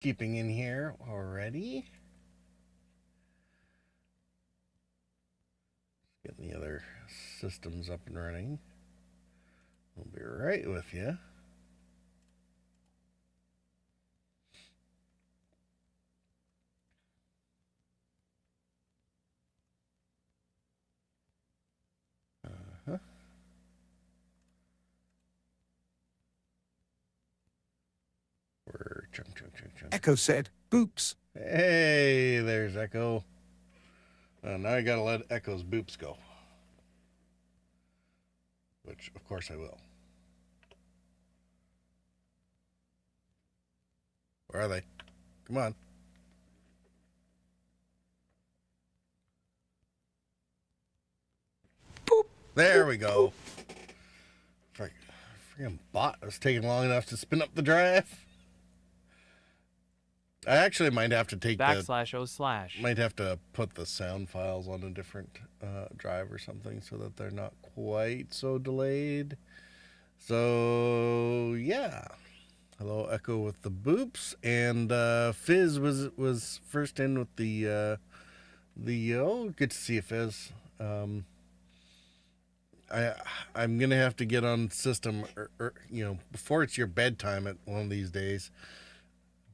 keeping in here already. Getting the other systems up and running. We'll be right with you. Chunk. Echo said, boops. Hey, there's Echo. Now I gotta let Echo's boops go. Which, of course, I will. Where are they? Come on. Boop. There we go. Freaking bot was taking long enough to spin up the drive. I actually might have to take /o/ might have to put the sound files on a different drive or something so that they're not quite so delayed. So yeah, hello Echo with the boops, and Fizz was first in with the oh, good to see you, Fizz. I'm gonna have to get on system, before it's your bedtime at one of these days.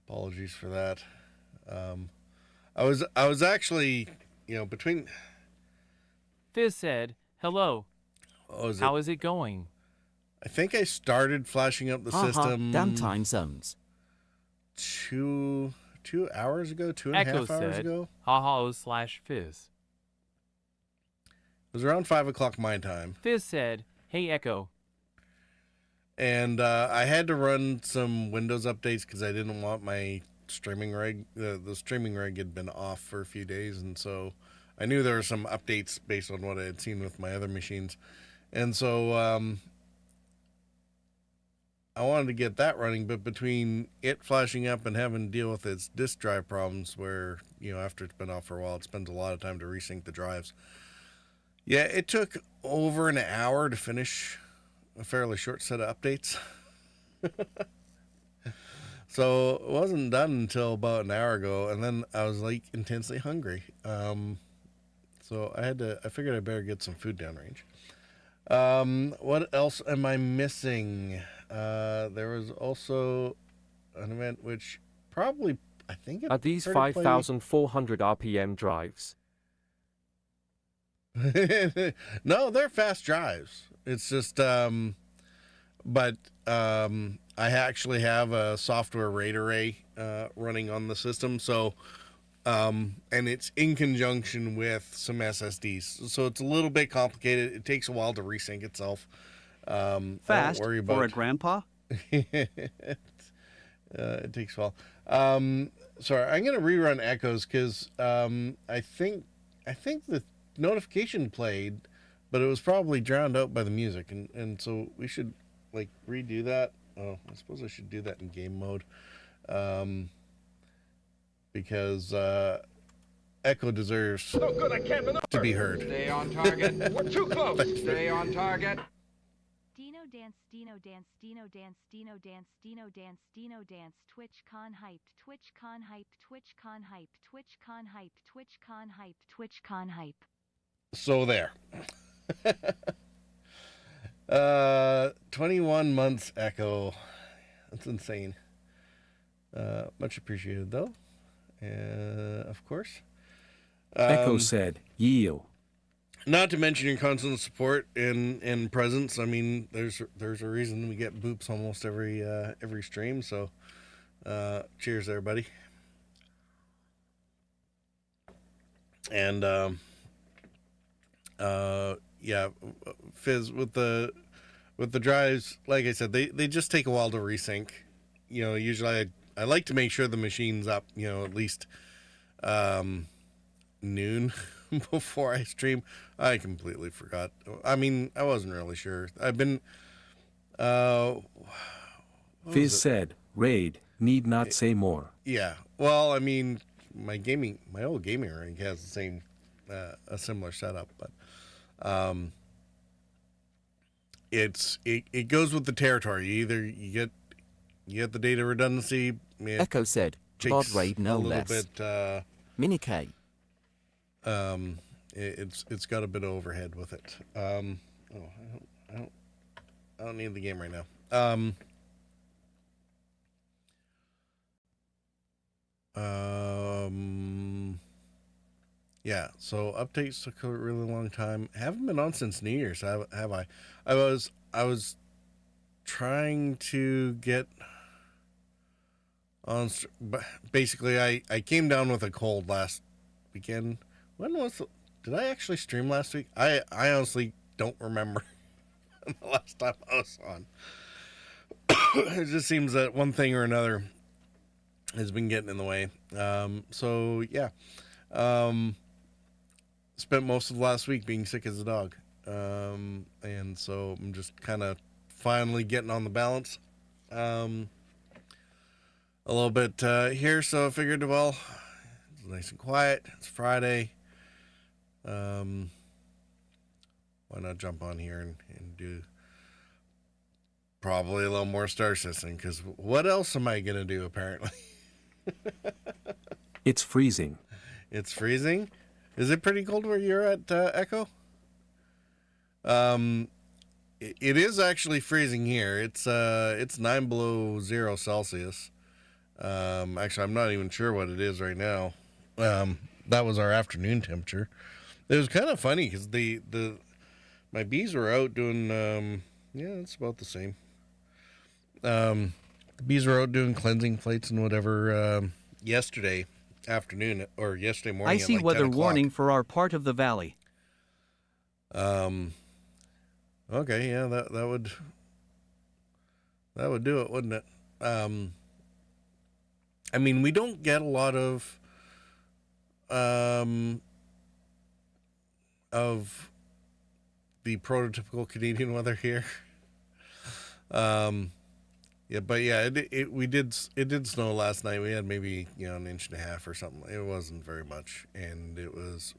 Apologies for that. I was actually, between. Fizz said, hello. Oh, How is it going? I think I started flashing up the system. Damn time zones. 2 hours ago, 2.5 Echo hours said, ago. haha/Fizz. It was around 5 o'clock my time. Fizz said, hey Echo. And I had to run some Windows updates because I didn't want my streaming rig. The streaming rig had been off for a few days, and so I knew there were some updates based on what I had seen with my other machines. And so I wanted to get that running, but between it flashing up and having to deal with its disk drive problems where, after it's been off for a while, it spends a lot of time to resync the drives. Yeah, it took over an hour to finish a fairly short set of updates. So it wasn't done until about an hour ago, and then I was intensely hungry. So I figured I better get some food downrange. What else am I missing? There was also an event which probably, I think it Are these 5,400 RPM drives? No, they're fast drives. It's just, but I actually have a software RAID array running on the system, so and it's in conjunction with some SSDs, so it's a little bit complicated. It takes a while to resync itself. Fast don't worry about for a grandpa? it takes a while. Sorry, I'm gonna rerun Echoes because I think the notification played, but it was probably drowned out by the music, and so we should redo that. Oh, I suppose I should do that in game mode, because Echo deserves to be heard. Stay on target. We're too close. Stay on target. Dino dance, Dino dance, Dino dance, Dino dance, Dino dance, Dino dance, TwitchCon hype, TwitchCon hype, TwitchCon hype, TwitchCon hype, TwitchCon hype, TwitchCon hype. So there. 21 months, Echo. That's insane. Much appreciated, though. Of course. Echo said, yield. Not to mention your constant support and presence. I mean, there's a reason we get boops almost every stream. So, cheers, everybody. And yeah, Fizz with the drives. Like I said, they just take a while to resync. Usually I like to make sure the machine's up. At least noon before I stream. I completely forgot. I mean, I wasn't really sure. I've been Fizz said, raid, need not say more. Yeah. Well, I mean, my old gaming rig has the same a similar setup, but it goes with the territory. Either you get the data redundancy. Echo said, Bod takes raid a no little less. bit. Mini K. It's got a bit of overhead with it. I don't need the game right now. Yeah. So updates took a really long time. Haven't been on since New Year's, have I? I was trying to get on. But basically, I came down with a cold last weekend. When was did I actually stream last week? I honestly don't remember the last time I was on. It just seems that one thing or another has been getting in the way. So yeah, spent most of last week being sick as a dog, and so I'm just kind of finally getting on the balance. A little bit here, so I figured, well, it's nice and quiet. It's Friday. Why not jump on here and do probably a little more Star Citizen? Because what else am I going to do, apparently? It's freezing. It's freezing? Is it pretty cold where you're at, Echo? It is actually freezing here. It's 9 below 0 Celsius. Actually, I'm not even sure what it is right now. That was our afternoon temperature. It was kind of funny because my bees were out doing, yeah, it's about the same. The bees were out doing cleansing plates and whatever yesterday afternoon or yesterday morning. I see at like weather 10 o'clock. warning for our part of the valley. Okay, yeah, that would do it, wouldn't it? I mean, we don't get a lot of the prototypical Canadian weather here. Yeah, but yeah, it did snow last night. We had maybe, an inch and a half or something. It wasn't very much, and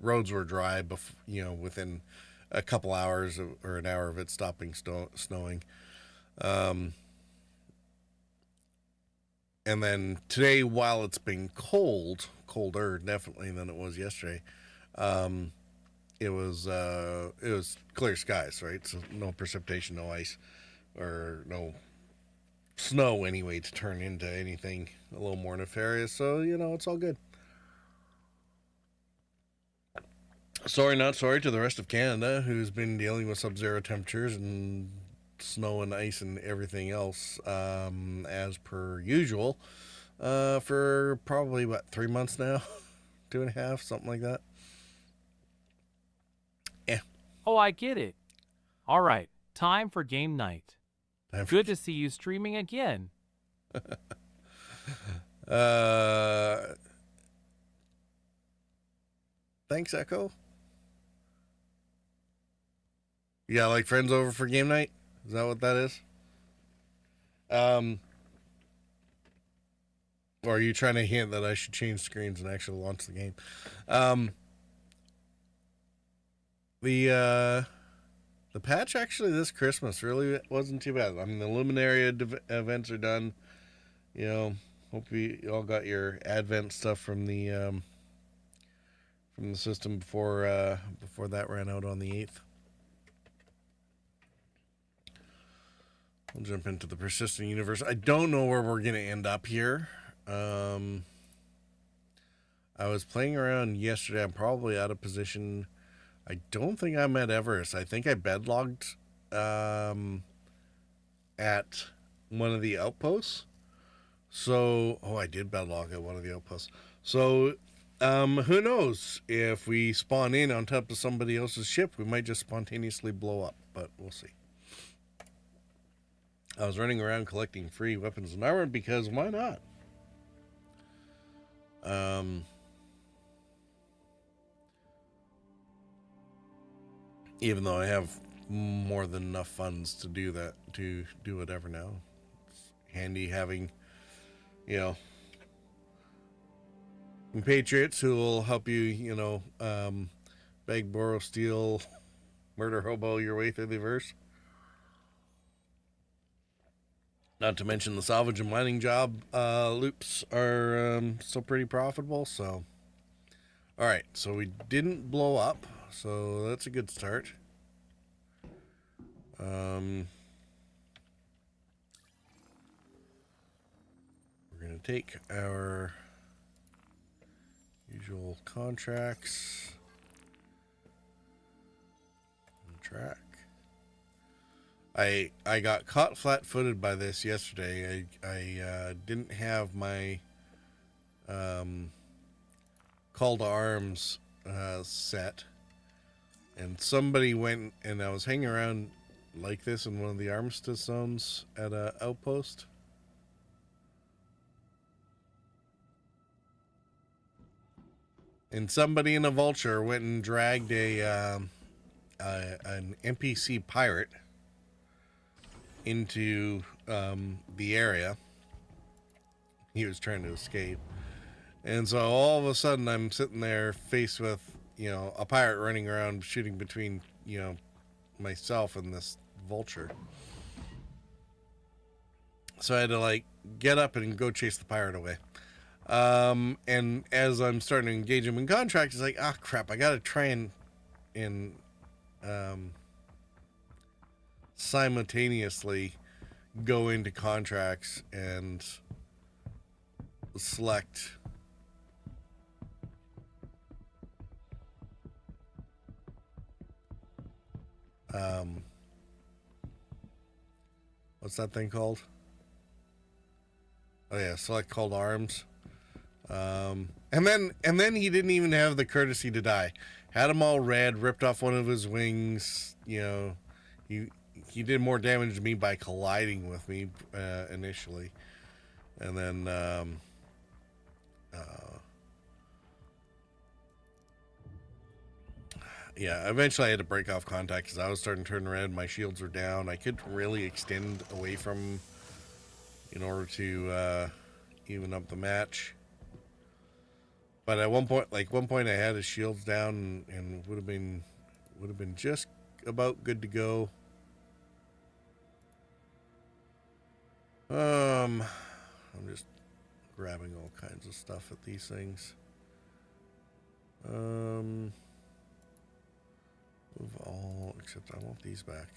roads were dry within a couple hours or an hour of it stopping snowing. And then today, while it's been colder definitely than it was yesterday, it was clear skies, right? So no precipitation, no ice, or no snow anyway to turn into anything a little more nefarious. So it's all good. Sorry, not sorry to the rest of Canada who's been dealing with sub-zero temperatures and snow and ice and everything else, as per usual, for probably 3 months now, 2.5, something like that. Yeah. Oh, I get it. All right, time for game night. Good to see you streaming again. Thanks, Echo. You got like friends over for game night? Is that what that is? Or are you trying to hint that I should change screens and actually launch the game? The patch actually this Christmas really wasn't too bad. I mean, the Luminaria events are done. Hope you all got your Advent stuff from the system before that ran out on the 8th. We'll jump into the persistent universe. I don't know where we're gonna end up here. I was playing around yesterday. I'm probably out of position. I don't think I'm at Everest. I think I bedlogged at one of the outposts. So, I did bedlog at one of the outposts. So, who knows? If we spawn in on top of somebody else's ship, we might just spontaneously blow up, but we'll see. I was running around collecting free weapons and armor because why not? Even though I have more than enough funds to do that, to do whatever now. It's handy having, compatriots who will help you, beg, borrow, steal, murder, hobo your way through the verse. Not to mention the salvage and mining job loops are still pretty profitable. So, all right. So we didn't blow up. So that's a good start. We're going to take our usual contracts and track. I got caught flat-footed by this yesterday. I didn't have my call to arms set, and somebody went, and I was hanging around like this in one of the armistice zones at a outpost. And somebody in a vulture went and dragged an NPC pirate into the area. He was trying to escape. And so all of a sudden I'm sitting there faced with, you know, a pirate running around shooting between, you know, myself and this vulture. So I had to like get up and go chase the pirate away. And as I'm starting to engage him in contract, it's like, ah, crap, I gotta try and simultaneously go into contracts and select what's that thing called? Oh yeah, select called arms. And then he didn't even have the courtesy to die. Had him all red, ripped off one of his wings. You know, he did more damage to me by colliding with me initially, and then yeah, eventually I had to break off contact because I was starting to turn red. My shields were down. I couldn't really extend away from him in order to even up the match. But at one point I had his shields down and would have been just about good to go. I'm just grabbing all kinds of stuff at these things. Move all except I want these back.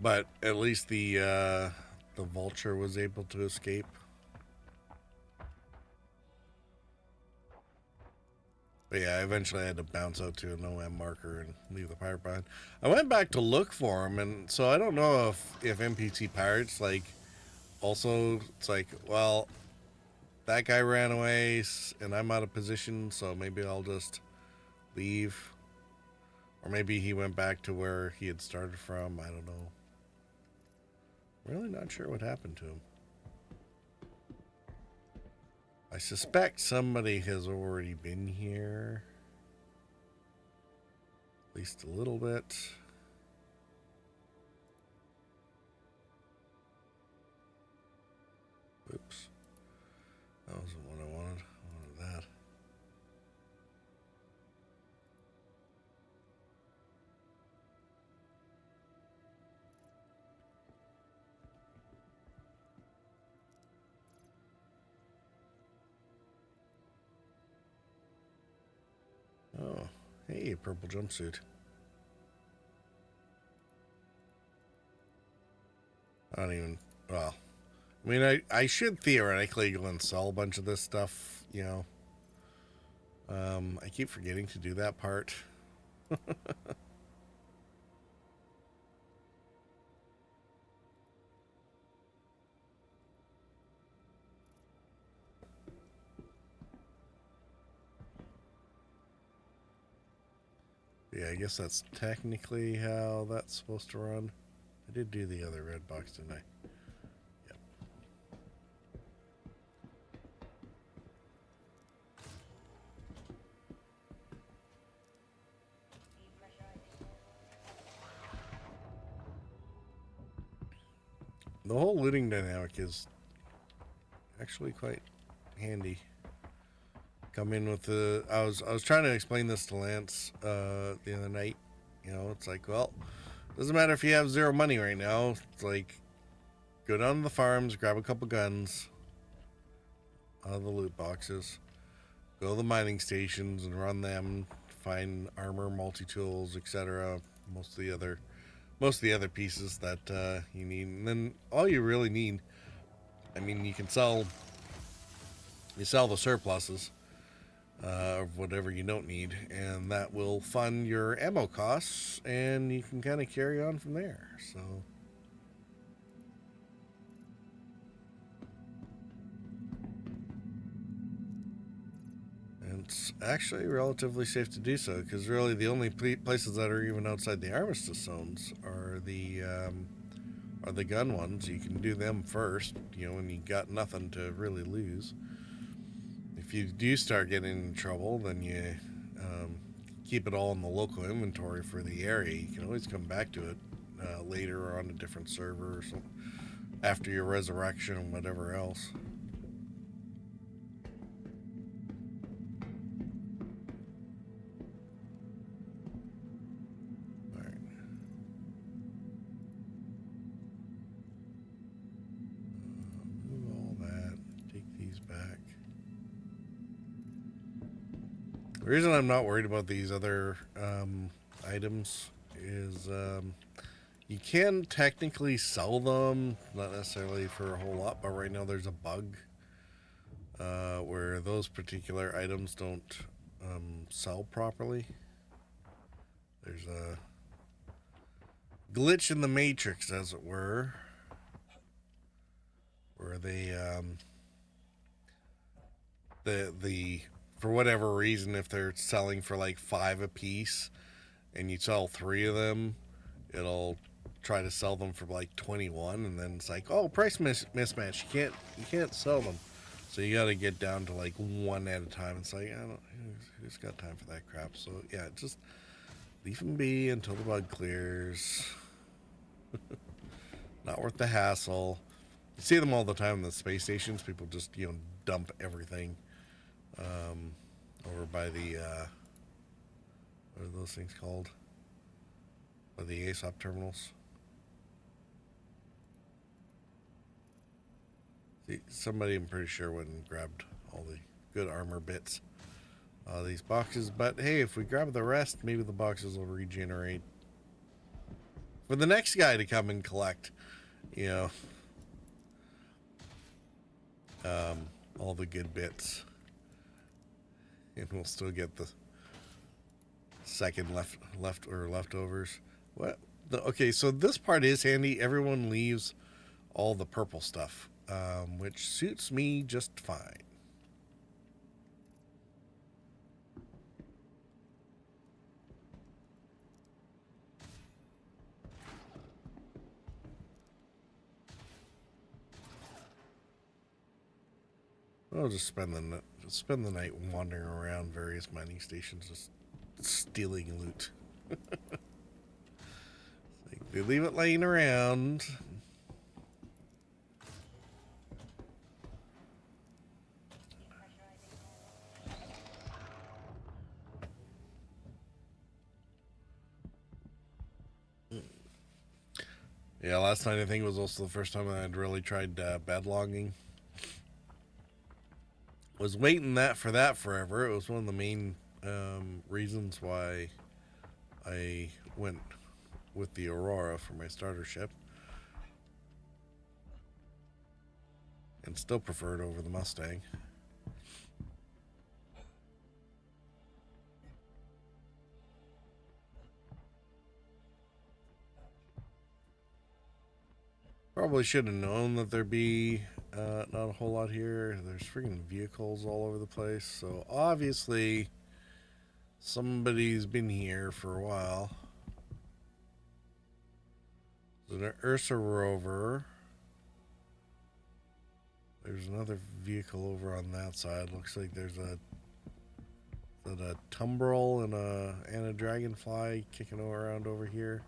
But at least the vulture was able to escape. But yeah, eventually I had to bounce out to an OM marker and leave the pirate behind. I went back to look for him, and so I don't know if NPC pirates, like, also, it's like, well, that guy ran away, and I'm out of position, so maybe I'll just leave. Or maybe he went back to where he had started from, I don't know. Really not sure what happened to him. I suspect somebody has already been here. At least a little bit. Oops. That wasn't what I wanted. I wanted that. Oh, hey, purple jumpsuit. I don't even, well, I mean, I should theoretically go and sell a bunch of this stuff, you know. I keep forgetting to do that part. Yeah, I guess that's technically how that's supposed to run. I did do the other red box, didn't I? Yep. the whole looting dynamic is actually quite handy. Come in with the I was trying to explain this to Lance the other night. You know, it's like, well, doesn't matter if you have zero money right now. It's like, go down to the farms, grab a couple guns out of the loot boxes, go to the mining stations and run them, find armor, multi-tools, etc. Most of the other pieces that you need, and then all you really need, I mean, you sell the surpluses of whatever you don't need, and that will fund your ammo costs, and you can kind of carry on from there. So and it's actually relatively safe to do so, because really the only places that are even outside the armistice zones are the gun ones. You can do them first, you know, when you got nothing to really lose. If you do start getting in trouble, then you keep it all in the local inventory for the area. You can always come back to it later or on a different server or something after your resurrection and whatever else. All right. Move all that. Take these back. The reason I'm not worried about these other items is you can technically sell them, not necessarily for a whole lot, but right now there's a bug where those particular items don't sell properly. There's a glitch in the matrix, as it were, where they for whatever reason, if they're selling for like 5 a piece and you sell 3 of them, it'll try to sell them for like 21, and then it's like, oh, price mismatch. You can't sell them. So you got to get down to like 1 at a time. It's like, who's got time for that crap? So yeah, just leave them be until the bug clears. Not worth the hassle. You see them all the time in the space stations. People just, you know, dump everything over by the what are those things called? By the ASOP terminals. See, somebody, I'm pretty sure, went and grabbed all the good armor bits out of these boxes. But hey, if we grab the rest, maybe the boxes will regenerate for the next guy to come and collect, you know, all the good bits. And we'll still get the second leftovers. What? Okay, so this part is handy. Everyone leaves all the purple stuff, which suits me just fine. I'll just spend the night wandering around various mining stations, just stealing loot. Like, they leave it laying around. Yeah, last night I think was also the first time I'd really tried bedlogging. Was waiting for that forever. It was one of the main reasons why I went with the Aurora for my starter ship, and still prefer it over the Mustang. Probably should have known that there'd be not a whole lot here. There's freaking vehicles all over the place. So obviously somebody's been here for a while. There's an Ursa rover. There's another vehicle over on that side. Looks like there's a Tumbrel and a Dragonfly kicking around over here.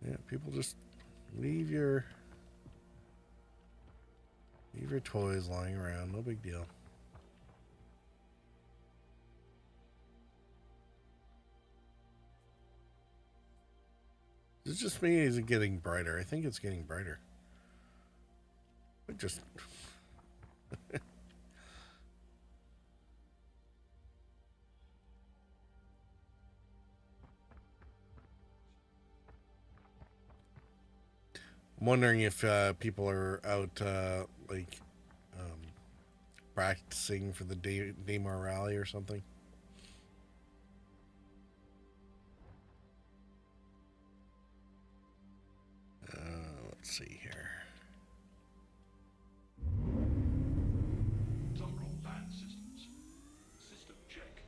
Yeah, people just leave your toys lying around. No big deal. It's just me. Is it getting brighter? I think it's getting brighter. It just. I'm wondering if people are out practicing for the Daymar Rally or something. Let's see here. Terminal land systems. System check.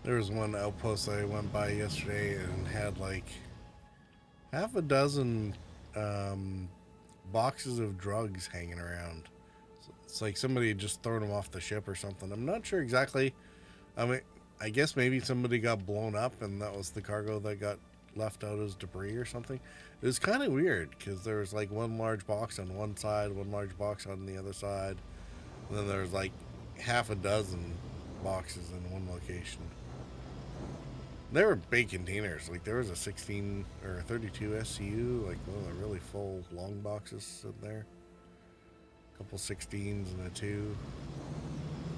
There was one outpost I went by yesterday and had like half a dozen boxes of drugs hanging around. So it's like somebody had just thrown them off the ship or something. I'm not sure exactly. I mean, I guess maybe somebody got blown up and that was the cargo that got left out as debris or something. It was kind of weird because there was like one large box on one side, one large box on the other side, and then there was like half a dozen boxes in one location. They were big containers. Like there was a 16 or a 32 SCU, like one of the really full long boxes sitting there. A couple 16s and a 2.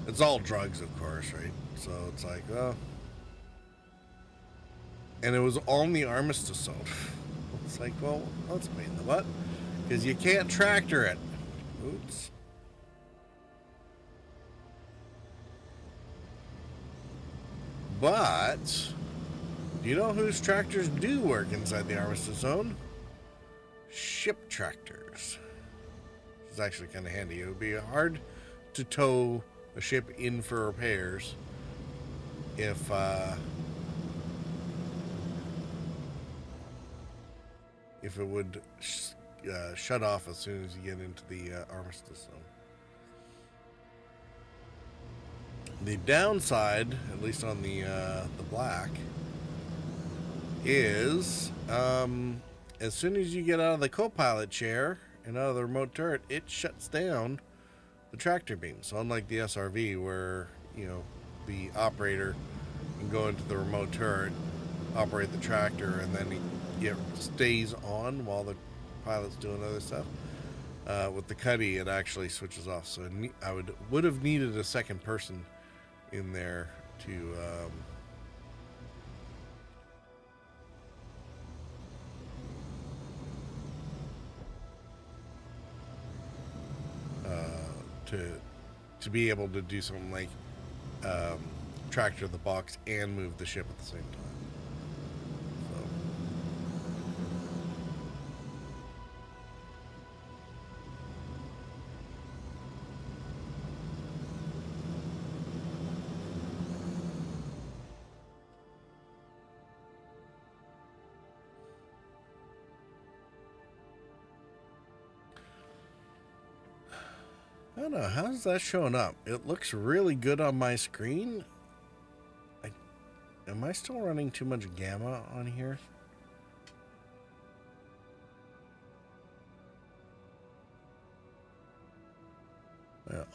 It's all drugs, of course, right? So it's like, oh. And it was on the Armistice Zone. It's like, well, that's a pain in the butt. Because you can't tractor it. Oops. But do you know whose tractors do work inside the Armistice Zone? Ship tractors. It's actually kind of handy. It would be hard to tow a ship in for repairs if it would shut off as soon as you get into the Armistice Zone. The downside, at least on the Black, is as soon as you get out of the co-pilot chair and out of the remote turret, it shuts down the tractor beam. So unlike the SRV, where the operator can go into the remote turret, operate the tractor, and then it stays on while the pilot's doing other stuff. With the Cuddy, it actually switches off. So I would have needed a second person in there to to be able to do something like tractor the box and move the ship at the same time. I don't know, how's that showing up? It looks really good on my screen. Am I still running too much gamma on here?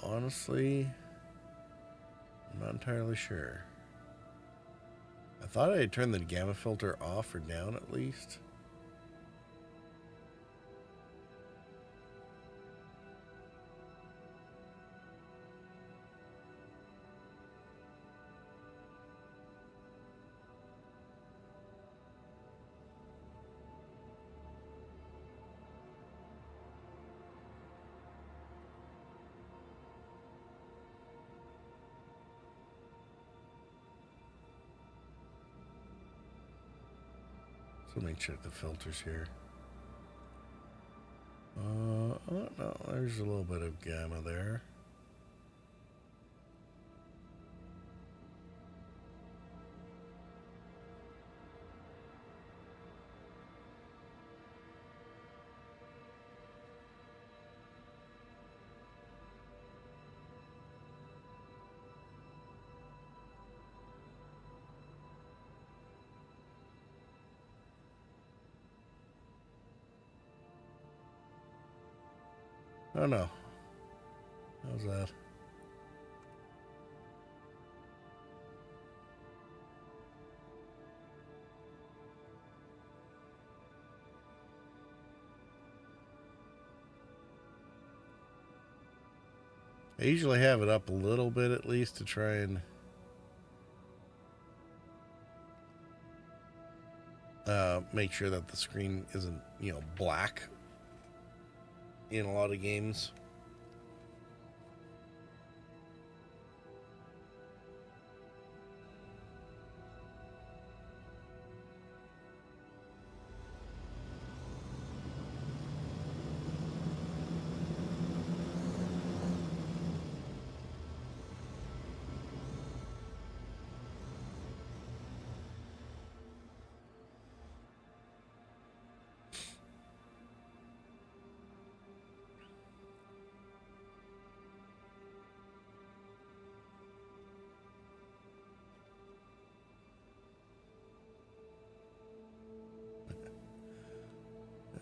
Honestly, I'm not entirely sure. I thought I had turned the gamma filter off or down at least. So let me check the filters here. Oh no, there's a little bit of gamma there. Oh no. How's that? I usually have it up a little bit at least to try and make sure that the screen isn't, you know, black in a lot of games.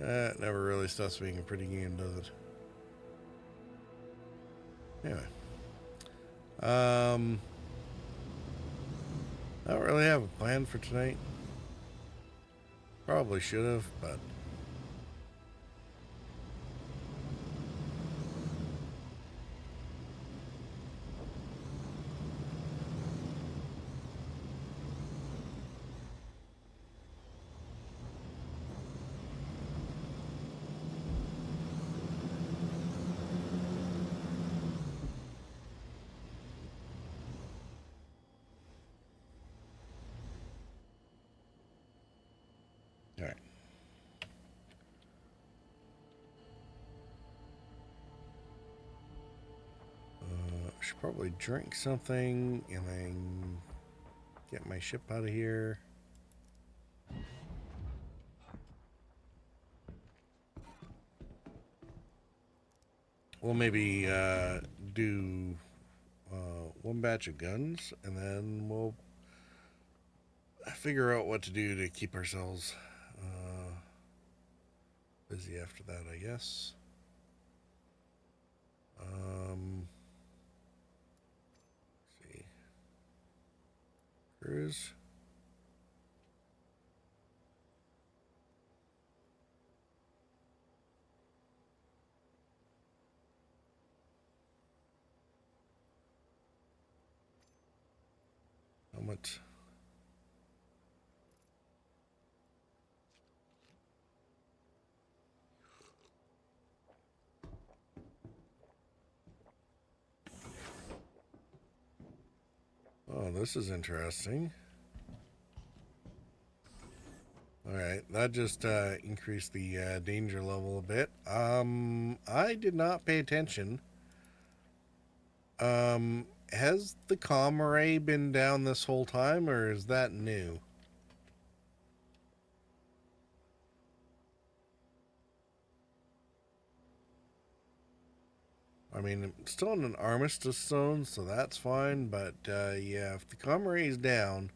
That never really stops being a pretty game, does it? Anyway. I don't really have a plan for tonight. Probably should have, but all right. I should probably drink something and then get my ship out of here. We'll maybe do one batch of guns, and then we'll figure out what to do to keep ourselves busy after that, I guess. Let's see. Cruise. How much? Oh, this is interesting. All right, that just increased the danger level a bit. I did not pay attention. Has the comm array been down this whole time, or is that new? I mean, I'm still in an armistice zone, so that's fine, but yeah, if the comm array is down,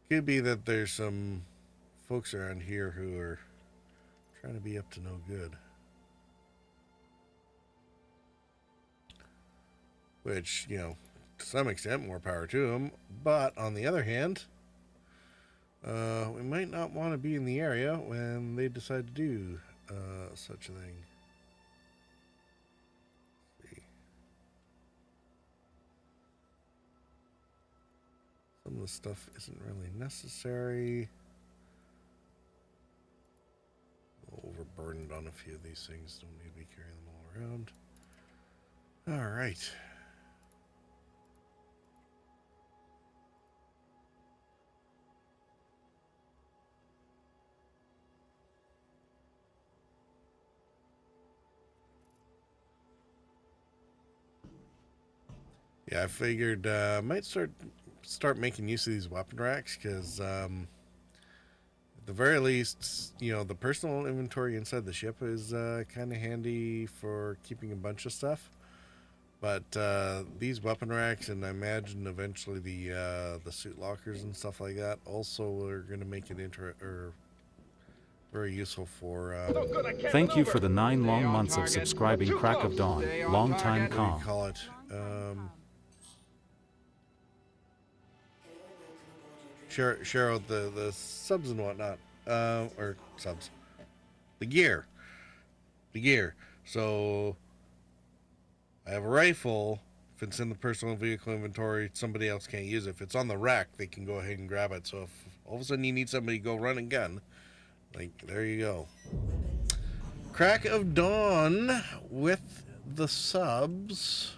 could be that there's some folks around here who are trying to be up to no good. Which, you know, to some extent, more power to them. But on the other hand, we might not want to be in the area when they decide to do such a thing. Let's see. Some of the stuff isn't really necessary. Overburdened on a few of these things. Don't need to be carrying them all around. All right. Yeah, I figured I might start making use of these weapon racks because at the very least, you know, the personal inventory inside the ship is kind of handy for keeping a bunch of stuff. But these weapon racks, and I imagine eventually the suit lockers and stuff like that, also are going to make it very useful for. Thank you for the 9 long months of subscribing, Crack of Dawn. Long time What do com. you call it? Share out the subs and whatnot, or subs, the gear. So I have a rifle. If it's in the personal vehicle inventory, somebody else can't use it. If it's on the rack, they can go ahead and grab it. So if all of a sudden you need somebody to go run and gun, like, there you go. Crack of Dawn with the subs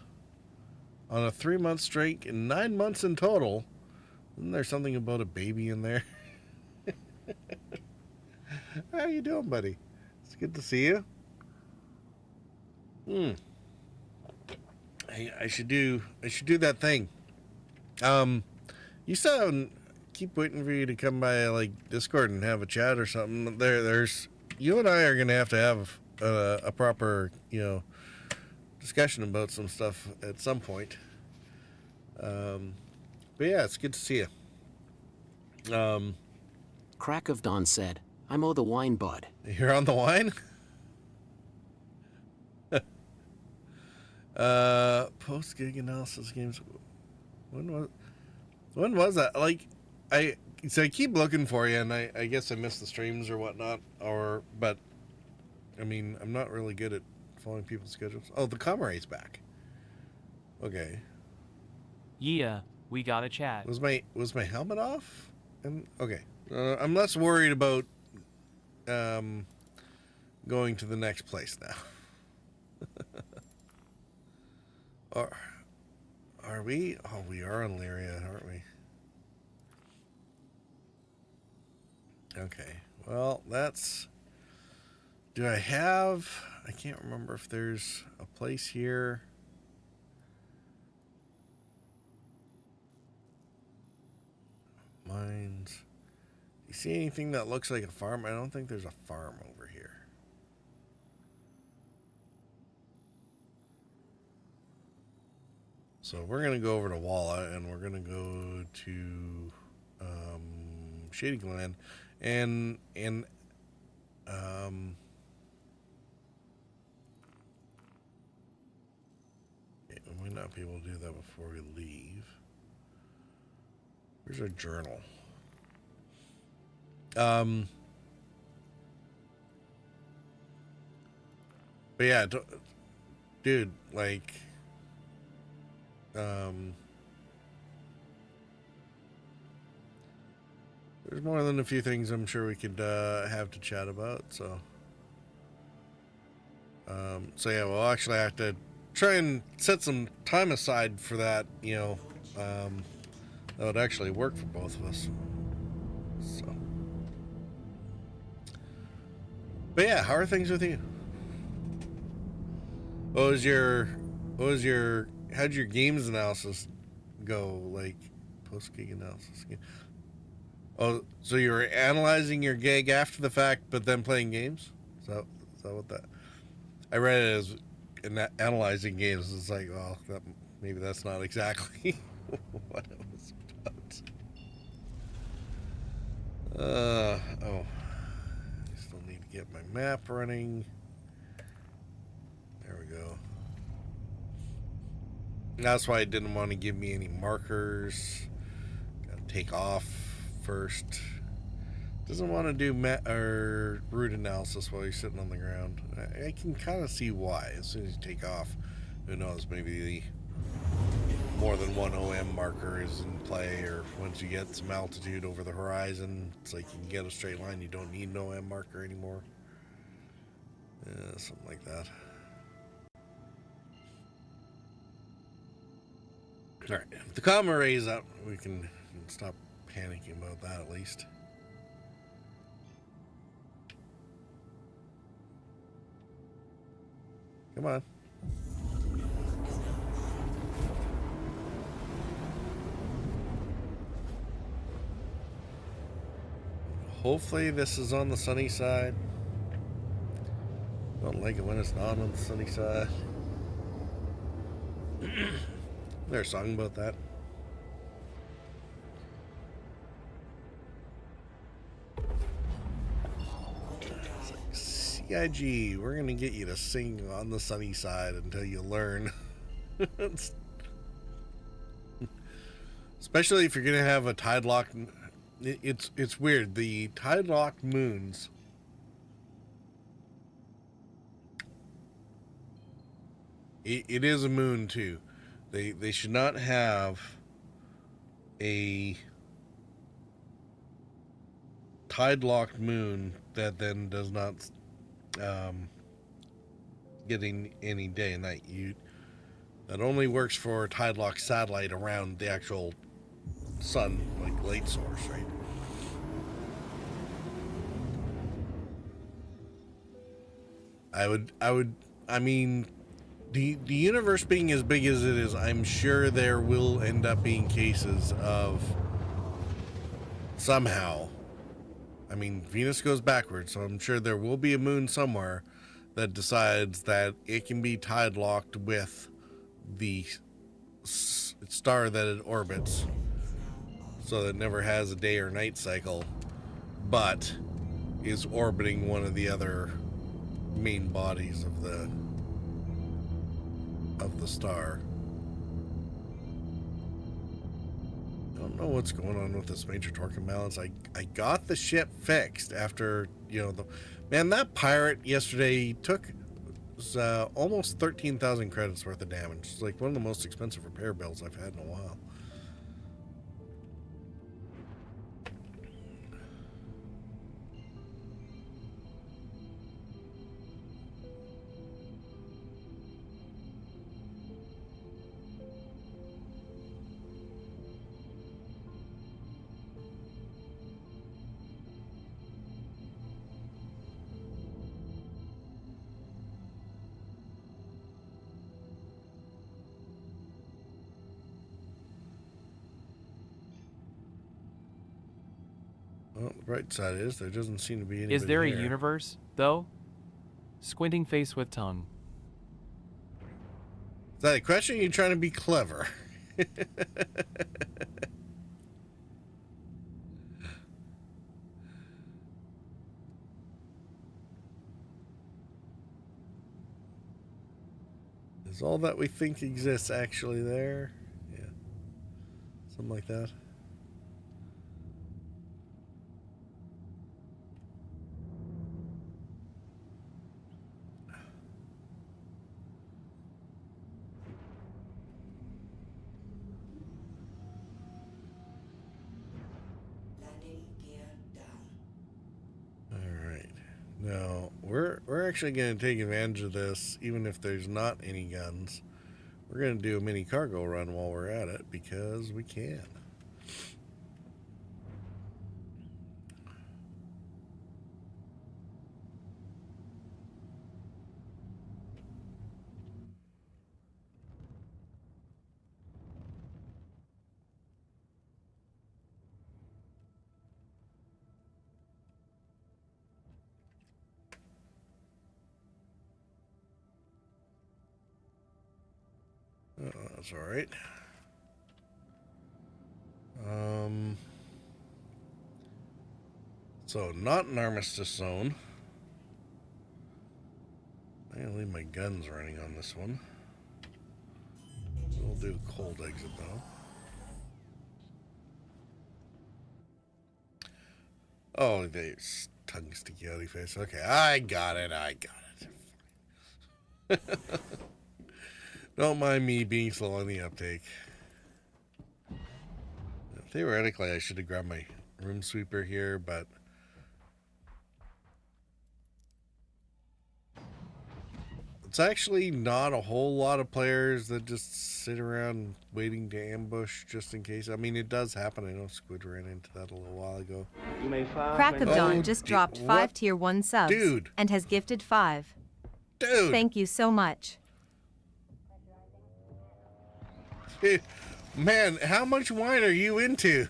on a 3-month streak and 9 months in total. Isn't there something about a baby in there? How you doing, buddy? It's good to see you. I should do that thing. You said keep waiting for you to come by like Discord and have a chat or something. There's you and I are gonna have to have a proper, you know, discussion about some stuff at some point. But yeah, it's good to see you. Crack of Dawn said, I'm the wine bud. You're on the wine? Post gig analysis games. When was that? Like, I keep looking for you, and I guess I missed the streams or whatnot. But I mean, I'm not really good at following people's schedules. Oh, the Comrade's back. Okay. Yeah, we got a chat. Was my helmet off? And okay, I'm less worried about going to the next place now. Are we? Oh, we are on Lyria, aren't we? Okay. Well, that's. Do I have? I can't remember if there's a place here. Mines. You see anything that looks like a farm? I don't think there's a farm over here. So we're going to go over to Walla, and we're going to go to Shady Glen, and we might not be able to do that before we leave. Where's our journal? But yeah, dude, like, there's more than a few things I'm sure we could have to chat about. So yeah, we'll actually have to try and set some time aside for that. You know, that would actually work for both of us. So, but yeah, how are things with you? How'd your games analysis go? Like, post-gig analysis? Oh, so you were analyzing your gig after the fact, but then playing games? Is that what that? I read it as analyzing games. It's like, well, maybe that's not exactly what it was about. Oh, I still need to get my map running. There we go. That's why it didn't want to give me any markers. Gotta take off first. Doesn't want to do route analysis while you're sitting on the ground. I can kind of see why. As soon as you take off, who knows, maybe more than one OM marker is in play, or once you get some altitude over the horizon, it's like you can get a straight line, you don't need an OM marker anymore. Something like that. Alright, if the comm array is up, we can stop panicking about that at least. Come on. hopefully this is on the sunny side. Don't like it when it's not on the sunny side. There's a song about that. CIG, we're gonna get you to sing on the sunny side until you learn. Especially if you're gonna have a tide lock. It's weird. The tide locked moons. It is a moon too. They should not have a tide locked moon that then does not getting any day and night. That only works for tide lock satellite around the actual sun, like light source, right? I mean, the universe being as big as it is, I'm sure there will end up being cases of somehow. I mean, Venus goes backwards, so I'm sure there will be a moon somewhere that decides that it can be tide locked with the star that it orbits, so that it never has a day or night cycle, but is orbiting one of the other main bodies of the star. I don't know what's going on with this major torque imbalance. I got the ship fixed after, man, that pirate yesterday took almost 13,000 credits worth of damage. It's like one of the most expensive repair bills I've had in a while. Well, the bright side is there doesn't seem to be anybody. Is there a here. universe, though? Squinting face with tongue. Is that a question? Or are you trying to be clever? Is all that we think exists actually there? Yeah. Something like that. No, we're actually going to take advantage of this, even if there's not any guns. We're going to do a mini cargo run while we're at it, because we can. That's all right. So not an armistice zone. I'm gonna leave my guns running on this one. We'll do a cold exit though. Oh, there's tongue sticky outy face. Okay, I got it. Don't mind me being slow on the uptake. Theoretically, I should have grabbed my room sweeper here, but it's actually not a whole lot of players that just sit around waiting to ambush just in case. I mean, it does happen. I know Squid ran into that a little while ago. Crack of Dawn just dropped 5 tier 1 subs and has gifted 5. Dude! Thank you so much. Man, how much wine are you into?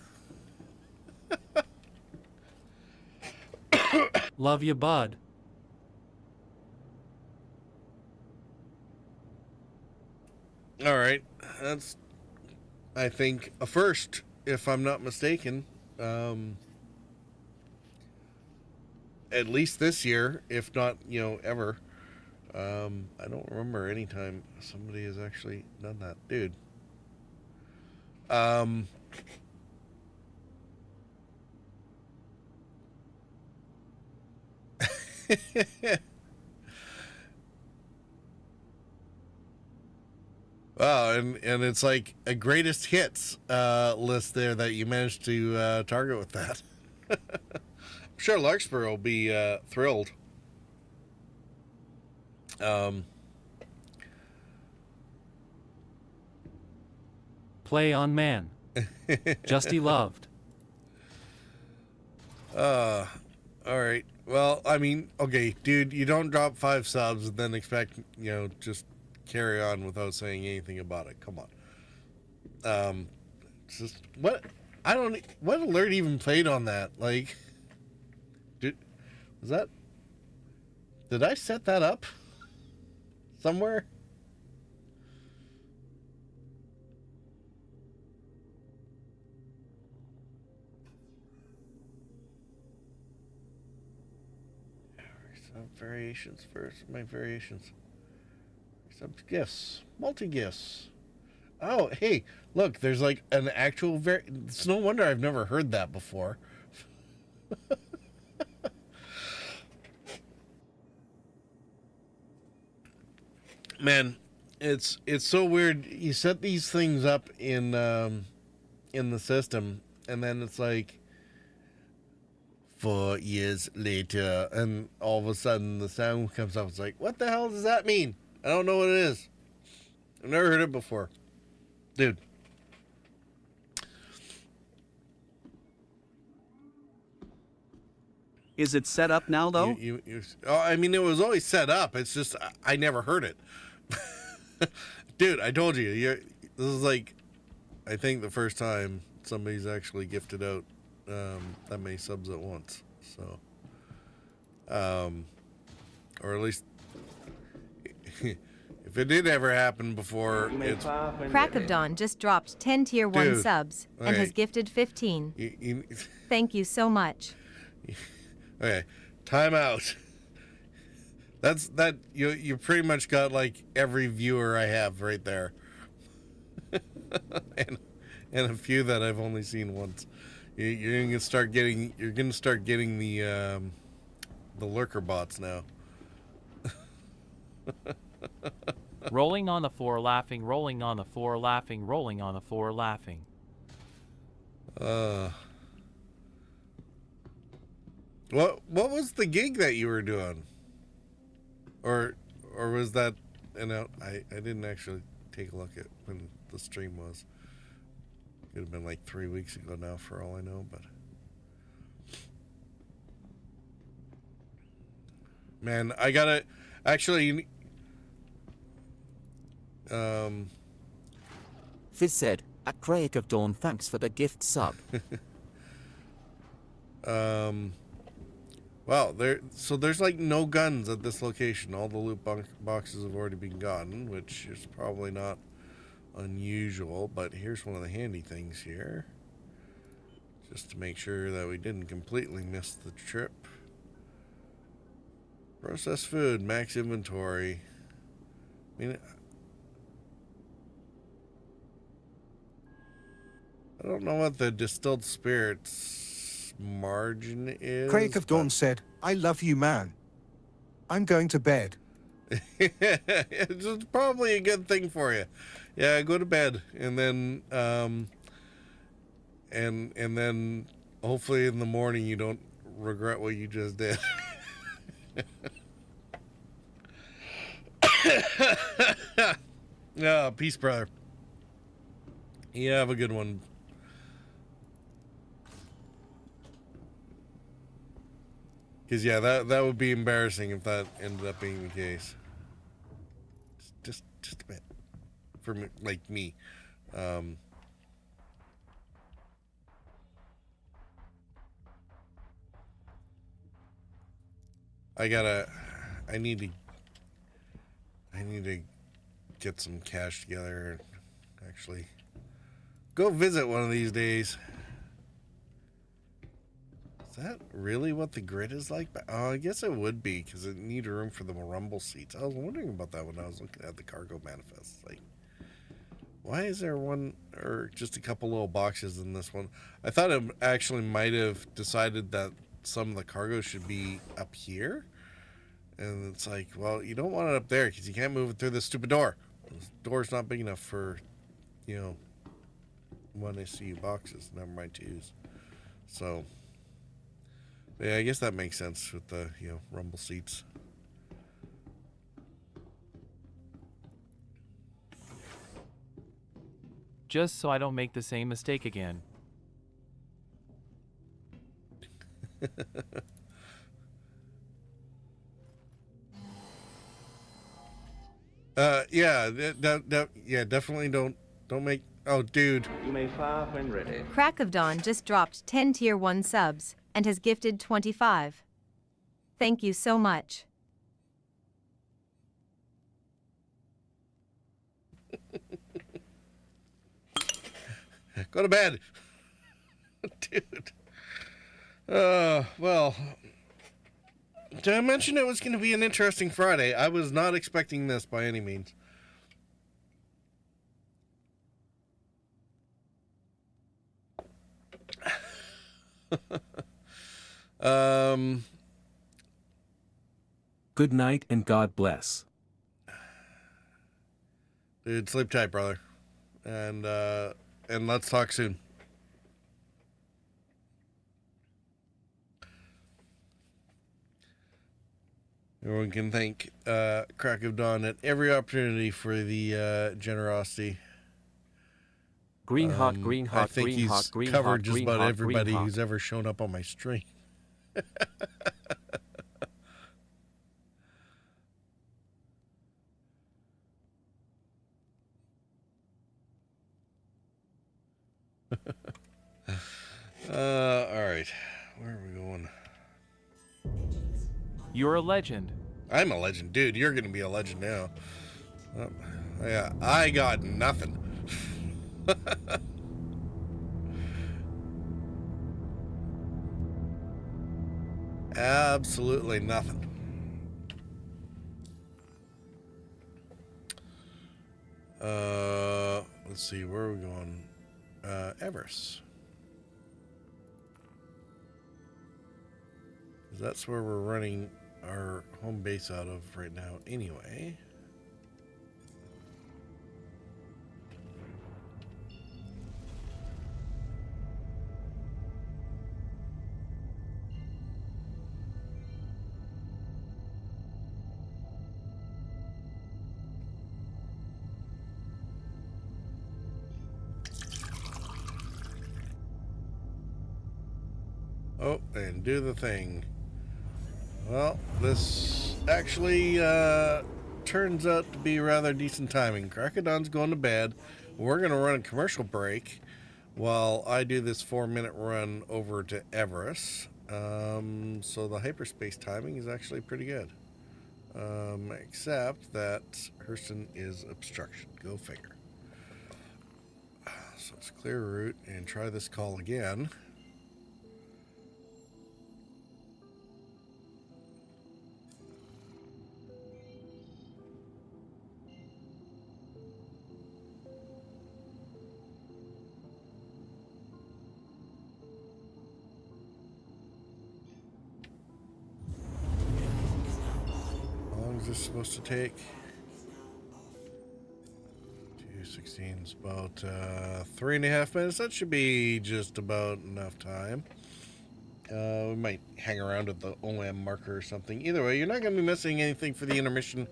Love you, bud. All right, that's, I think, a first, if I'm not mistaken. At least this year, if not, ever. I don't remember any time somebody has actually done that, dude. Wow, and it's like a greatest hits list there that you managed to target with that. I'm sure Larkspur will be thrilled. Play on man. Justy loved. All right. Well, I mean, okay, dude, you don't drop 5 subs and then expect, just carry on without saying anything about it. Come on. It's just, what alert even played on that? Like, did I set that up somewhere? Some variations first. My variations. Some gifts. Multi-gifts. Oh, hey, look, there's like an actual it's no wonder I've never heard that before. Man, it's so weird. You set these things up in the system, and then it's like 4 years later, and all of a sudden the sound comes up. It's like, what the hell does that mean? I don't know what it is. I've never heard it before. Dude. Is it set up now, though? I mean, it was always set up. It's just, I never heard it. Dude, I told you. This is like, I think the first time somebody's actually gifted out that many subs at once. So, or at least, if it did ever happen before, it's... Crack of Dawn just dropped 10 tier 1 Dude, subs and has gifted 15. Thank you so much. Okay, time out. That you pretty much got like every viewer I have right there, and a few that I've only seen once. You're gonna start getting the lurker bots now. Rolling on the floor, laughing, rolling on the floor, laughing, rolling on the floor, laughing. What was the gig that you were doing? Or was that, I didn't actually take a look at when the stream was. It would have been like 3 weeks ago now, for all I know, but man, I gotta actually. Fizz said, "At Crack of Dawn, thanks for the gift sub." Well, there's like no guns at this location. All the loot boxes have already been gotten, which is probably not unusual, but here's one of the handy things here, just to make sure that we didn't completely miss the trip. Processed food, max inventory. I mean, I don't know what the distilled spirits margin is. Craig of Dawn said, "I love you, man. I'm going to bed." It's probably a good thing for you. Yeah, go to bed, and then and then hopefully in the morning you don't regret what you just did. Yeah, peace, brother. You have a good one. Because yeah, that would be embarrassing if that ended up being the case. Just a bit, for me, like me. I need to get some cash together and actually go visit one of these days. Is that really what the grid is like? Oh, I guess it would be, because it need room for the rumble seats. I was wondering about that when I was looking at the cargo manifest. Like, why is there one or just a couple little boxes in this one? I thought it actually might have decided that some of the cargo should be up here. And it's like, well, you don't want it up there because you can't move it through this stupid door. This door's not big enough for, you know, one SCU boxes, never mind twos. So, yeah, I guess that makes sense with the, you know, rumble seats. Just so I don't make the same mistake again. Yeah, yeah, definitely don't make. Oh, dude. You may fire when ready. Crack of Dawn just dropped 10 tier 1 subs and has gifted 25. Thank you so much. Go to bed. Dude. Well, did I mention it was going to be an interesting Friday? I was not expecting this by any means. Good night and God bless. Dude, sleep tight, brother. And let's talk soon. Everyone can thank Crack of Dawn at every opportunity for the generosity. Green heart, I think green he's heart, green covered heart, just green about heart, everybody green heart. who's ever shown up on my stream. All right. Where are we going? You're a legend. I'm a legend. Dude, you're going to be a legend now. Yeah, I got nothing. Absolutely nothing. Let's see, where are we going? Everest. 'Cause that's where we're running our home base out of right now anyway. Oh, and do the thing. Well, this actually turns out to be rather decent timing. Crack of Dawn's going to bed. We're going to run a commercial break while I do this 4-minute run over to Everest. So the hyperspace timing is actually pretty good. Except that Hurston is obstruction. Go figure. So let's clear route and try this call again. How long is this supposed to take? 2:16 is about 3.5 minutes. That should be just about enough time. We might hang around at the OM marker or something. Either way, you're not going to be missing anything for the intermission.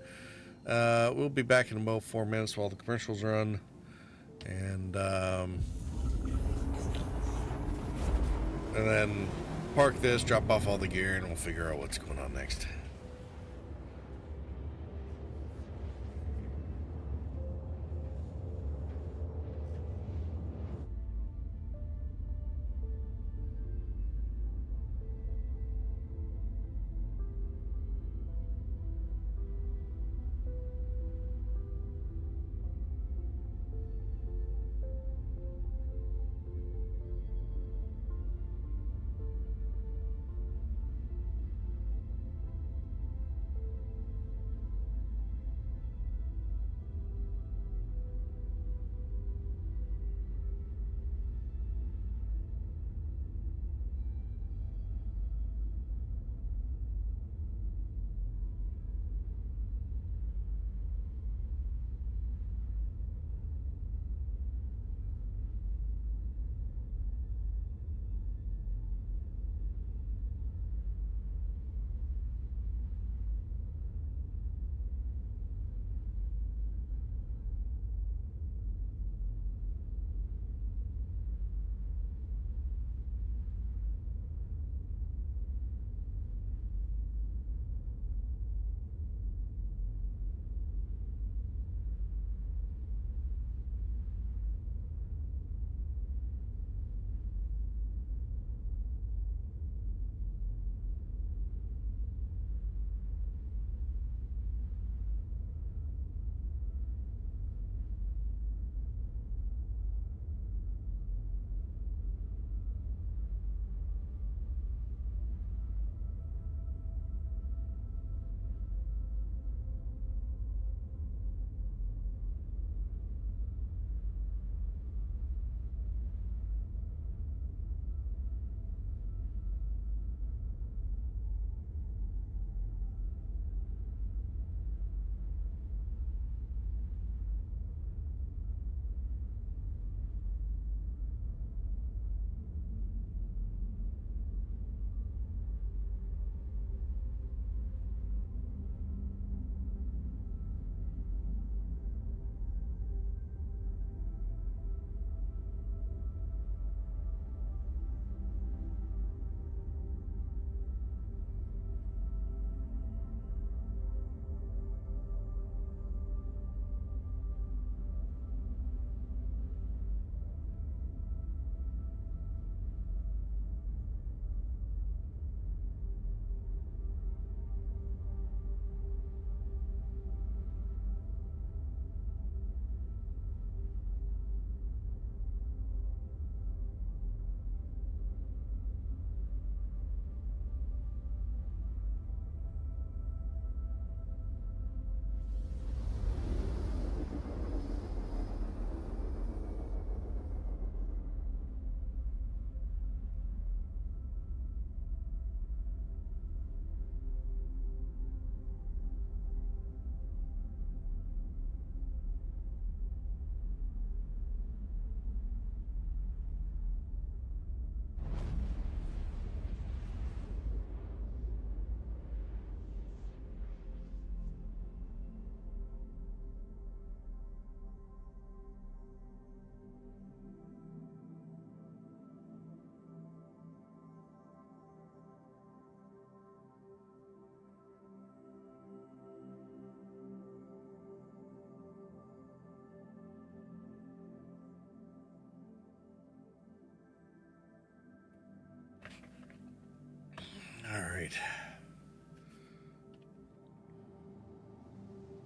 We'll be back in about 4 minutes while the commercials run. And then park this, drop off all the gear, and we'll figure out what's going on next.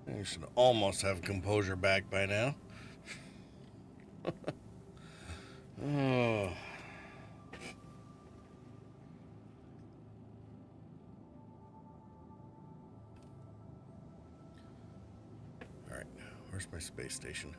right. I should almost have composure back by now. Oh. Alright, where's my space station?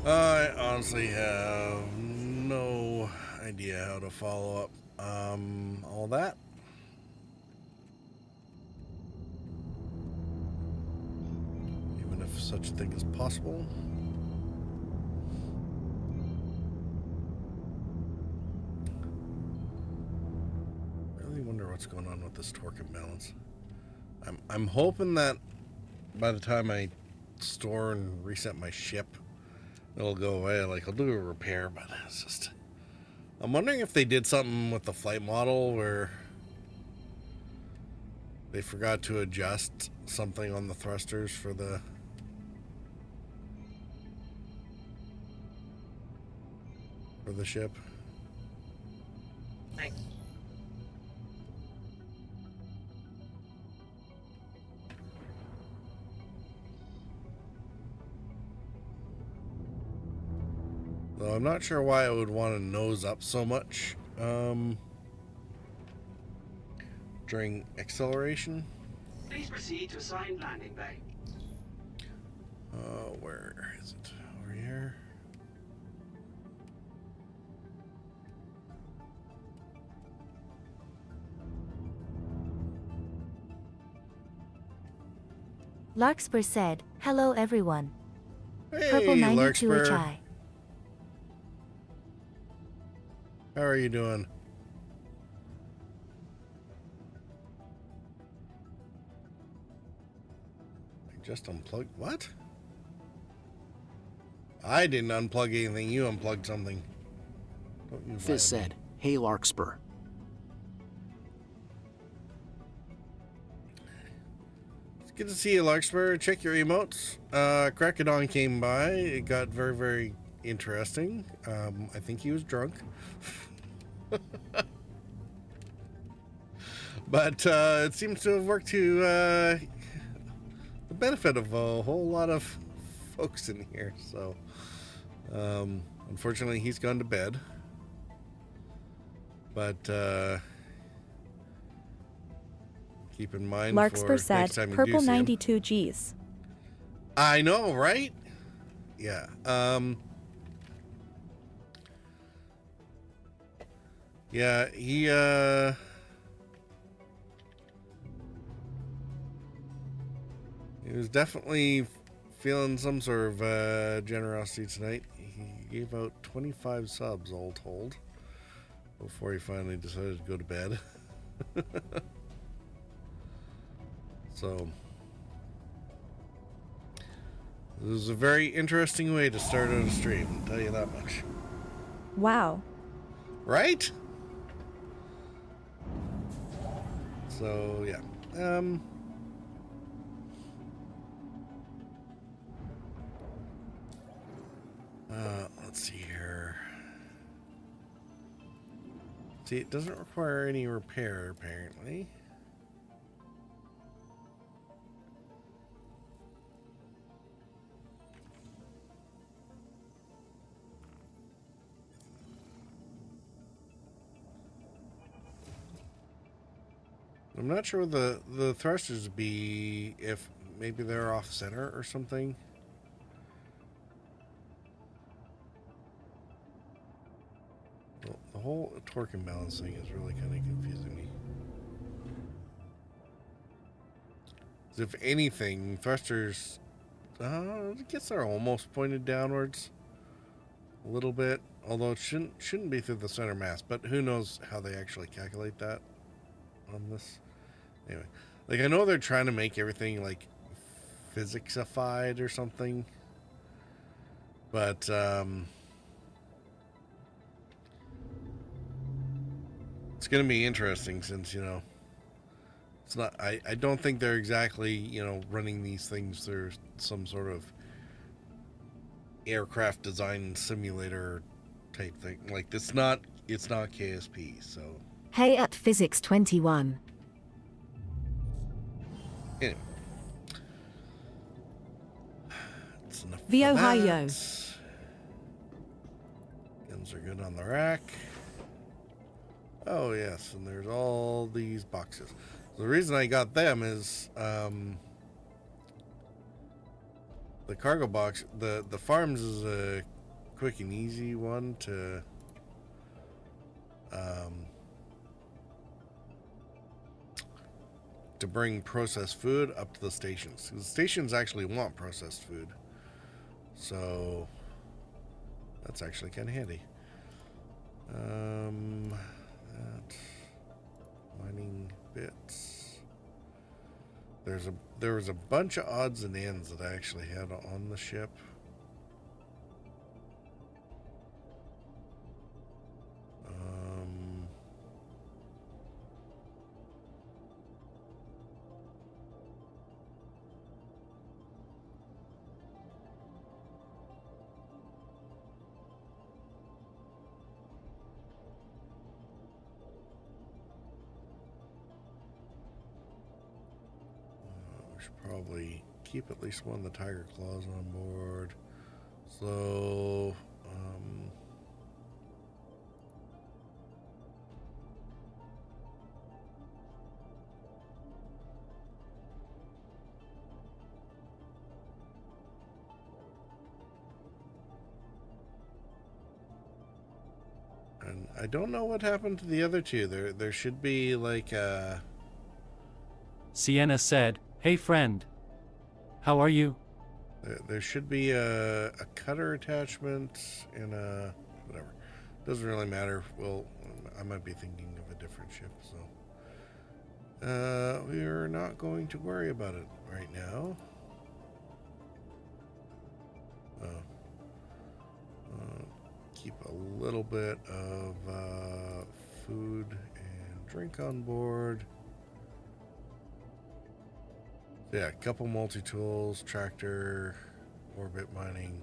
I honestly have no idea how to follow up all that. Even if such a thing is possible. I really wonder what's going on with this torque imbalance. I'm hoping that by the time I store and reset my ship, it'll go away. Like, I'll do a repair, but it's just... I'm wondering if they did something with the flight model where they forgot to adjust something on the thrusters for the... ship. Thanks. Though I'm not sure why I would want to nose up so much during acceleration. Please proceed to assigned landing bay. Where is it? Over here? Larkspur said, "Hello everyone." Hey, Purple 92 Larkspur. HI. How are you doing? I just unplugged. What? I didn't unplug anything. You unplugged something. Don't you Fizz violate. said, "Hey Larkspur." It's good to see you, Larkspur. Check your emotes. Krakadon came by. It got very, very interesting. I think he was drunk. But it seems to have worked to the benefit of a whole lot of folks in here. So, unfortunately, he's gone to bed. But keep in mind, Larkspur for next said, time you "Purple do see him. 92 Gs." I know, right? Yeah. Yeah, he was definitely feeling some sort of generosity tonight. He gave out 25 subs, all told, before he finally decided to go to bed. So, this is a very interesting way to start out a stream, I'll tell you that much. Wow. Right? So, yeah. Let's see here. See, it doesn't require any repair, apparently. I'm not sure the thrusters would be if maybe they're off center or something. The whole torque imbalance thing is really kind of confusing me. 'Cause if anything, thrusters, I guess they're almost pointed downwards a little bit, although it shouldn't be through the center mass. But who knows how they actually calculate that on this? Anyway, like I know they're trying to make everything like physics-ified or something, but it's gonna be interesting since, you know, It's not. I don't think they're exactly, you know, running these things through some sort of aircraft design simulator type thing. Like it's not KSP. So Hey at Physics 21. anyway, that's enough. The for Ohio. that. Guns are good on the rack. Oh yes, and there's all these boxes. The reason I got them is the cargo box. The farms is a quick and easy one to bring processed food up to the stations. The stations actually want processed food, so that's actually kind of handy. That mining bits. There was a bunch of odds and ends that I actually had on the ship. Probably keep at least one of the Tiger Claws on board. So, and I don't know what happened to the other two. There should be like a... Sienna said, "Hey friend. How are you?" There should be a cutter attachment and a whatever. Doesn't really matter. Well, I might be thinking of a different ship, so we're not going to worry about it right now. Keep a little bit of food and drink on board. Yeah, a couple multi-tools, tractor, orbit mining,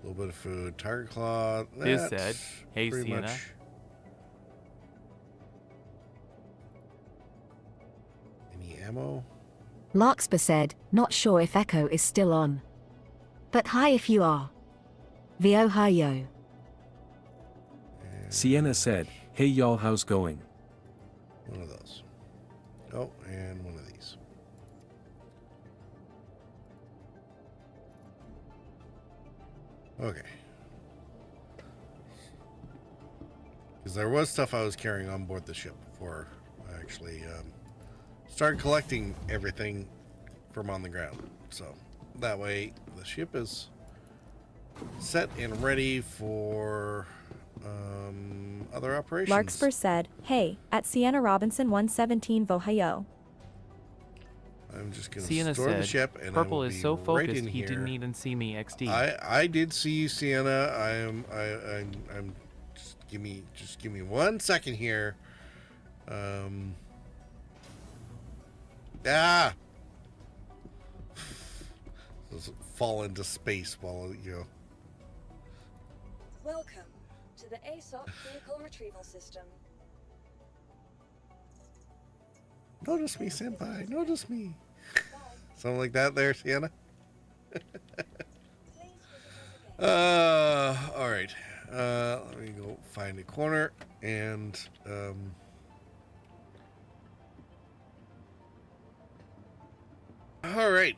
a little bit of food, Tiger Claw. Biz said, "Hey Sienna." Any ammo? Larkspur said, not sure if Echo is still on. But hi if you are. The Ohio. Sienna said, hey y'all, how's going? One of those. Oh, and one of these. Okay. Because there was stuff I was carrying on board the ship before I actually started collecting everything from on the ground. So that way the ship is set and ready for other operations. Larkspur said, hey, at Sienna Robinson 117 Vohayo. I'm just going to Sienna store said, the ship, and Purple I will is be so right focused in he here. didn't even see me XD. I did see you, Sienna. I'm just give me 1 second here. Just fall into space while Welcome to the ASOP Vehicle Retrieval System. Notice me, senpai. Notice me. Something like that there, Sienna. All right. Let me go find a corner and all right.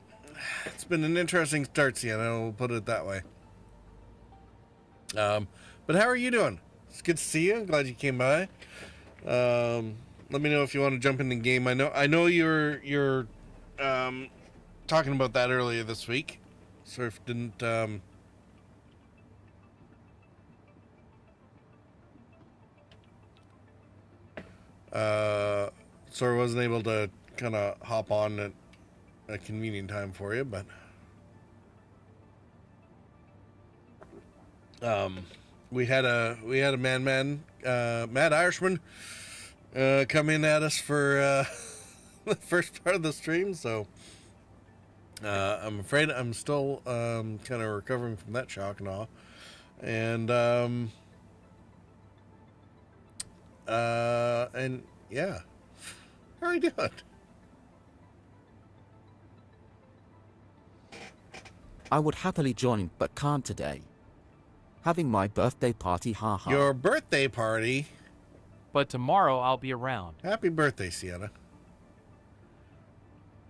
It's been an interesting start, Sienna. We'll put it that way. But how are you doing? It's good to see you. I'm glad you came by. Let me know if you want to jump in the game. I know you're talking about that earlier this week. Surf didn't Sort wasn't able to kind of hop on at a convenient time for you, but we had a Mad Irishman come in at us for the first part of the stream, so I'm afraid I'm still kind of recovering from that shock and awe. And yeah, how are you doing? I would happily join, but can't today. Having my birthday party, haha. Your birthday party? But tomorrow I'll be around. Happy birthday, Sienna.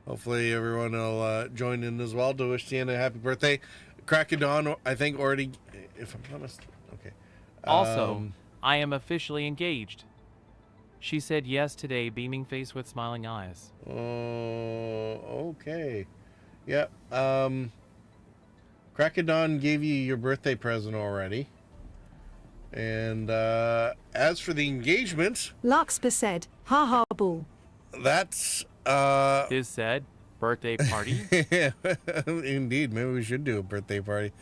Hopefully everyone will join in as well to wish Sienna a happy birthday. Crack of Dawn, I think, already, if I'm not mistaken. Okay. Also, I am officially engaged. She said yes today, beaming face with smiling eyes. Oh, okay. Yep. Crack of Dawn gave you your birthday present already. And as for the engagement, Larkspur said, "Ha ha, ball." That's Is said birthday party. Indeed, maybe we should do a birthday party.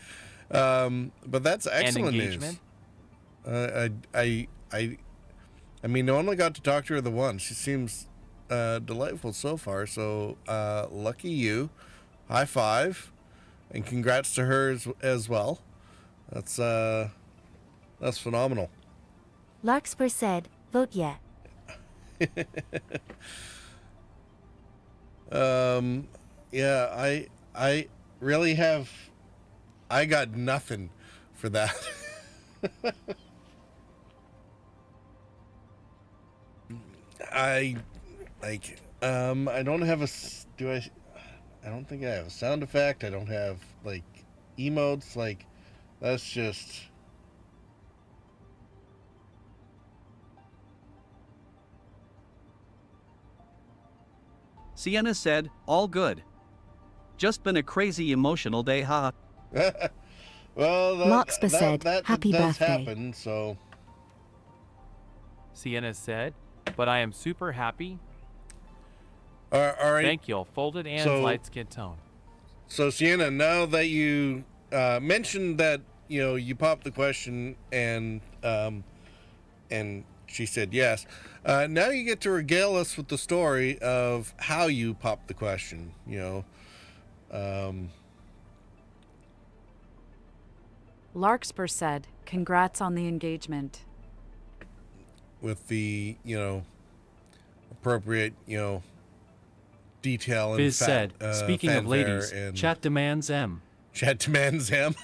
But that's excellent news. I mean, I only got to talk to her the once. She seems delightful so far. So lucky you. High five, and congrats to her as well. That's phenomenal. Larkspur said, "Vote yeah." Yeah, I really have. I got nothing for that. I don't have I don't think I have a sound effect. I don't have like emotes. Like, that's just. Sienna said, all good. Just been a crazy emotional day, ha. Well, Larkspur said, "Happy does birthday." happen, so. Sienna said, but I am super happy. All right. Thank you. Folded and light skin tone. So, Sienna, now that you mentioned that, you popped the question and she said yes, now you get to regale us with the story of how you popped the question, Larkspur said, "Congrats on the engagement." with the, appropriate, detail and Fizz said, speaking of fanfare ladies, and chat demands M. Chat demands M.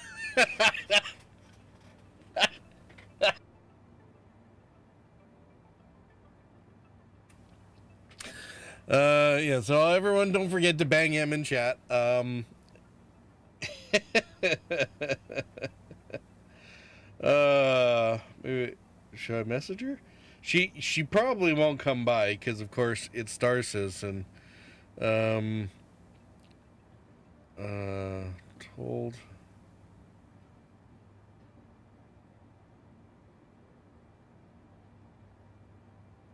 Yeah, so everyone don't forget to bang M in chat. Maybe, should I message her? She probably won't come by because of course it's Star Citizen. Told.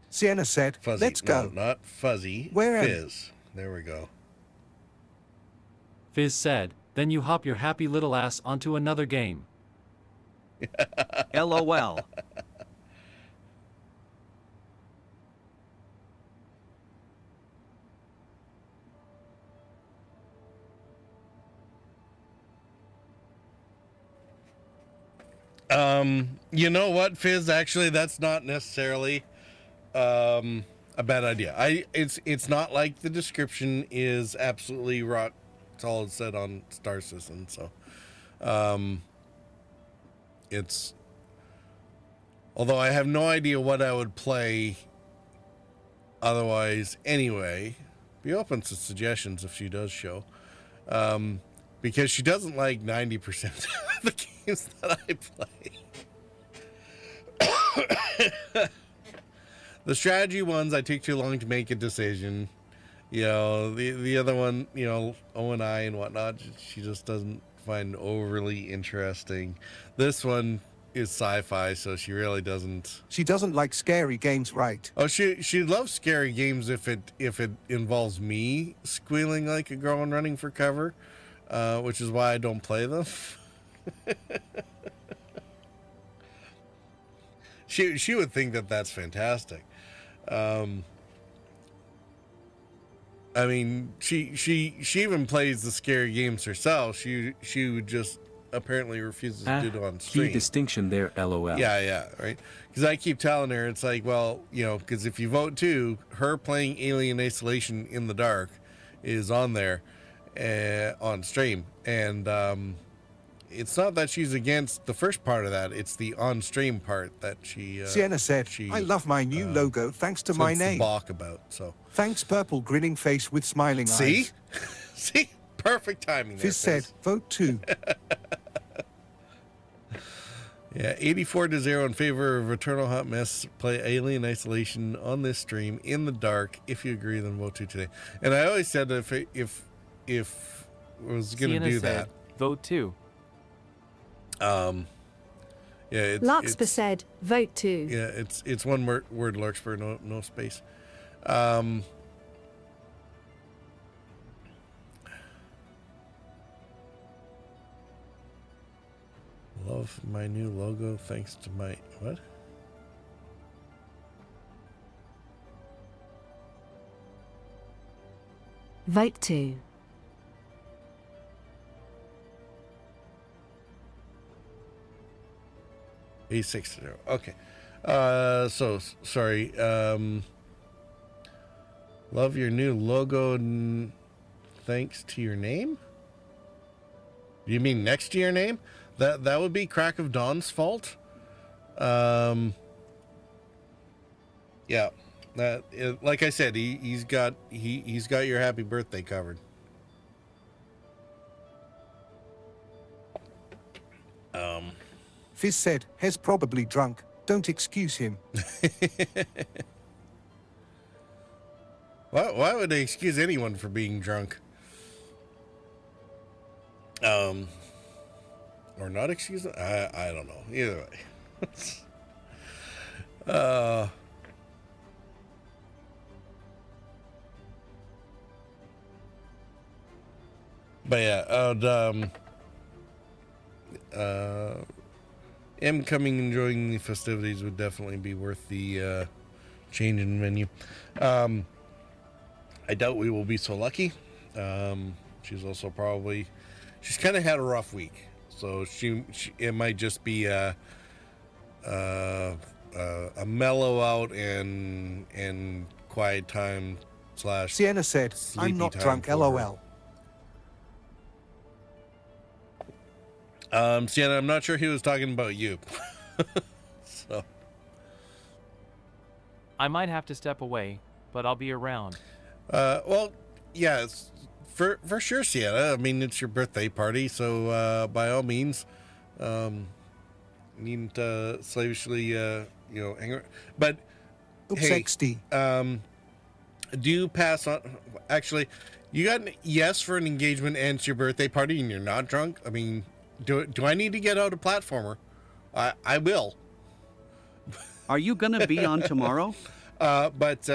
Sienna said, Fuzzy. "Let's go." No, not Fuzzy. Where am- Fizz. There we go. Fizz said, then you hop your happy little ass onto another game. LOL. You know what, Fizz? Actually, that's not necessarily a bad idea. It's not like the description is absolutely rock solid set on Star Citizen, so it's, although I have no idea what I would play otherwise anyway. Be open to suggestions if she does show, because she doesn't like 90% of the games that I play. The strategy ones, I take too long to make a decision. The other one, O&I and whatnot, she just doesn't find overly interesting. This one is sci-fi, so she really doesn't. She doesn't like scary games, right? Oh, she loves scary games if it involves me squealing like a girl and running for cover, which is why I don't play them. She would think that that's fantastic. I mean, she even plays the scary games herself. She would just apparently refuses to do it on stream. Key distinction there, lol. Yeah, right. Because I keep telling her, it's like, well, because if you vote 2, her playing Alien Isolation in the dark is on there on stream, and it's not that she's against the first part of that; it's the on-stream part that she. Sienna said, "I love my new logo thanks to my name." Balk about so. Thanks, purple grinning face with smiling eyes. See, perfect timing. Fizz said, "Vote 2." Yeah, 84-0 in favor of Eternal Hot Mess. Play Alien Isolation on this stream in the dark. If you agree, then vote 2 today. And I always said that if I was going to do said, that, vote 2. Yeah, Larkspur said, vote 2. Yeah, it's one word Larkspur, no space. Love my new logo thanks to my what? Vote 2. A6-0. Okay. So sorry. Love your new logo thanks to your name? You mean next to your name? That would be Crack of Dawn's fault. Yeah. Like I said, he's got your happy birthday covered. Fizz said, "Hez probably drunk. Don't excuse him." Why would they excuse anyone for being drunk? Or not excuse them? I don't know. Either way. But yeah, am coming enjoying the festivities would definitely be worth the change in venue. I doubt we will be so lucky. She's also she's kind of had a rough week. So it might just be a mellow out and quiet time / Sienna said, "I'm not drunk, lol." Sienna, I'm not sure he was talking about you. So I might have to step away, but I'll be around. Well, yeah, for sure, Sienna. I mean, it's your birthday party, so by all means, needn't slavishly, hang around. But hey, do you pass on? Actually, you got an yes for an engagement and it's your birthday party, and you're not drunk. I mean, do I need to get out a platformer? I will. Are you gonna be on tomorrow? But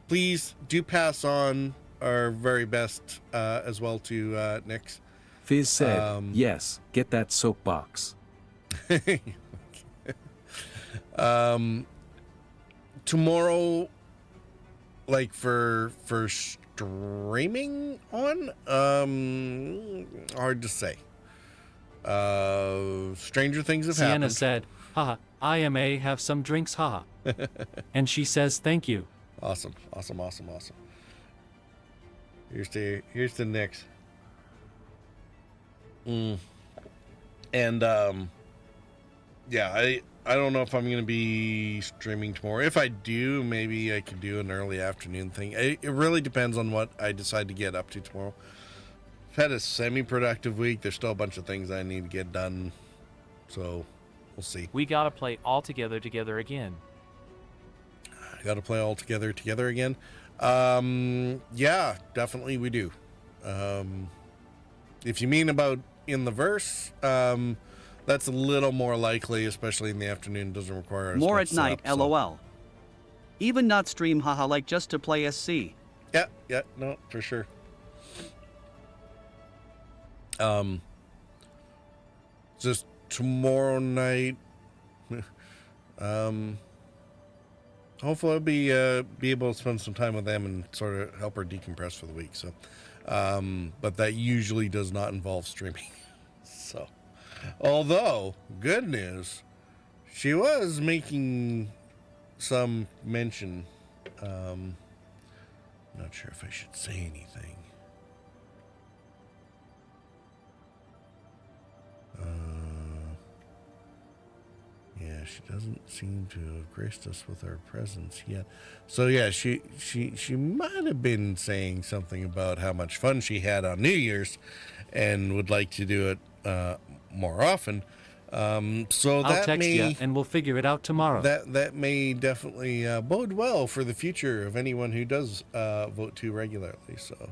please do pass on our very best as well to Nyx. Fizz said, yes, get that soapbox. Tomorrow, like for streaming on, hard to say. Stranger things have Sienna happened. said, haha, I may have some drinks, haha. And she says, thank you. Awesome. Here's the Nyx. And yeah, I don't know if I'm gonna be streaming tomorrow. If I do, maybe I could do an early afternoon thing. It really depends on what I decide to get up to tomorrow. I've had a semi-productive week. There's still a bunch of things I need to get done, so we'll see. We gotta play all together again. I gotta play all together again. Yeah, definitely we do. If you mean about in the verse, that's a little more likely, especially in the afternoon. It doesn't require more at night, lol. Even not stream, haha, like just to play SC. Yeah, no, for sure. Just tomorrow night. hopefully I'll be able to spend some time with them and sort of help her decompress for the week. So, but that usually does not involve streaming. So, although good news, she was making some mention. Not sure if I should say anything. Yeah, she doesn't seem to have graced us with her presence yet. So yeah, she might have been saying something about how much fun she had on New Year's, and would like to do it more often. So I'll that text may, you and we'll figure it out tomorrow. That may definitely bode well for the future of anyone who does vote too regularly. So.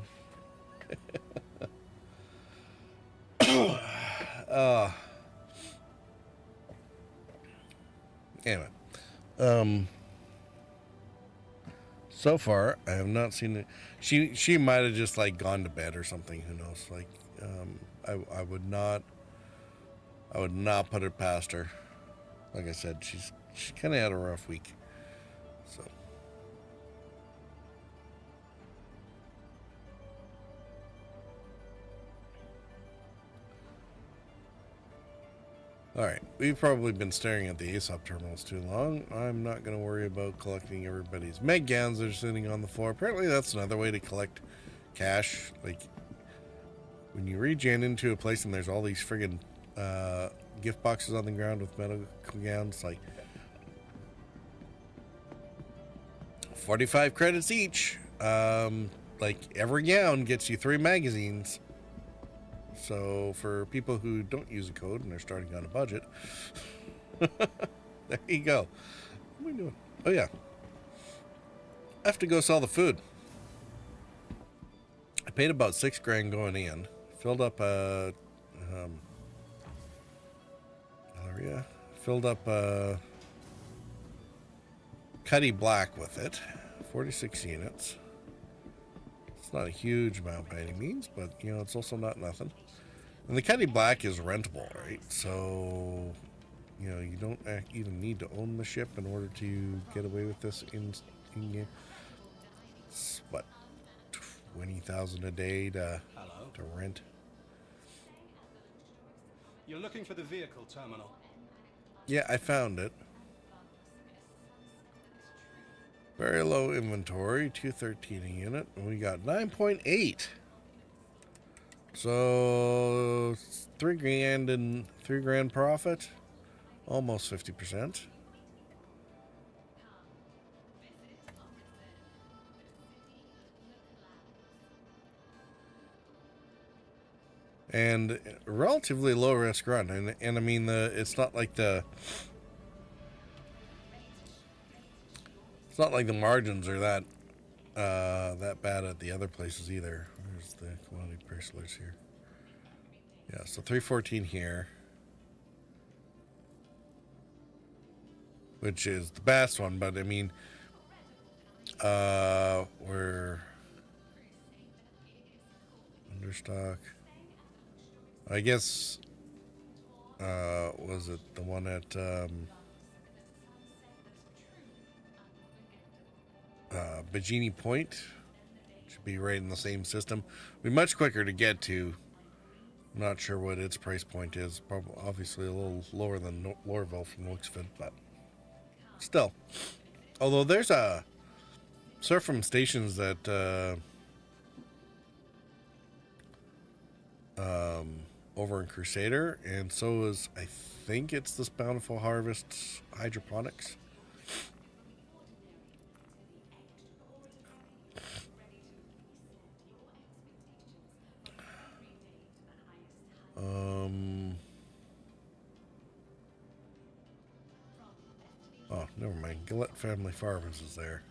Anyway, so far I have not seen it. She might have just like gone to bed or something. Who knows? Like, I would not put it past her. Like I said, she kind of had a rough week. So. Alright, we've probably been staring at the ASOP terminals too long. I'm not going to worry about collecting everybody's Meg gowns that are sitting on the floor. Apparently that's another way to collect cash. Like, when you regen into a place and there's all these friggin' gift boxes on the ground with medical gowns, like 45 credits each. Like, every gown gets you 3 magazines. So for people who don't use a code and they're starting on a budget, there you go. What are we doing? Oh yeah, I have to go sell the food. I paid about $6,000 going in. Filled up a Galleria. Filled up a Cuddy Black with it. 46 units. It's not a huge amount by any means, but you know, it's also not nothing. And the Cuddy Black is rentable, right? So, you know, you don't even need to own the ship in order to get away with this in game. It's what, 20,000 a day to rent. You're looking for the vehicle terminal. Yeah, I found it. Very low inventory, 213 a unit, and we got 9.8. So $3,000 and $3,000 profit, almost 50%. And relatively low risk run, and I mean it's not like the margins are that bad at the other places either. Where's the commodity price alerts here? Yeah, so 314 here, which is the best one, but I mean, we're understock. I guess, was it the one at Bajini Point? Should be right in the same system. Be much quicker to get to. I'm not sure what its price point is. Probably, obviously, a little lower than Lorville from Wixford, but still. Although there's a Surfing stations that over in Crusader, and so is, I think it's this Bountiful Harvest hydroponics. Oh, never mind. Gillette Family Farms is there.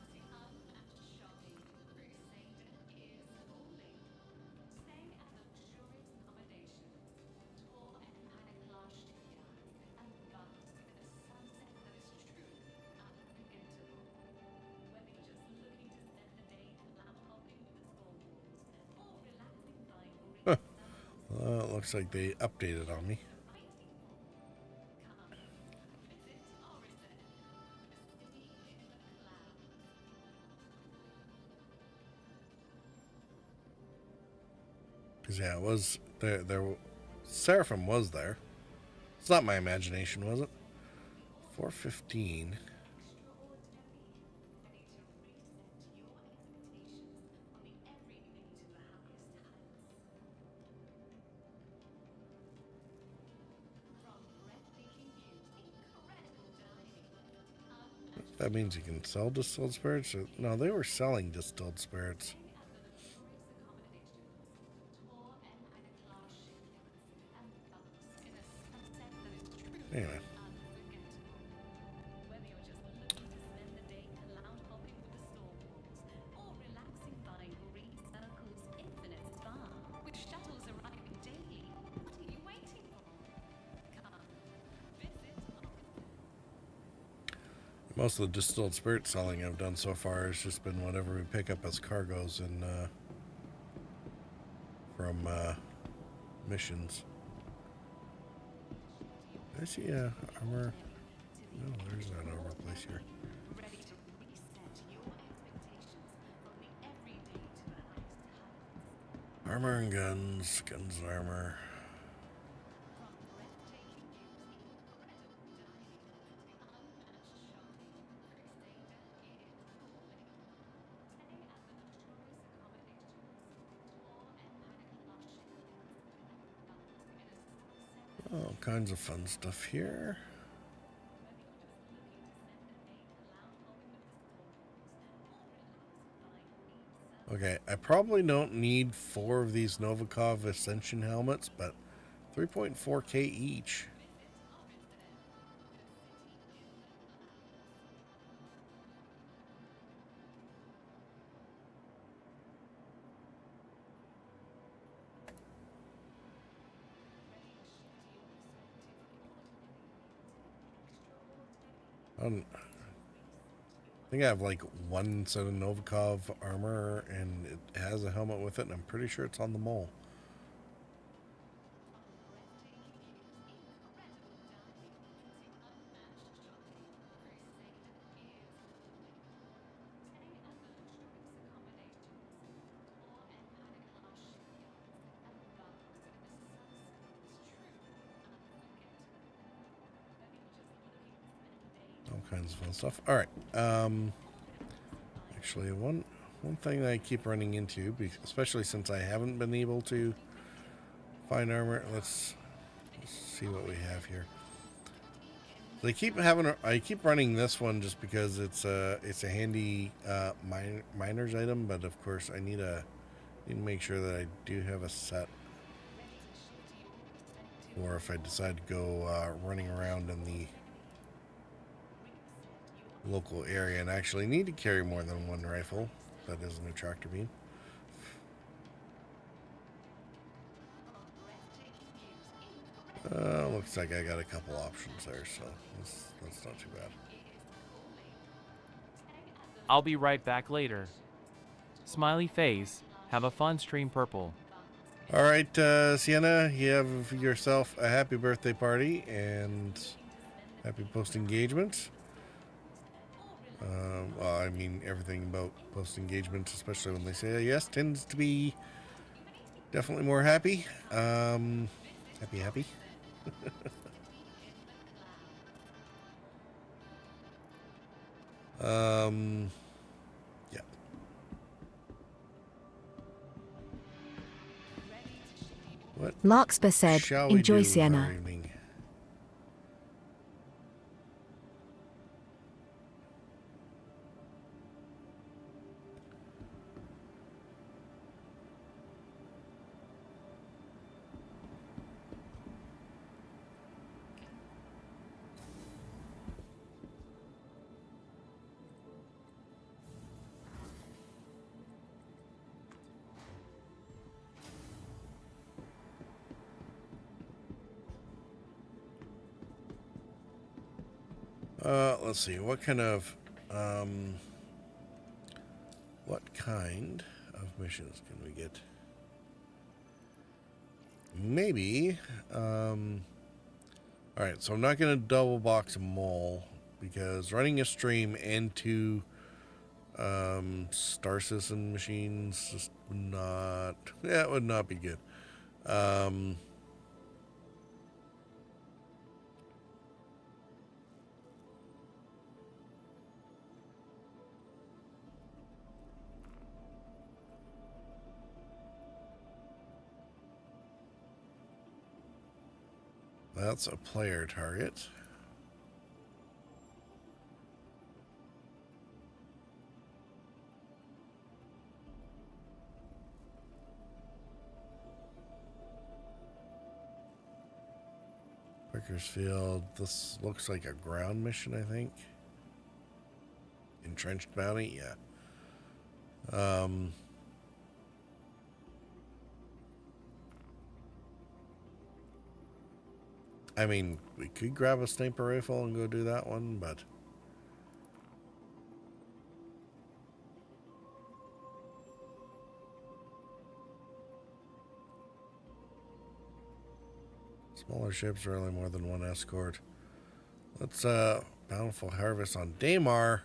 Well, it looks like they updated on me. Because yeah, it was there. Seraphim was there. It's not my imagination, was it? 415. That means you can sell distilled spirits? No, they were selling distilled spirits. Anyway. Most of the distilled spirit selling I've done so far has just been whatever we pick up as cargoes and from missions. I see armor. No, there's not an armor place here. Armor and guns, guns and armor. All kinds of fun stuff here. Okay, I probably don't need 4 of these Novikov Ascension helmets, but 3.4K each. I think I have like 1 set of Novikov armor, and it has a helmet with it, and I'm pretty sure it's on the mole. Kinds of fun stuff. All right. Actually, one thing that I keep running into, especially since I haven't been able to find armor. Let's see what we have here. I keep running this one just because it's a handy miner's item, but of course I need to make sure that I do have a set, or if I decide to go running around in the local area and actually need to carry more than 1 rifle. That isn't a tractor beam. Looks like I got a couple options there, so that's not too bad. I'll be right back later. Smiley face. Have a fun stream, Purple. All right, Sienna, you have yourself a happy birthday party and happy post-engagement. Well, I mean, everything about post-engagements, especially when they say yes, tends to be definitely more happy. Happy. Yeah. What Larkspur said, shall we enjoy do Sienna. for evening? Let's see, what kind of missions can we get? Maybe, alright, so I'm not going to double box a mole, because running a stream and 2 Star Citizen machines just would not be good. That's a player target. Bakersfield. This looks like a ground mission, I think. Entrenched bounty, yeah. I mean, we could grab a sniper rifle and go do that one, but smaller ships, rarely more than one escort. Let's bountiful harvest on Daymar.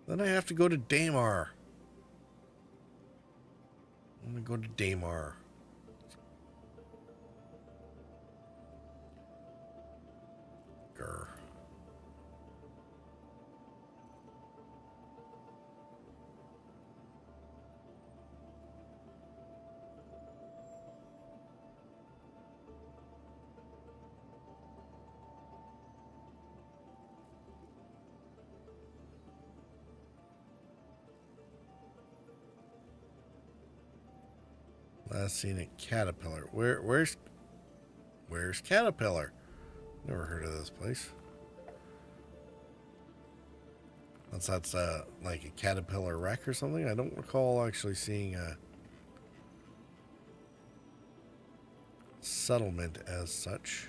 Then I have to go to Daymar. I'm gonna go to Daymar. Grr. Last seen at Caterpillar. Where's Caterpillar? Never heard of this place. That's like a Caterpillar wreck or something. I don't recall actually seeing a settlement as such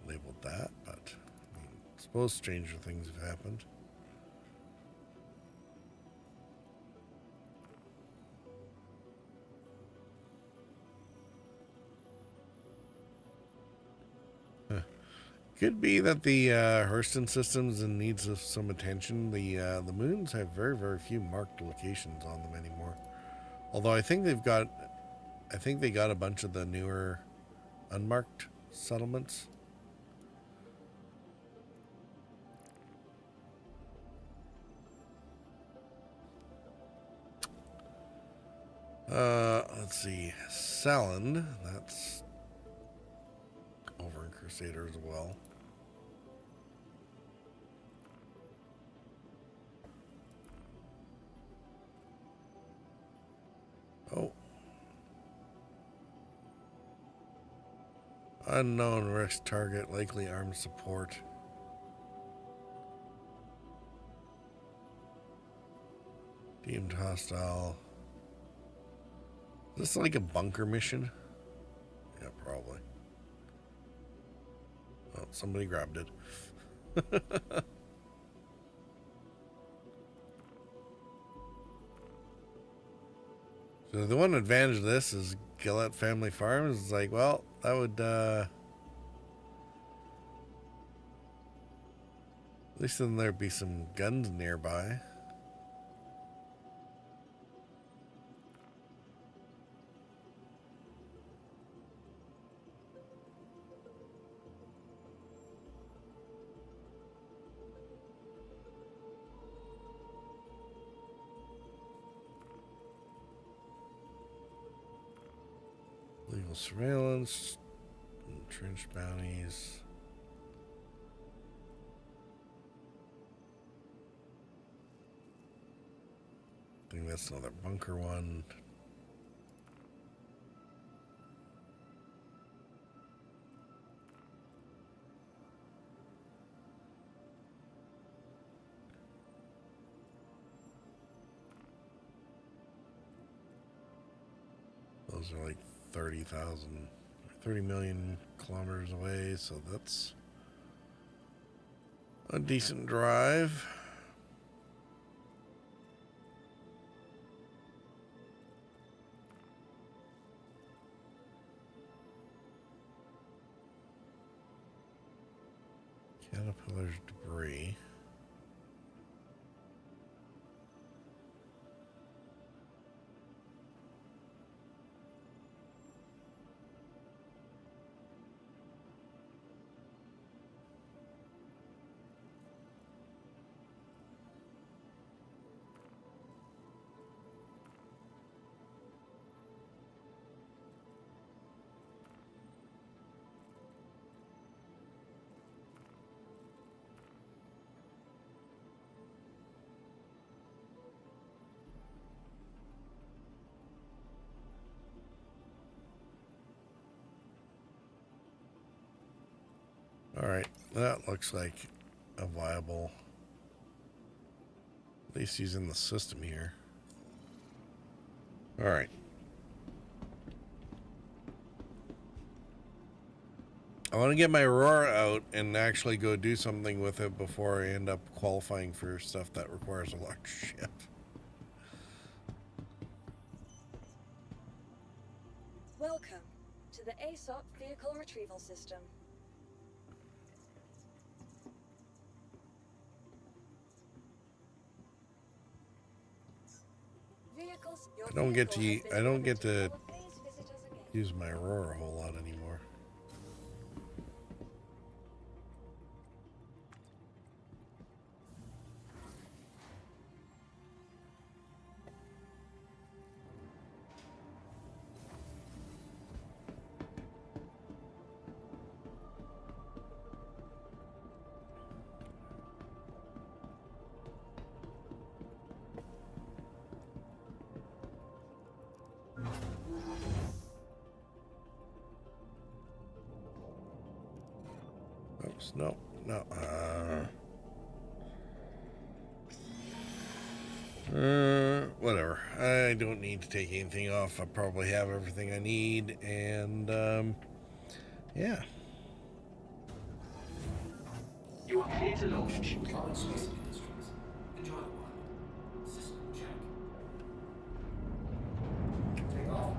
labeled that, but I mean, I suppose stranger things have happened. Could be that the Hurston system's in needs of some attention. The moons have very, very few marked locations on them anymore. Although I think they got a bunch of the newer unmarked settlements. Let's see, Salland, that's over in Crusader as well. Oh. Unknown risk target, likely armed support. Deemed hostile. Is this like a bunker mission? Yeah, probably. Oh, somebody grabbed it. So the one advantage of this is Gillette Family Farms is like, well, that would at least then there'd be some guns nearby. Legal surveillance, entrenched bounties. I think that's another bunker one. Those are like 30 million kilometers away, so that's a decent drive. Caterpillar's debris. That looks like a viable. At least he's in the system here. All right. I want to get my Aurora out and actually go do something with it before I end up qualifying for stuff that requires a large ship. Welcome to the ASOP Vehicle Retrieval System. Vehicles, I don't get to use my Aurora a whole lot anymore. Oops, no. Whatever. I don't need to take anything off. I probably have everything I need, and yeah. You are clear to launch. Current space industries. Enjoy the one. System check. Take off.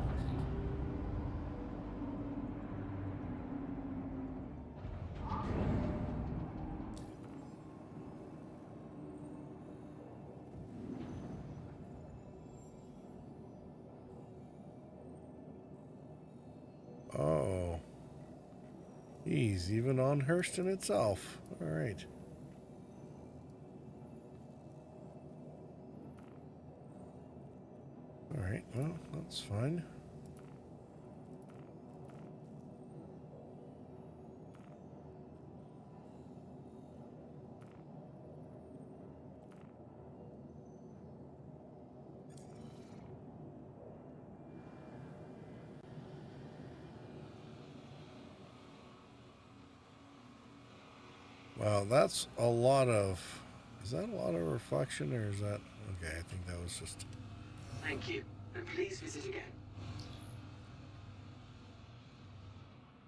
Oh. He's even on Hurston itself. All right. All right, well, that's fine. Wow, that's a lot of... Is that a lot of reflection, or is that... Okay, I think that was just... Thank you, and please visit again.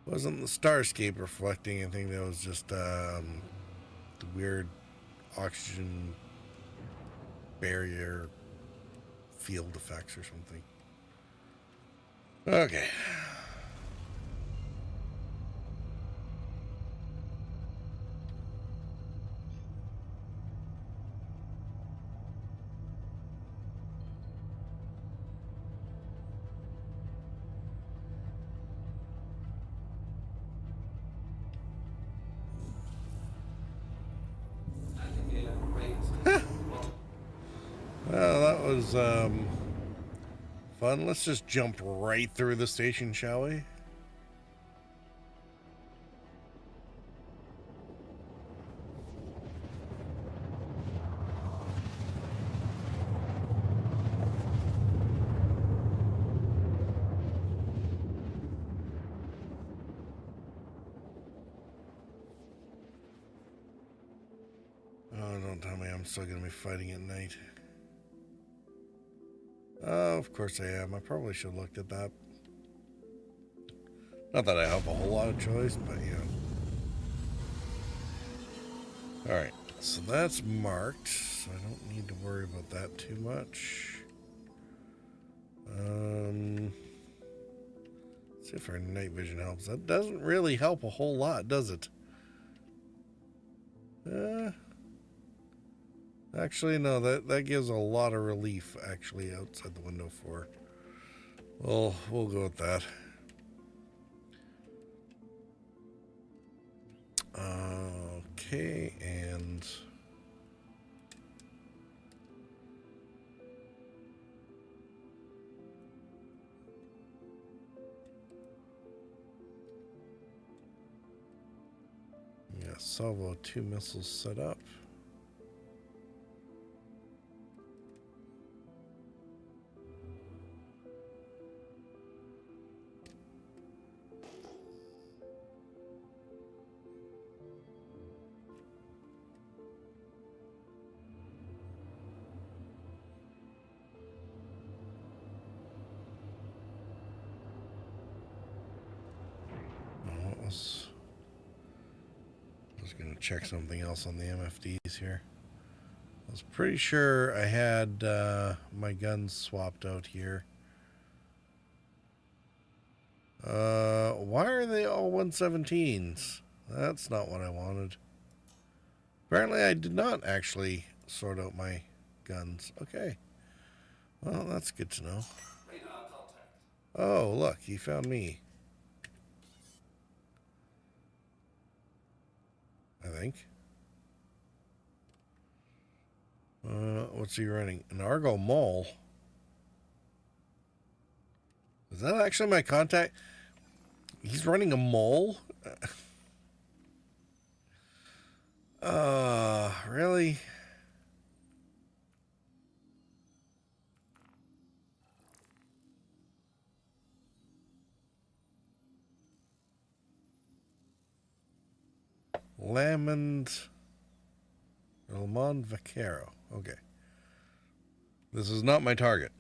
Wasn't the Starscape reflecting? I think that was just the weird oxygen barrier field effects or something. Okay. Well, that was fun. Let's just jump right through the station, shall we? Oh, don't tell me I'm still going to be fighting at night. Oh, of course I am. I probably should have looked at that. Not that I have a whole lot of choice, but yeah. Alright, so that's marked, so I don't need to worry about that too much. Let's see if our night vision helps. That doesn't really help a whole lot, does it? Actually, no, that gives a lot of relief, actually, outside the window for. Well, we'll go with that. Okay, and... yeah, Salvo 2 missiles set up. Gonna check something else on the MFDs here. I was pretty sure I had my guns swapped out here. Why are they all 117s? That's not what I wanted. Apparently I did not actually sort out my guns. Okay. Well, that's good to know. Oh, look, he found me. I think. What's he running? An Argo Mole. Is that actually my contact? He's running a mole? Really? Lamond Vaquero. Okay. This is not my target.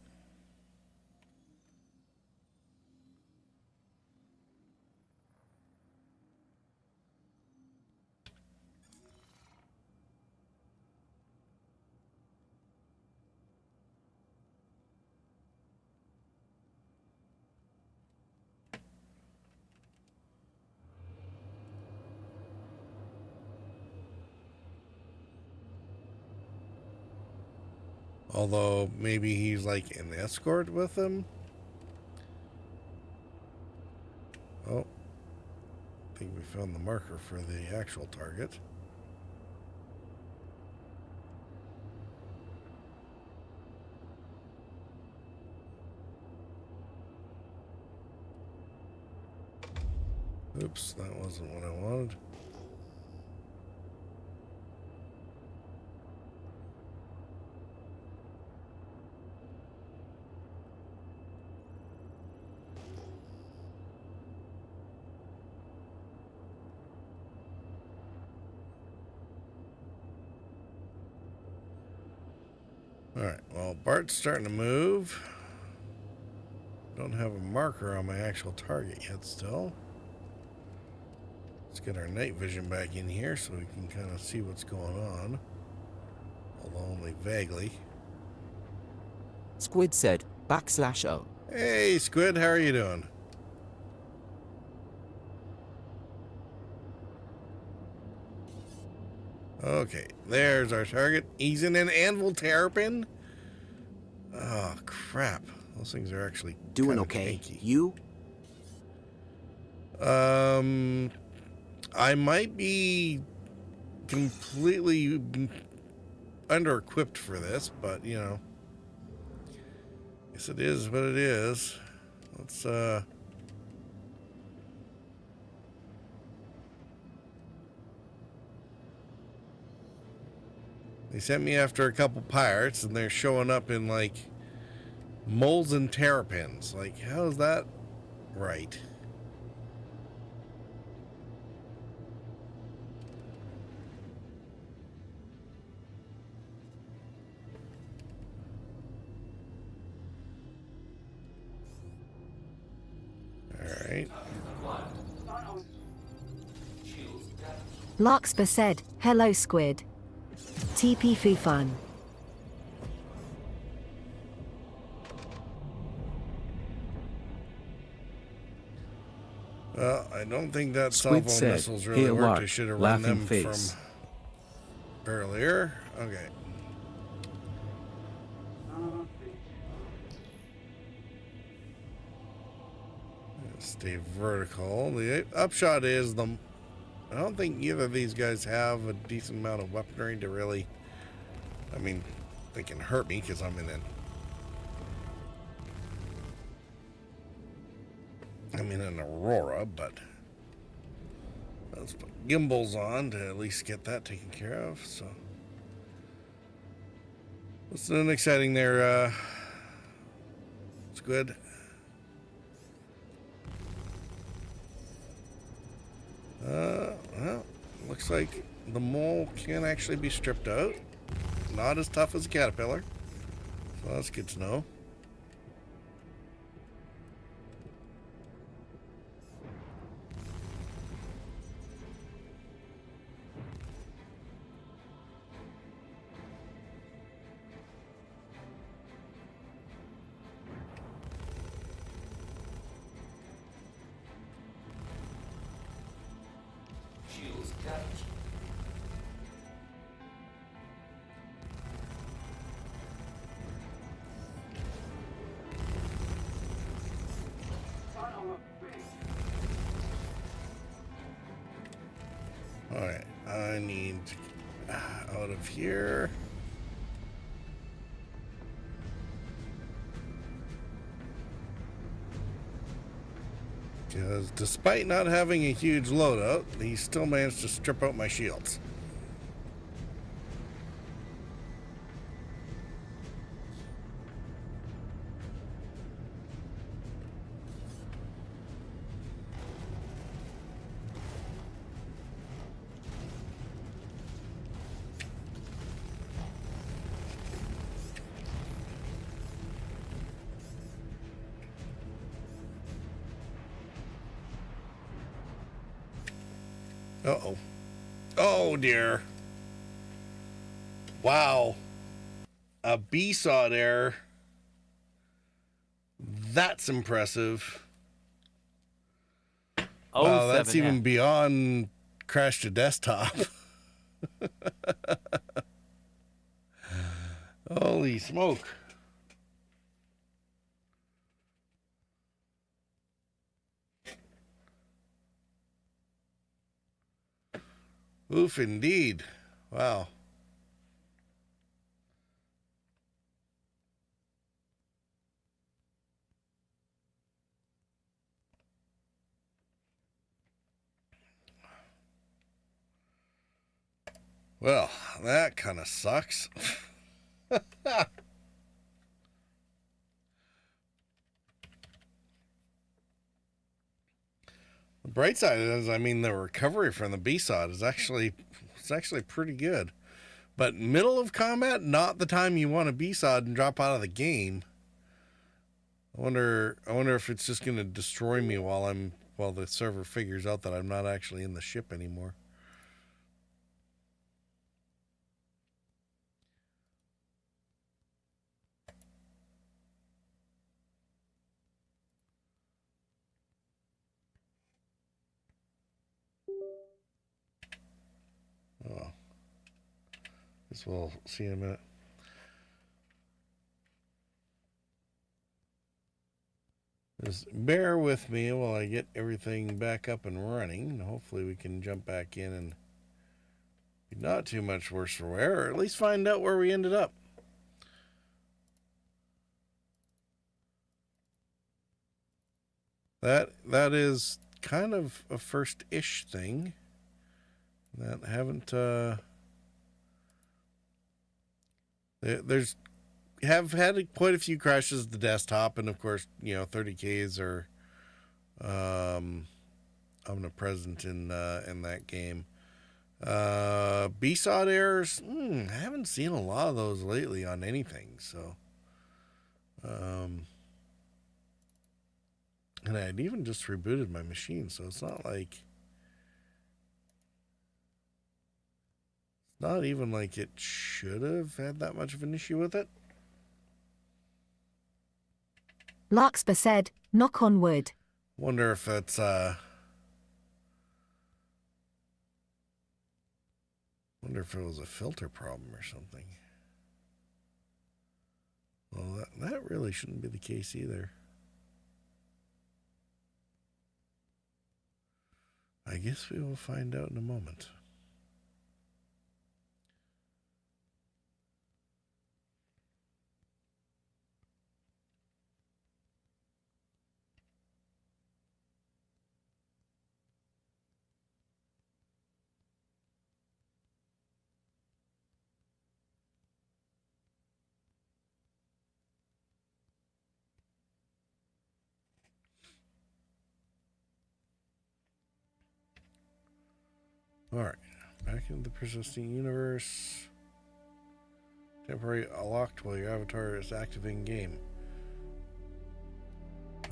Although maybe he's like an escort with him. Oh, I think we found the marker for the actual target. Oops, that wasn't what I wanted. Alright, well, Bart's starting to move. Don't have a marker on my actual target yet still. Let's get our night vision back in here so we can kind of see what's going on. Although only vaguely. Squid said, /O. Hey, Squid, how are you doing? Okay, there's our target. He's in an anvil terrapin. Oh, crap. Those things are actually doing okay. Tanky. You? I might be completely under-equipped for this, but, you know. Guess it is what it is. Let's, They sent me after a couple pirates, and they're showing up in, like, moles and terrapins. Like, how is that right? Alright. Larkspur said, hello Squid. TP Foo Fun. Well, I don't think that Squid salvo said, missiles really "Here, worked. Lark, I should have run laughing them face." from earlier. Okay. Stay vertical. The upshot is I don't think either of these guys have a decent amount of weaponry to really. I mean, they can hurt me because I'm in an Aurora, but let's put gimbals on to at least get that taken care of. So, what's an exciting there, Squid? Well, looks like the mole can actually be stripped out. Not as tough as a caterpillar. So that's good to know. Alright, I need to get out of here. Because despite not having a huge loadout, he still managed to strip out my shields. Uh-oh. Oh, dear. Wow. A B-saw there. That's impressive. Oh, wow, that's 7F. even beyond crash to desktop. Holy smoke. Oof, indeed. Wow. Well, that kind of sucks. The bright side is, I mean, the recovery from the B-sod is actually pretty good. But middle of combat, not the time you want to B-sod and drop out of the game. I wonder if it's just going to destroy me while the server figures out that I'm not actually in the ship anymore. Oh, guess we'll see in a minute. Just bear with me while I get everything back up and running. Hopefully we can jump back in and be not too much worse for wear, or at least find out where we ended up. That is kind of a first-ish thing. That haven't have had quite a few crashes the desktop, and of course, you know, 30Ks are omnipresent in that game. B-sod errors, I haven't seen a lot of those lately on anything, so and I had even just rebooted my machine, so it's not like not even like it should have had that much of an issue with it. Larkspur said, knock on wood. Wonder if it's wonder if it was a filter problem or something. Well, that really shouldn't be the case either. I guess we will find out in a moment. Alright, back into the persisting universe. Temporary locked while your avatar is active in game.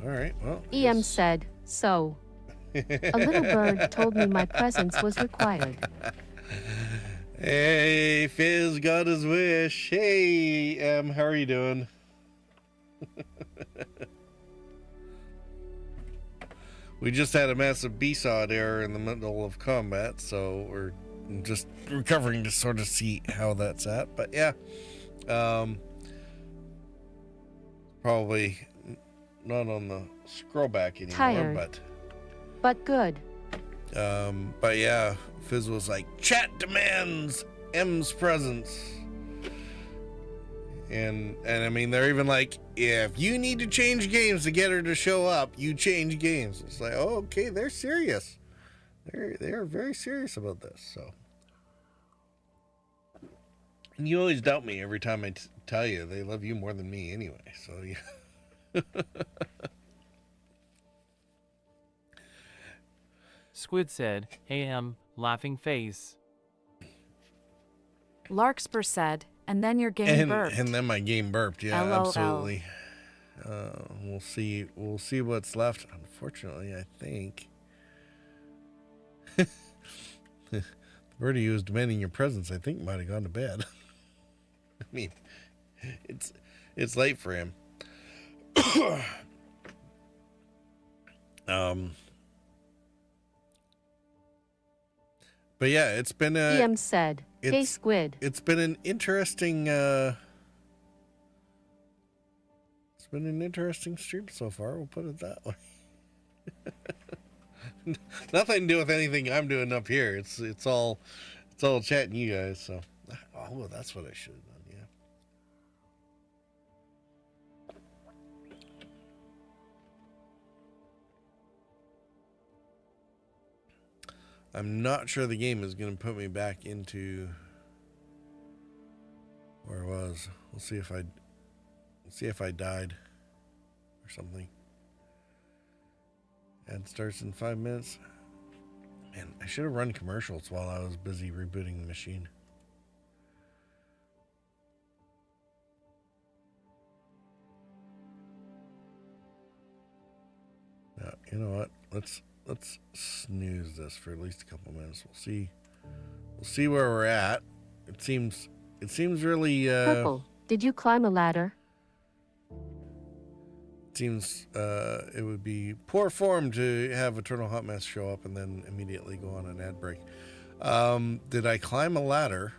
Alright, well. EM said, so. A little bird told me my presence was required. Hey, Fizz got his wish. Hey, how are you doing? We just had a massive B-sod error in the middle of combat, so we're just recovering to sort of see how that's at. But yeah, probably on the scroll back anymore. Tired. But good. But yeah, Fizz was like, chat demands M's presence. And I mean, they're even like, if you need to change games to get her to show up, you change games. It's like, oh, okay, they're serious. They're very serious about this. So, and you always doubt me every time I tell you they love you more than me anyway. So yeah. Squid said, "Hey, laughing face." Larkspur said, and then your game burped. And then my game burped. Yeah, LOL. absolutely. We'll see. We'll see what's left. Unfortunately, I think the birdie who was demanding your presence, I think, might have gone to bed. I mean, it's late for him. But yeah, it's been a. EM said, "Hey, Squid." It's been an interesting. It's been an interesting stream so far. We'll put it that way. Nothing to do with anything I'm doing up here. It's all chatting you guys. So, oh, that's what I should have done. Yeah. I'm not sure the game is going to put me back into where I was. We'll see if I died or something. Ad starts in 5 minutes. Man, I should have run commercials while I was busy rebooting the machine. Yeah, you know what? Let's snooze this for at least a couple minutes. We'll see where we're at. It seems really Purple, did you climb a ladder? Seems it would be poor form to have Eternal Hot Mess show up and then immediately go on an ad break. Did I climb a ladder?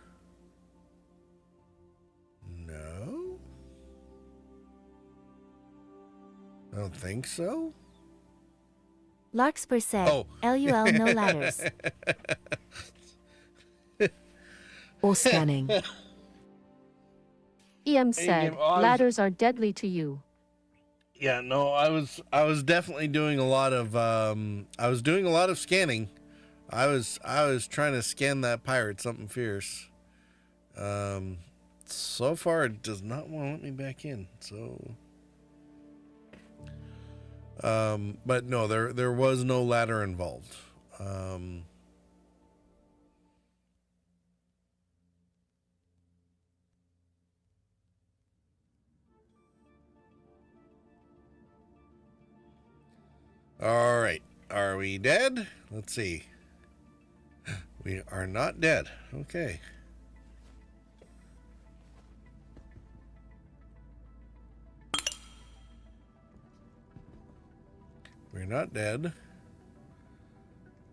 No. I don't think so. Larkspur said, LUL no ladders. Or scanning. EM said, ladders are deadly to you. Yeah, no, I was definitely doing a lot of scanning. I was trying to scan that pirate something fierce. So far it does not want to let me back in. So but no, there was no ladder involved. All right. Are we dead? Let's see. We are not dead. Okay. We're not dead.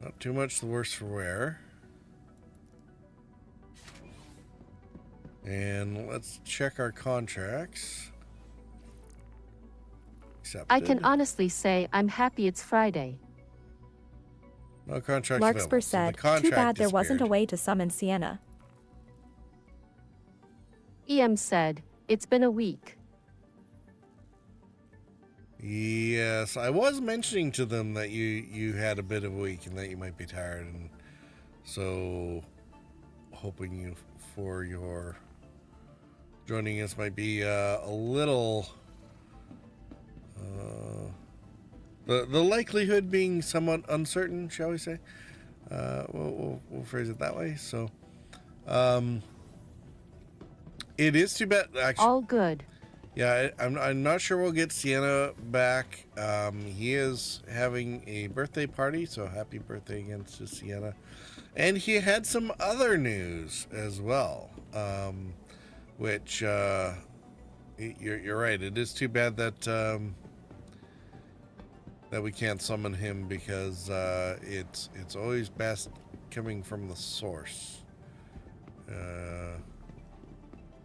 Not too much the worse for wear. And let's check our contracts. Accepted. I can honestly say I'm happy it's Friday. No contracts Larkspur available. said, So the contract too bad there disappeared. wasn't a way to summon Sienna. EM said, it's been a week. Yes, I was mentioning to them that you had a bit of a week and that you might be tired, and so hoping you for your joining us might be a little the likelihood being somewhat uncertain, shall we say? We'll phrase it that way. So it is too bad. Actually, all good. Yeah, I'm not sure we'll get Sienna back. He is having a birthday party, so happy birthday again to Sienna. And he had some other news as well, which you're right. It is too bad that that we can't summon him, because it's always best coming from the source.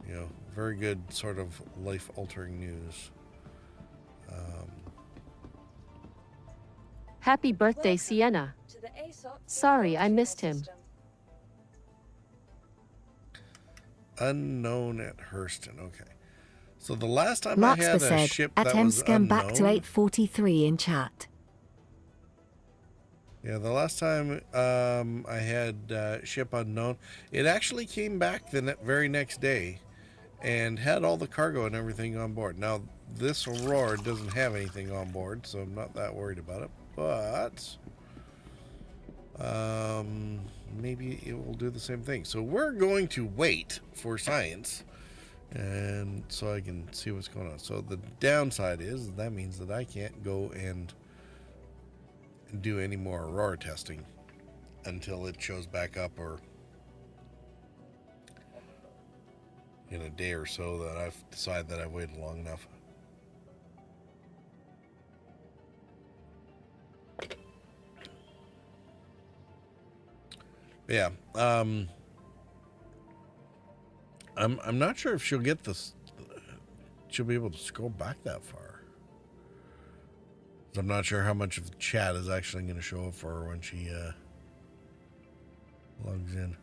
You know, very good sort of life-altering news. Happy birthday, Sienna. To the ASOP Sorry, I missed him. system. Unknown at Hurston. Okay. So the last time Larkspur I had a said, ship at that was Mscam back to unknown. 843 in chat. Yeah, the last time I had ship unknown, it actually came back the very next day and had all the cargo and everything on board. Now, this Aurora doesn't have anything on board, so I'm not that worried about it. But maybe it will do the same thing. So we're going to wait for science, and so I can see what's going on. So the downside is that means that I can't go and do any more Aurora testing until it shows back up, or in a day or so that I've decided that I've waited long enough. Yeah, I'm not sure if she'll get this. She'll be able to scroll back that far. I'm not sure how much of the chat is actually going to show up for her when she logs in.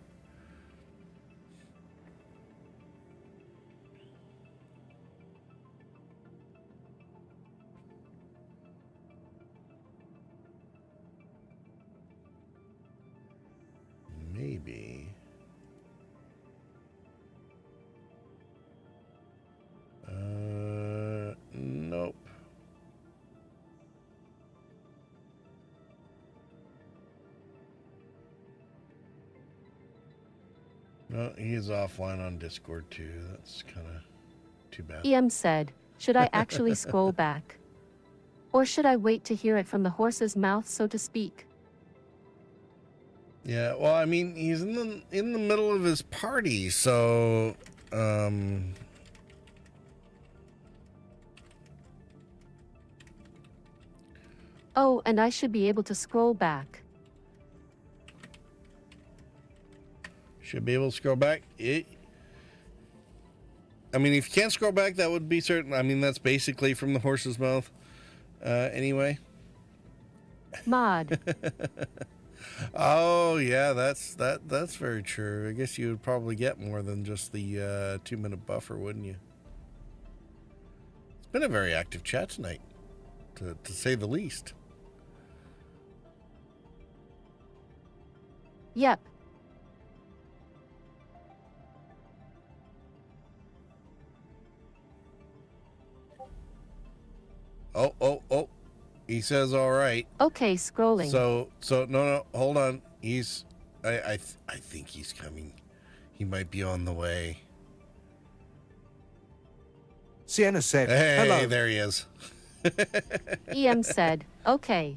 Maybe. Nope. No, he is offline on Discord too. That's kind of too bad. EM said, should I actually scroll back? Or should I wait to hear it from the horse's mouth, so to speak? Yeah, well, I mean, he's in the middle of his party, so Oh, and I should be able to scroll back. should be able to scroll back. I mean, if you can't scroll back, that would be certain. I mean, that's basically from the horse's mouth, anyway. Mod. Oh yeah, that's very true. I guess you would probably get more than just the 2-minute buffer, wouldn't you? It's been a very active chat tonight, to say the least. Yep. Oh. He says all right. Okay, scrolling. So no, hold on. I think he's coming. He might be on the way. Sienna said, Hey, hello. there he is. EM said, okay.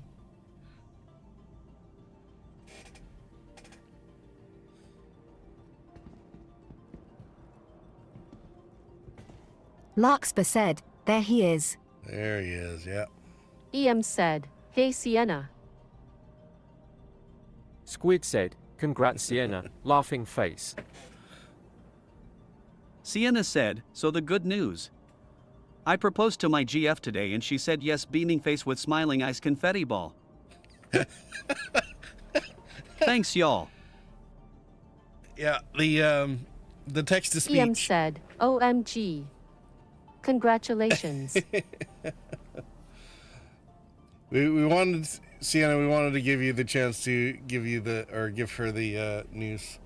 Larkspur said, there he is. There he is, yeah. EM said, hey Sienna. Squid said, congrats Sienna, laughing face. Sienna said, so the good news. I proposed to my GF today and she said yes, beaming face with smiling eyes confetti ball. Thanks, y'all. Yeah, the text-to-speech. EM said, OMG. Congratulations. We wanted, Sienna, we wanted to give you the chance to give her the news,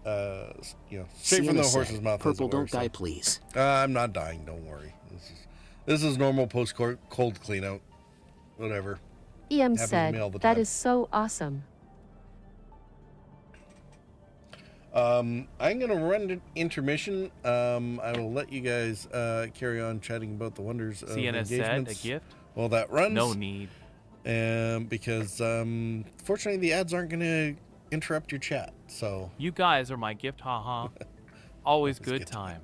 straight from the horse's mouth. Purple, don't die, please. I'm not dying, don't worry. This is normal post-cold clean-out. Whatever. EM Happens to me all said, the that time. is so awesome. I'm going to run to intermission. I will let you guys carry on chatting about the wonders of Sienna said, engagements. a gift? Well, that runs. No need. Because fortunately the ads aren't going to interrupt your chat. So You guys are my gift, haha. Always good time.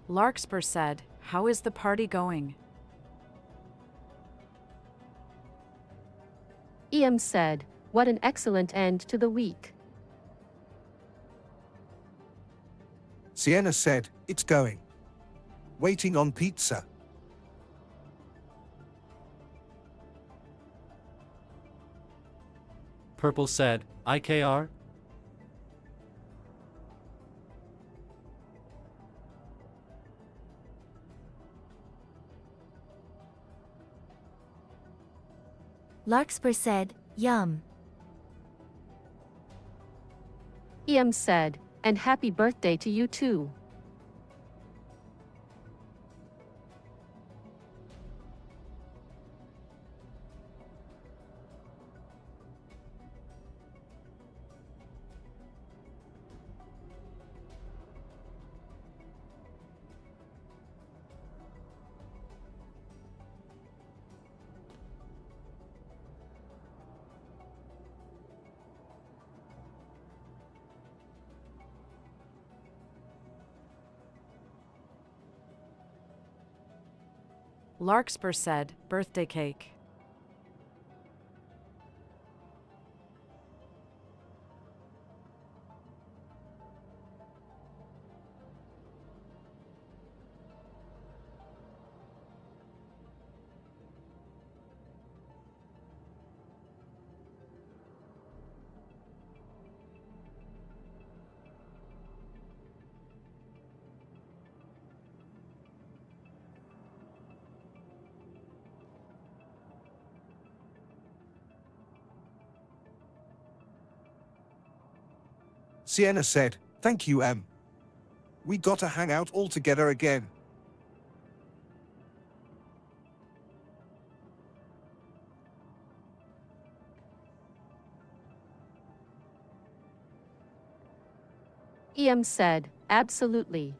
Larkspur said, how is the party going? EM said, what an excellent end to the week. Sienna said, it's going. Waiting on pizza. Purple said, IKR? Larkspur said, yum. EM said, and happy birthday to you too. Larkspur said, birthday cake. Sienna said, thank you, Em. We gotta hang out all together again. EM said, absolutely.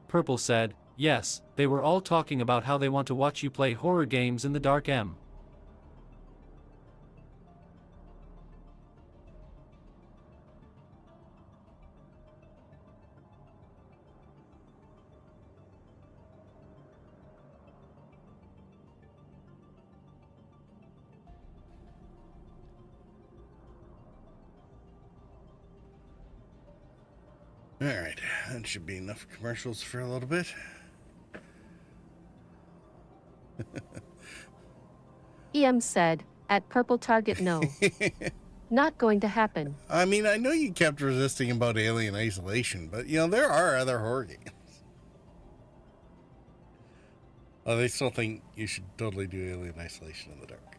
Purple said, yes, they were all talking about how they want to watch you play horror games in the dark M. All right, that should be enough commercials for a little bit. EM said, at Purple Target no. Not going to happen. I mean, I know you kept resisting about Alien Isolation, but, you know, there are other horror games. Oh, they still think you should totally do Alien Isolation in the dark.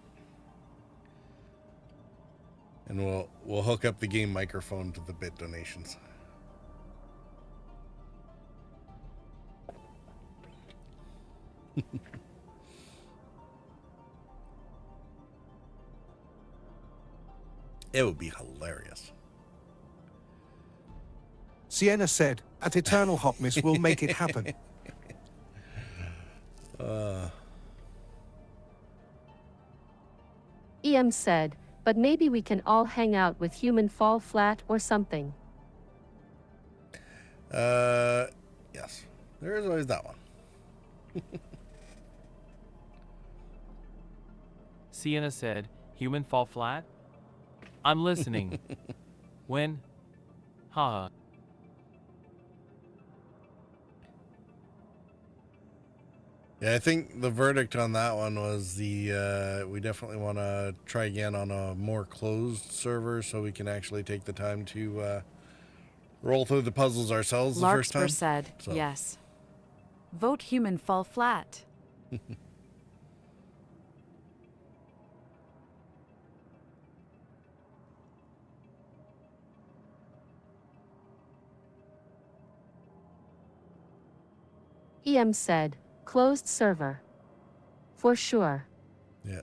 And we'll hook up the game microphone to the bit donations. It would be hilarious. Sienna said, at Eternal Hotness we'll make it happen. EM said, but maybe we can all hang out with Human Fall Flat or something. Yes. There is always that one. Sienna said, human fall flat? I'm listening. When? Haha. Yeah, I think the verdict on that one was we definitely want to try again on a more closed server so we can actually take the time to roll through the puzzles ourselves the first time. Larkspur said, yes. Vote human fall flat. EM said, closed server. For sure. Yeah.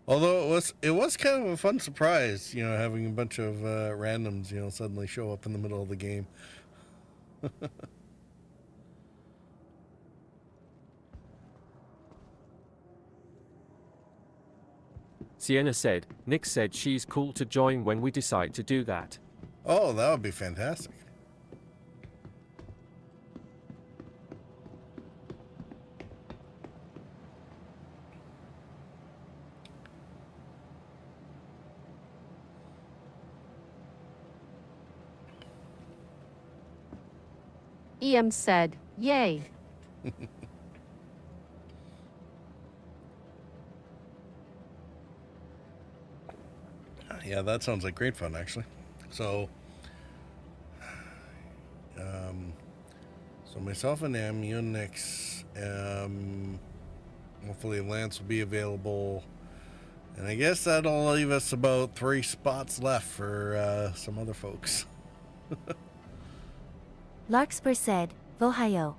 Although it was kind of a fun surprise, having a bunch of randoms, suddenly show up in the middle of the game. Sienna said, Nick said she's cool to join when we decide to do that. Oh, that would be fantastic. EM said, yay. Yeah, that sounds like great fun, actually. So myself and Em, you and Nix, hopefully Lance will be available. And I guess that'll leave us about 3 spots left for some other folks. Larkspur said, Vohayo.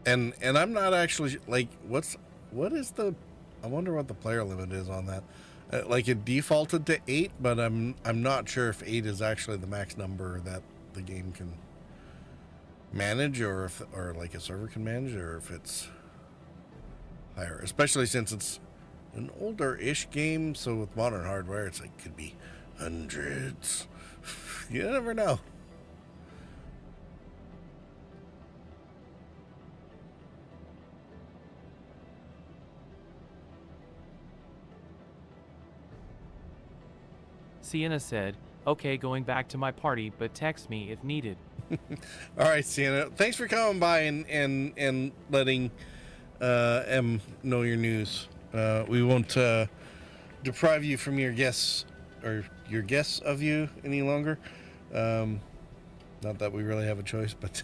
And I'm not actually like what is the I wonder what the player limit is on that. Like it defaulted to 8, but I'm not sure if 8 is actually the max number that the game can manage, or like a server can manage, or if it's higher. Especially since it's an older-ish game, so with modern hardware, it's like could be hundreds. You never know. Sienna said, okay, going back to my party, but text me if needed. All right, Sienna. Thanks for coming by and letting Em know your news. We won't deprive you from your guests or your guests of you any longer. Not that we really have a choice, but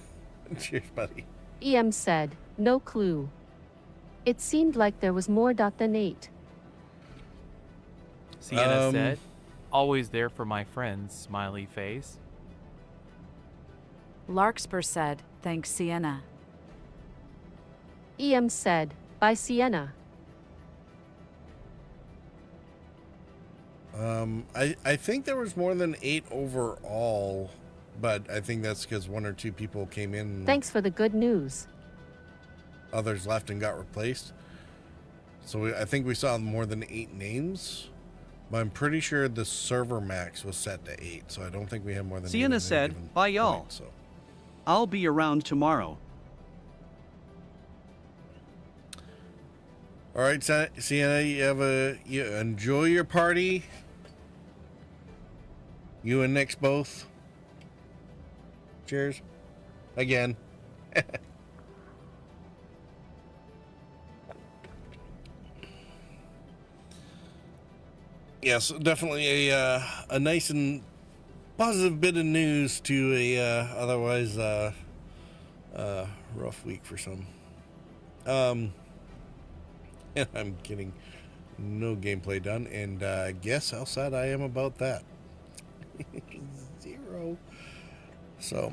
cheers, buddy. EM said, no clue. It seemed like there was more than 8. Sienna said, always there for my friends, smiley face. Larkspur said, thanks Sienna. EM said, by Sienna. I think there was more than 8 overall, but I think that's because 1 or 2 people came in. Thanks for the good news. Others left and got replaced. So I think we saw more than 8 names, but I'm pretty sure the server max was set to 8, so I don't think we have more than 8. Sienna said, bye y'all. So. I'll be around tomorrow. All right, Sienna, you enjoy your party. You and Nix both. Cheers. Again. Yes, definitely a nice and positive bit of news to a otherwise rough week for some. And I'm getting no gameplay done, and guess how sad I am about that. 0. So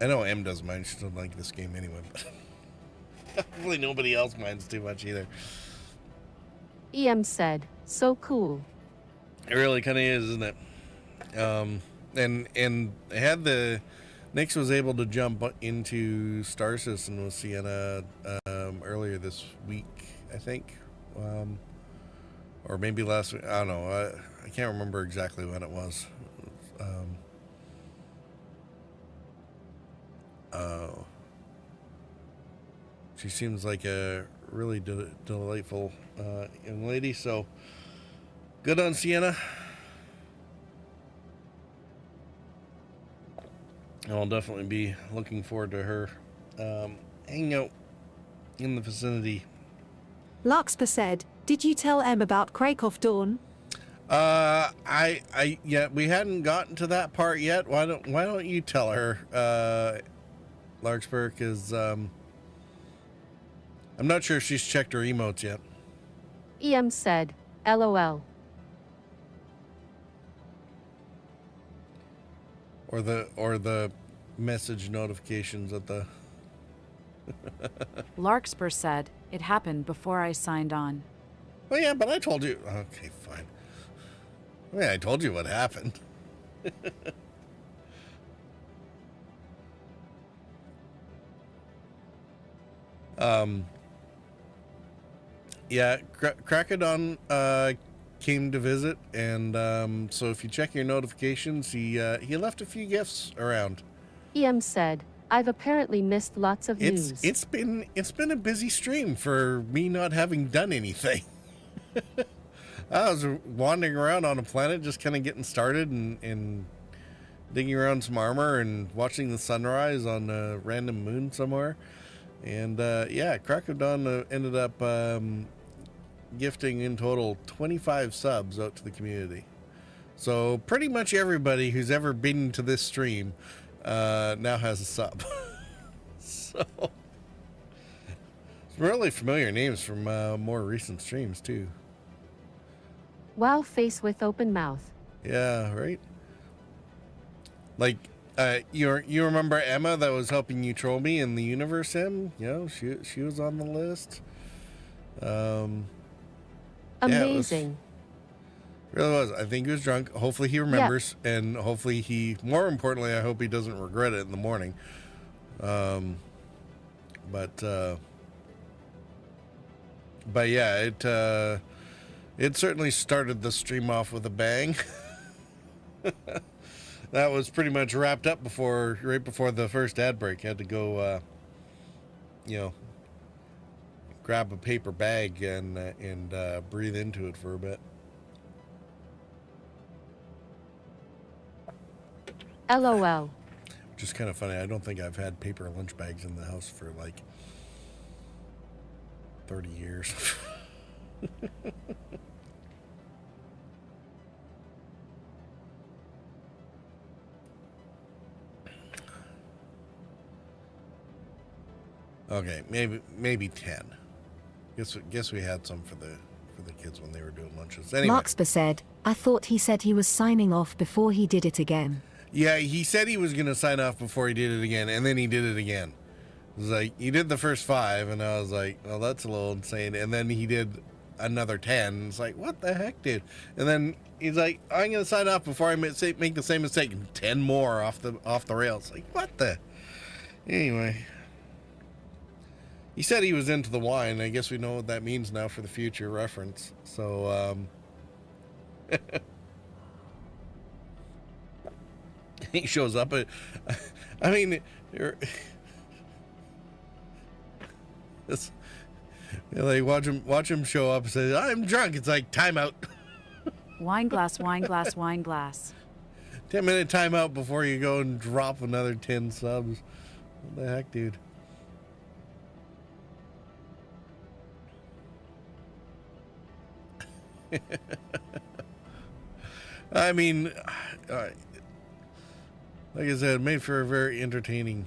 I know Em doesn't mind. She doesn't like this game anyway, but hopefully nobody else minds too much either. EM said, so cool. It really kind of is, isn't it? And had the Nix was able to jump into Star Citizen with Sienna earlier this week, I think, or maybe last week. I don't know. I can't remember exactly when it was. She seems like a really delightful young lady. So good on Sienna. I'll definitely be looking forward to her hanging out in the vicinity. Larkspur said, "Did you tell Em about Krakow Dawn?" Yeah, we hadn't gotten to that part yet. Why don't you tell her, Larkspur? Because I'm not sure if she's checked her emotes yet. EM said, LOL. Or the message notifications at the. Larkspur said, it happened before I signed on. Oh yeah, but I told you. Okay, fine. I told you what happened. Yeah, Krakadon came to visit, and so if you check your notifications, he left a few gifts around. EM said, I've apparently missed lots of news. It's been a busy stream for me not having done anything. I was wandering around on a planet, just kind of getting started and digging around some armor and watching the sunrise on a random moon somewhere. And yeah, Krakadon ended up gifting in total 25 subs out to the community. So pretty much everybody who's ever been to this stream now has a sub. So it's really familiar names from more recent streams too. Wow, face with open mouth. Yeah, right. Like you remember Emma that was helping you troll me in the universe, Em? You know, she was on the list. Amazing. Yeah, really was. I think he was drunk. Hopefully he remembers, and hopefully more importantly, I hope he doesn't regret it in the morning. But yeah, it certainly started the stream off with a bang. That was pretty much wrapped up right before the first ad break. Had to go, grab a paper bag and breathe into it for a bit. LOL. Which is kind of funny. I don't think I've had paper lunch bags in the house for like 30 years. Okay, maybe 10. Guess we had some for the kids when they were doing lunches. Anyway. Larkspur said, I thought he said he was signing off before he did it again. Yeah, he said he was going to sign off before he did it again, and then he did it again. It was like, he did the first 5, and I was like, well, that's a little insane. And then he did another 10. It's like, what the heck, dude? And then he's like, I'm going to sign off before I make the same mistake. 10 more off the rails. Like, what the? Anyway. He said he was into the wine. I guess we know what that means now for the future reference. So, he shows up at, I mean, like watch him show up and say, I'm drunk. It's like timeout. Wine glass, wine glass, wine glass. 10-minute timeout before you go and drop another 10 subs. What the heck, dude? I mean, like I said, made for a very entertaining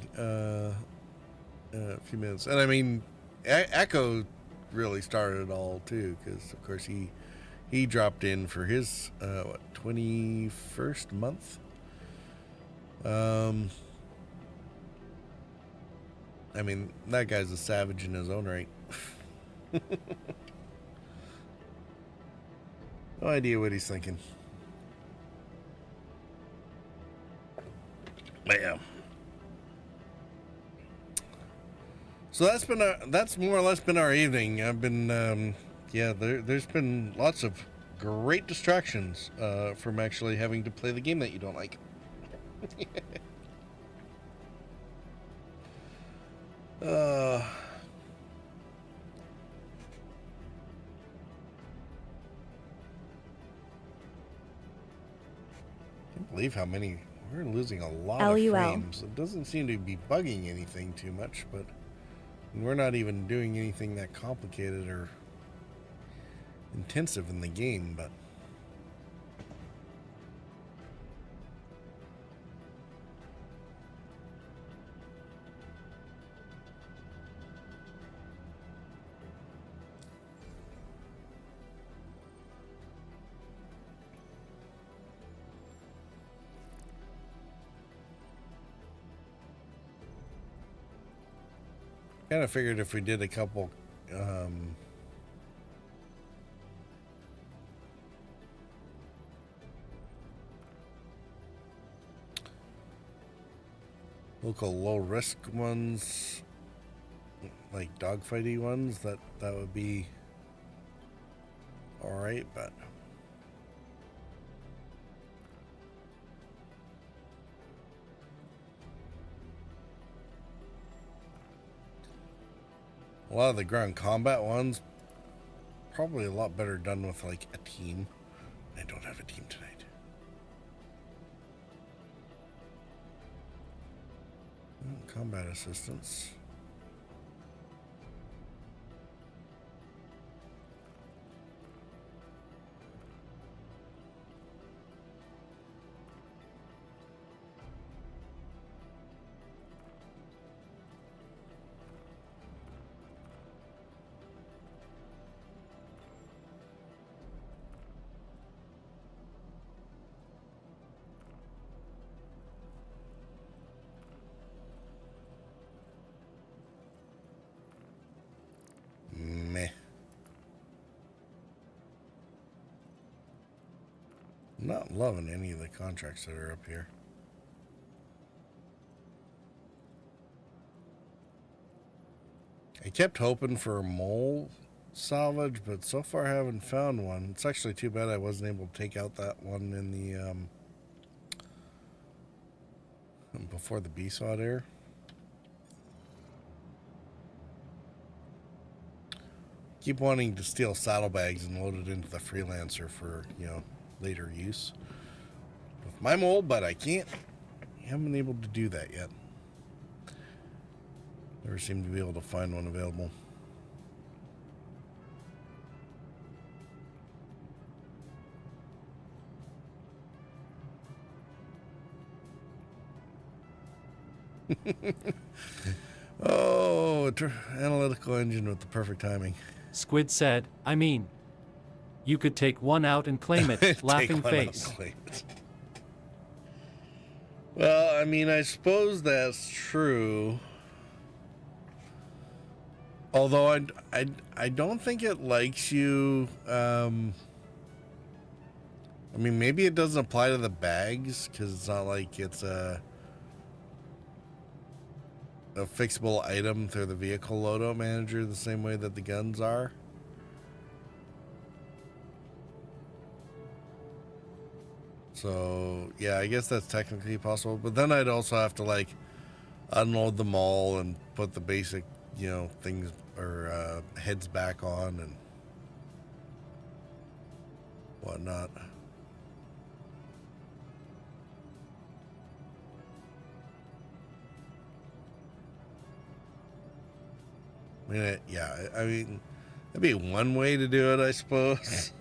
few minutes. And I mean, Echo really started it all too, because of course he dropped in for his 21st month. I mean, that guy's a savage in his own right. No idea what he's thinking. But yeah. So that's more or less been our evening. I've been there's been lots of great distractions from actually having to play the game that you don't like. can't believe how many. We're losing a lot LUL. of frames. It doesn't seem to be bugging anything too much, but we're not even doing anything that complicated or intensive in the game, but kind of figured if we did a couple local low risk ones, like dogfighty ones, that would be all right, but a lot of the ground combat ones probably a lot better done with like a team. I don't have a team tonight. Combat assistance. Meh. Not loving any of the contracts that are up here. I kept hoping for a mole salvage, but so far I haven't found one. It's actually too bad I wasn't able to take out that one in the before the BSOD air. Keep wanting to steal saddlebags and load it into the freelancer for, you know, later use with my mold, but I can't. I haven't been able to do that yet. Never seem to be able to find one available. Oh, analytical engine with the perfect timing. Squid said, I mean, you could take one out and claim it, laughing face. Well, I mean, I suppose that's true. Although I don't think it likes you. I mean, maybe it doesn't apply to the bags because it's not like it's a fixable item through the vehicle loadout manager the same way that the guns are. So yeah, I guess that's technically possible, but then I'd also have to like unload them all and put the basic, you know, things or heads back on and whatnot. I mean, yeah, I mean, that'd be one way to do it, I suppose.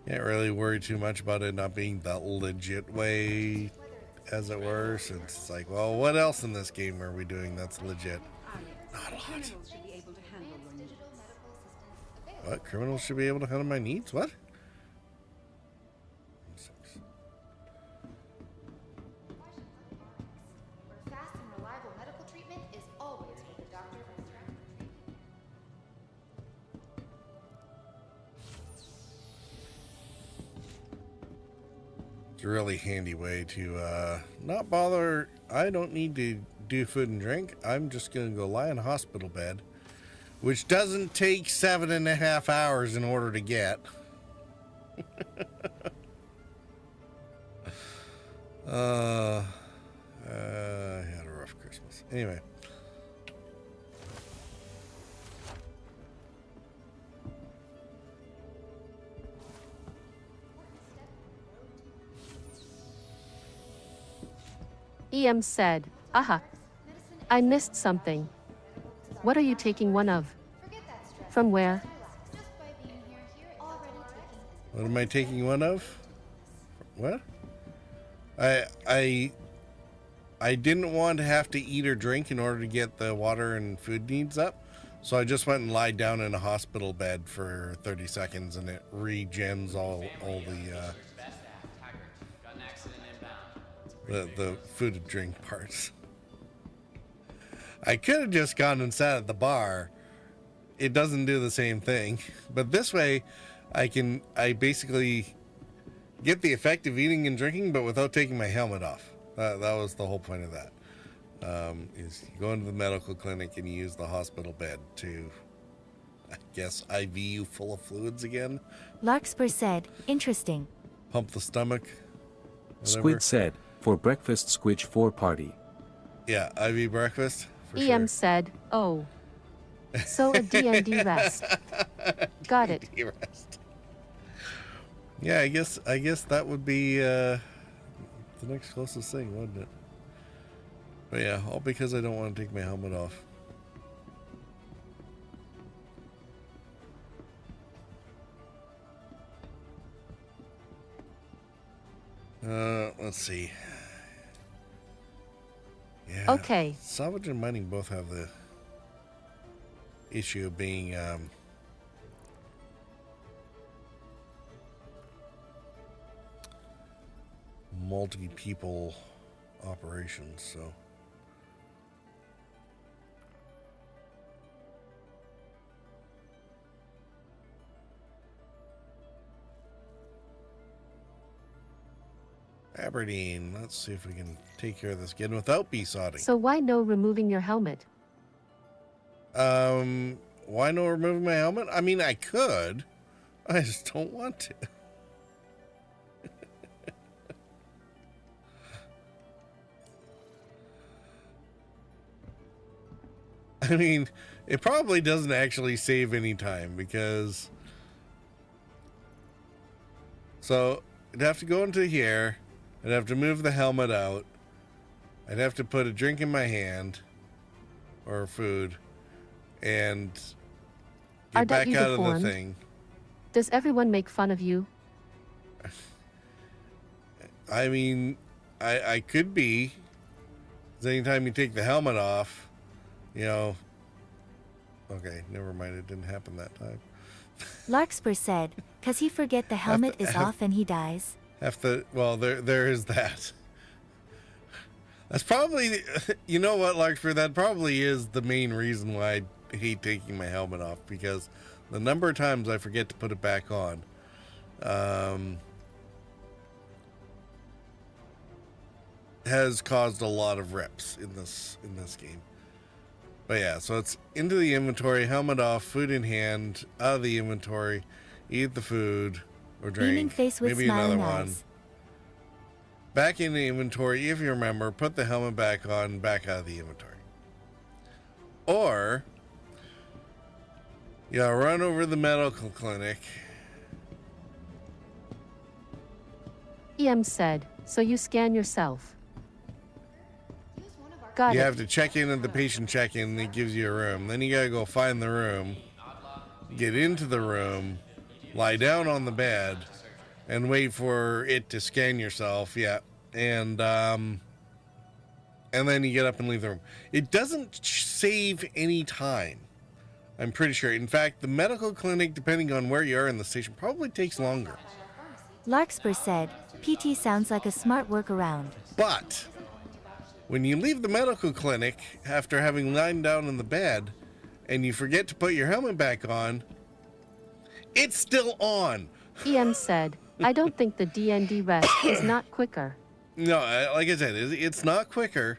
Can't really worry too much about it not being the legit way, as it were, since it's like, well, what else in this game are we doing that's legit? Not a lot. What? Criminals should be able to handle my needs? What? It's a really handy way to not bother. I don't need to do food and drink. I'm just going to go lie in a hospital bed, which doesn't take 7.5 hours in order to get. I had a rough Christmas. Anyway. EM said, aha. I missed something. What are you taking one of? From where? What am I taking one of? What? I didn't want to have to eat or drink in order to get the water and food needs up. So I just went and lied down in a hospital bed for 30 seconds and it regens all the food and drink parts. I could have just gone and sat at the bar. It doesn't do the same thing. But this way I basically get the effect of eating and drinking, but without taking my helmet off. That was the whole point of that. Is you go into the medical clinic and you use the hospital bed to, I guess, IV you full of fluids again. Larkspur said, interesting. Pump the stomach. Whatever. Squid said, for breakfast squidge 4 party. Yeah, IV breakfast. For EM sure. said, oh. So a D&D rest. Got it. D&D rest. Yeah, I guess that would be the next closest thing, wouldn't it? But yeah, all because I don't want to take my helmet off. Let's see. Yeah. Okay. Salvage and mining both have the issue of being multi-people operations, so Aberdeen, let's see if we can take care of this again without besodding. So why no removing your helmet? Why no removing my helmet? I mean, I could. I just don't want to. I mean, it probably doesn't actually save any time because... So, I'd have to go into here. I'd have to move the helmet out. I'd have to put a drink in my hand. Or food. And Are get that back you out of the deformed? thing. Does everyone make fun of you? I mean, I could be. 'Cause anytime you take the helmet off... You know, okay, never mind. It didn't happen that time. Larkspur said, cause he forget the helmet is off and he dies. Well, there is that. That's probably, you know what, Larkspur, that probably is the main reason why I hate taking my helmet off, because the number of times I forget to put it back on, has caused a lot of rips in this game. But yeah, so it's into the inventory, helmet off, food in hand, out of the inventory, eat the food or drink, Beaming face with maybe another smiling one. eyes. Back in the inventory, if you remember, put the helmet back on, back out of the inventory. Or, yeah, run over to the medical clinic. EM said, so you scan yourself. Got You it. have to check in at the patient check-in, and it gives you a room. Then you gotta go find the room, get into the room, lie down on the bed, and wait for it to scan yourself. Yeah, and then you get up and leave the room. It doesn't save any time. I'm pretty sure. In fact, the medical clinic, depending on where you are in the station, probably takes longer. Larkspur said, PT sounds like a smart workaround. But when you leave the medical clinic after having lain down in the bed and you forget to put your helmet back on, it's still on. EM said, I don't think the D&D rest is not quicker. No, like I said, it's not quicker,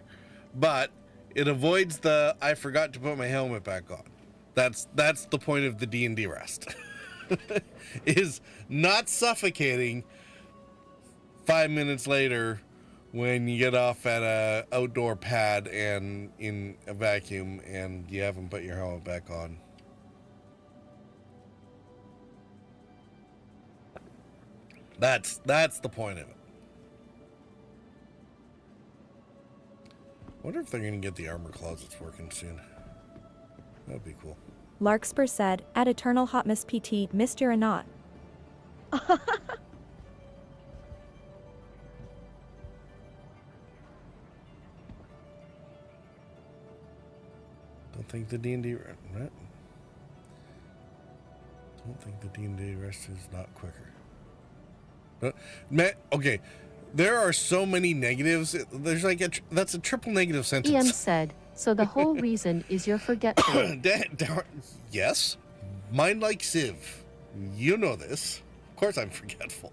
but it avoids the I forgot to put my helmet back on. That's the point of the D&D rest. Is not suffocating 5 minutes later when you get off at a outdoor pad and in a vacuum and you haven't put your helmet back on. That's the point of it. Wonder if they're gonna get the armor closets working soon. That'd be cool. Larkspur said, at Eternal Hot Miss PT, Mr. Anot. Don't think the D&D right? Don't think the D&D rest is not quicker. Man, okay. There are so many negatives. There's like that's a triple negative sentence. EM said, so the whole reason is you're forgetful. Yes. Mind like Civ. You know this. Of course I'm forgetful.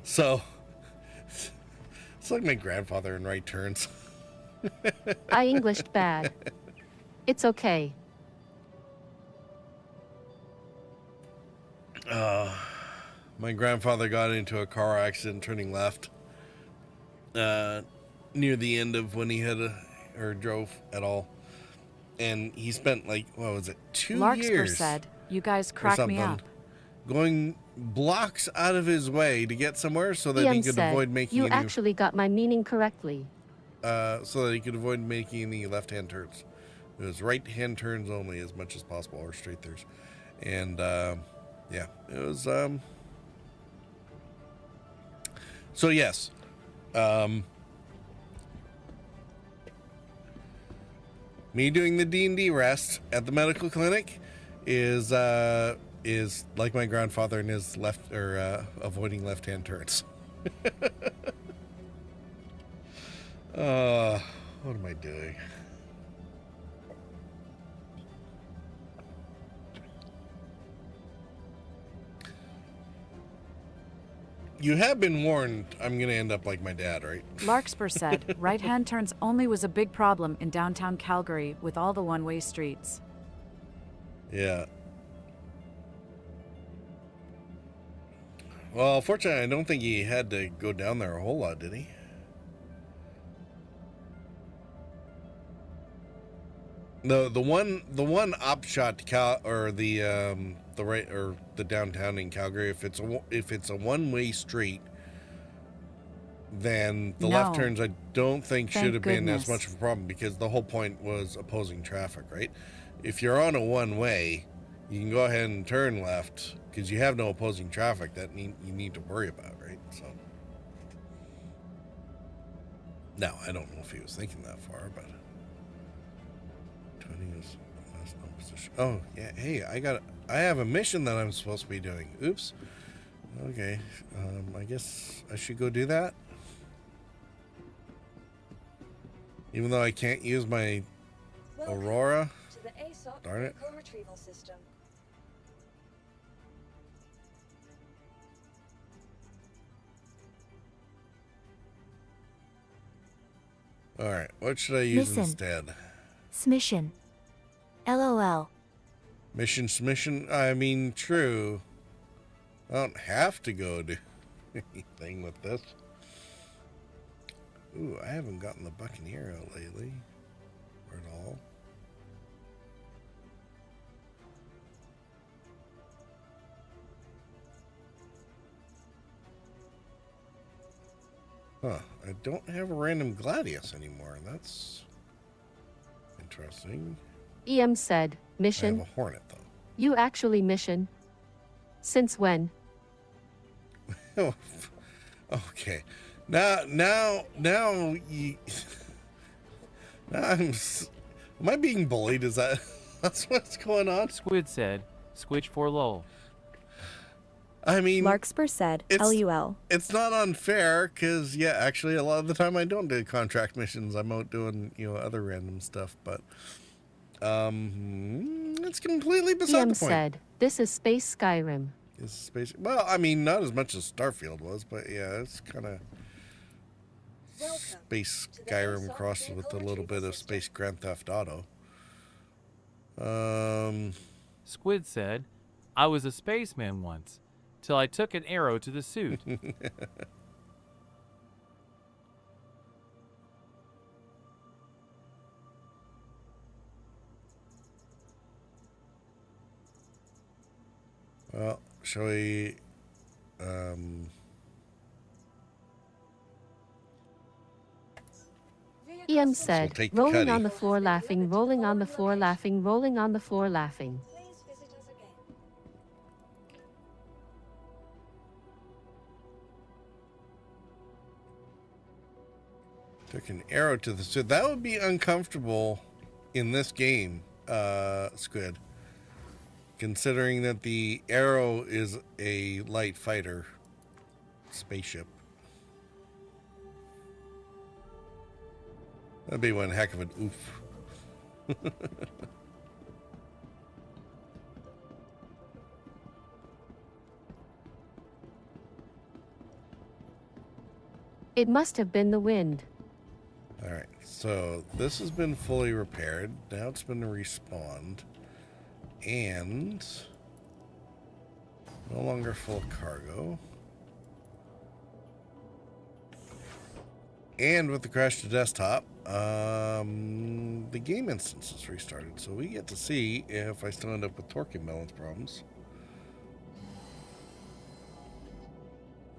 So, it's like my grandfather in Right Turns. I Englished bad. It's okay. My grandfather got into a car accident turning left near the end of when he had or drove at all. And he spent like, what was it, 2 Larkspur years? said, you guys crack me up. Going blocks out of his way to get somewhere so that EM he could said, avoid making you any, actually got my meaning correctly. so that he could avoid making any left-hand turns. It was right-hand turns only as much as possible, or straight-throughs. And yeah, it was so yes. Me doing the D&D rest at the medical clinic is like my grandfather and his left or avoiding left-hand turns. What am I doing? You have been warned I'm going to end up like my dad, right? Larkspur said, right-hand turns only was a big problem in downtown Calgary with all the one-way streets. Yeah. Well, fortunately, I don't think he had to go down there a whole lot, did he? The one upshot to the right or the downtown in Calgary, if it's a one-way street, then the left turns I don't think should have been as much of a problem, because the whole point was opposing traffic, right? If you're on a one-way, you can go ahead and turn left because you have no opposing traffic that you need to worry about, right? So now I don't know if he was thinking that far, but 20 is last known position. Oh yeah, hey, I have a mission that I'm supposed to be doing. Oops. Okay, I guess I should go do that. Even though I can't use my Aurora. To the ASOP Darn it. vehicle retrieval system. All right, what should I use Listen. instead? Smission. LOL. Mission. I mean, true. I don't have to go do anything with this. Ooh, I haven't gotten the Buccaneer out lately. Or at all. Huh. I don't have a random Gladius anymore. That's interesting. EM said, I mission. have a Hornet, though. You actually mission. Since when? Okay. Now you. Now am I being bullied? Is that's what's going on? Squid said, Squitch for lol. I mean, Larkspur said, LUL. It's not unfair because, yeah, actually, a lot of the time I don't do contract missions. I'm out doing, other random stuff, but it's completely beside EM the point. said, this is Space Skyrim. It's space. Well, I mean, not as much as Starfield was, but yeah, it's kind of Space Skyrim crossed with a little bit of Space Grand Theft Auto. Squid said, I was a spaceman once, till I took an arrow to the suit. Well, shall we, EM said, take the rolling cuddy. on the floor laughing, rolling on the floor laughing, rolling on the floor laughing. Took an arrow to the squid. That would be uncomfortable in this game, Squid. Considering that the arrow is a light fighter spaceship. That'd be one heck of an oof. It must have been the wind. Alright, so this has been fully repaired. Now it's been respawned. And no longer full cargo. And with the crash to desktop, the game instance is restarted. So we get to see if I still end up with torque imbalance problems.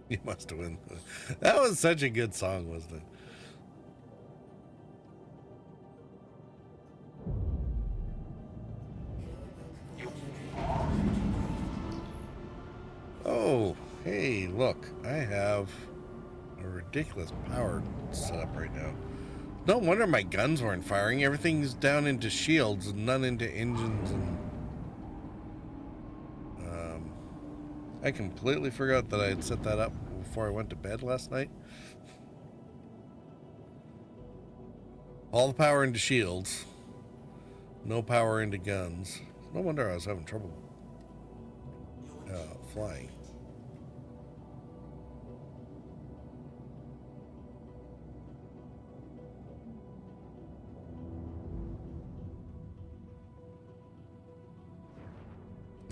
You must have won. That was such a good song, wasn't it? Oh, hey, look, I have a ridiculous power setup right now. No wonder my guns weren't firing. Everything's down into shields and none into engines. And I completely forgot that I had set that up before I went to bed last night. All the power into shields, no power into guns. No wonder I was having trouble flying.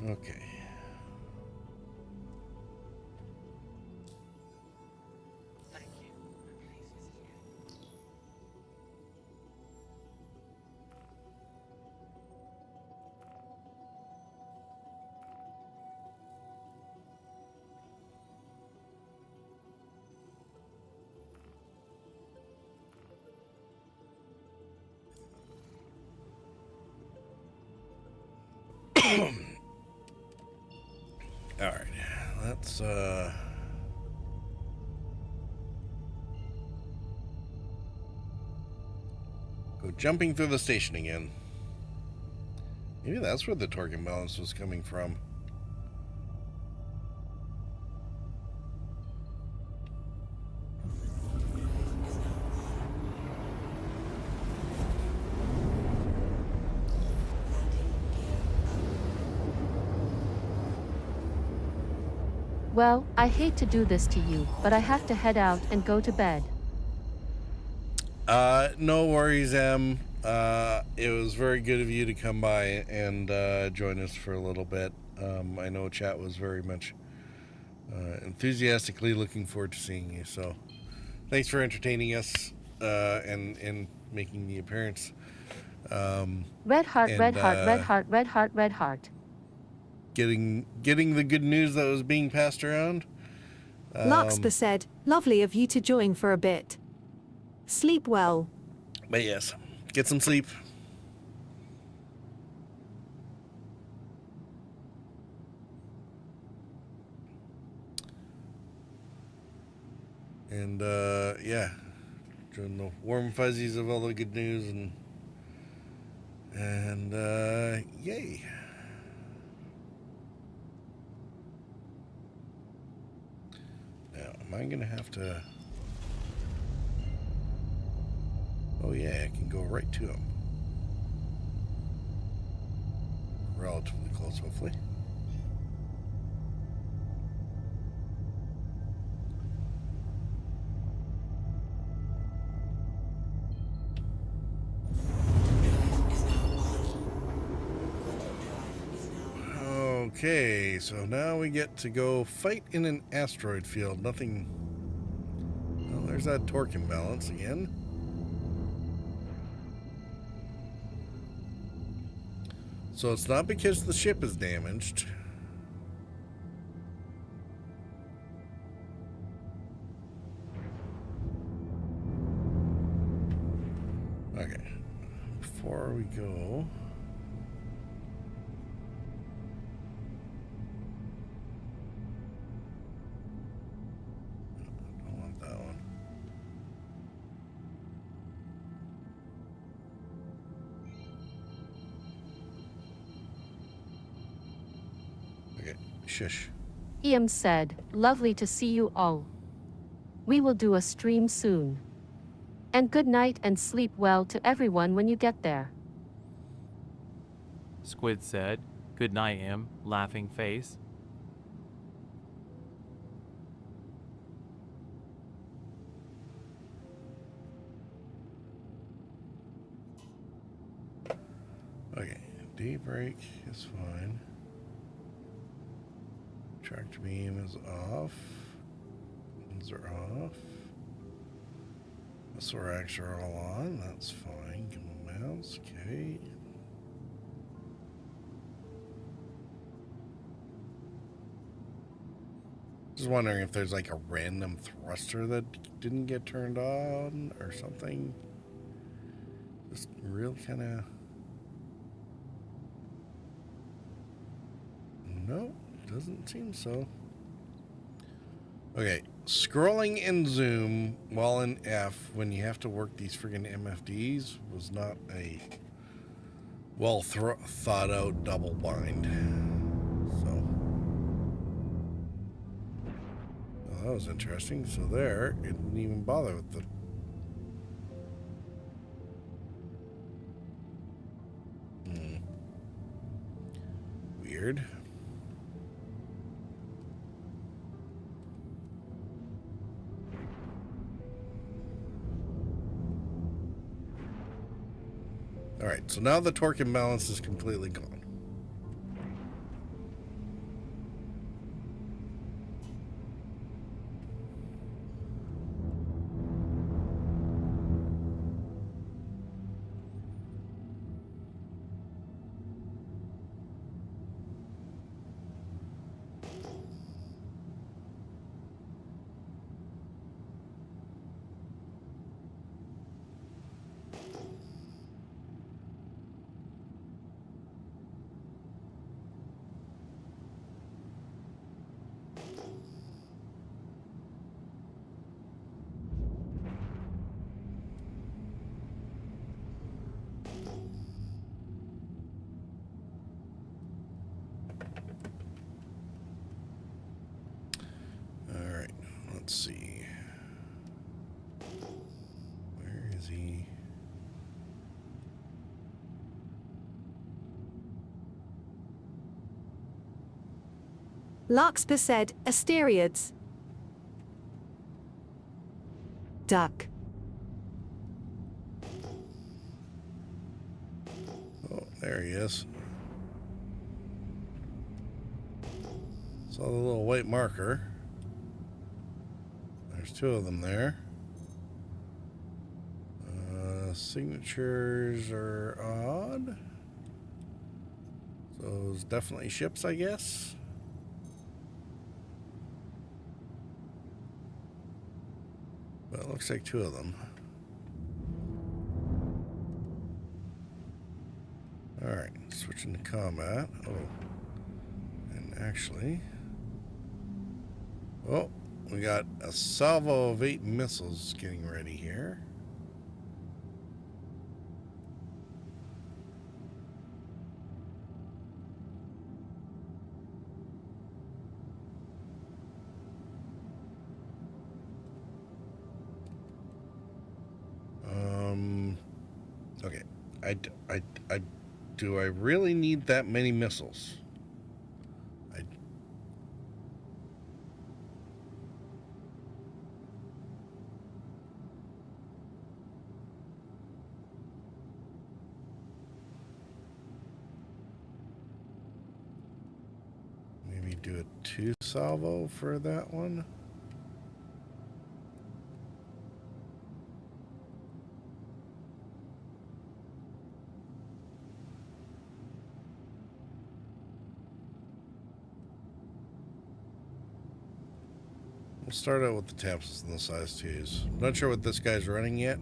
Okay. All right, let's go jumping through the station again. Maybe that's where the torque imbalance was coming from. Well, I hate to do this to you, but I have to head out and go to bed. No worries, Em. It was very good of you to come by and join us for a little bit. I know chat was very much enthusiastically looking forward to seeing you. So, thanks for entertaining us and making the appearance. Red heart, red heart, red heart, red heart, red heart. Getting the good news that was being passed around. Larkspur said, lovely of you to join for a bit. Sleep well. But yes, get some sleep. And yeah, enjoying the warm fuzzies of all the good news and yay. Now, am I gonna have to? Oh yeah, I can go right to him. Relatively close, hopefully. Okay, so now we get to go fight in an asteroid field. Nothing. Well, there's that torque imbalance again. So it's not because the ship is damaged. before we go, I don't want that one. Okay, shush. Ian said, lovely to see you all. We will do a stream soon. And good night and sleep well to everyone when you get there. Squid said, good night, Im, laughing face. Okay, daybreak is fine. Tractor beam is off. Those are off. Missile racks are all on. That's fine. Gimbal mounts. Okay. Just wondering if there's like a random thruster that didn't get turned on or something. Just real kind of. No, doesn't seem so. Okay, scrolling in Zoom while in F when you have to work these friggin' MFDs was not a well thought out double bind. So, well, that was interesting. So there, it didn't even bother with the. Weird. All right, so now the torque imbalance is completely gone. Let's see. Where is he? Larkspur said, Asteriads. Duck. Oh, there he is. Saw the little white marker. There's two of them there. Signatures are odd. So those definitely ships, I guess. But it looks like two of them. Alright, switching to combat. Oh. And actually... Oh, we got a salvo of 8 missiles getting ready here. Okay, do I really need that many missiles? Maybe do a 2 salvo for that one. We'll start out with the Tempest and the size 2s. Not sure what this guy's running yet.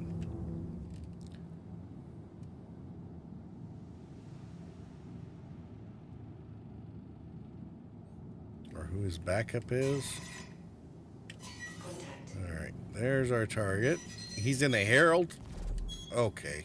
or who his backup is. Alright, there's our target. He's in a Herald? Okay.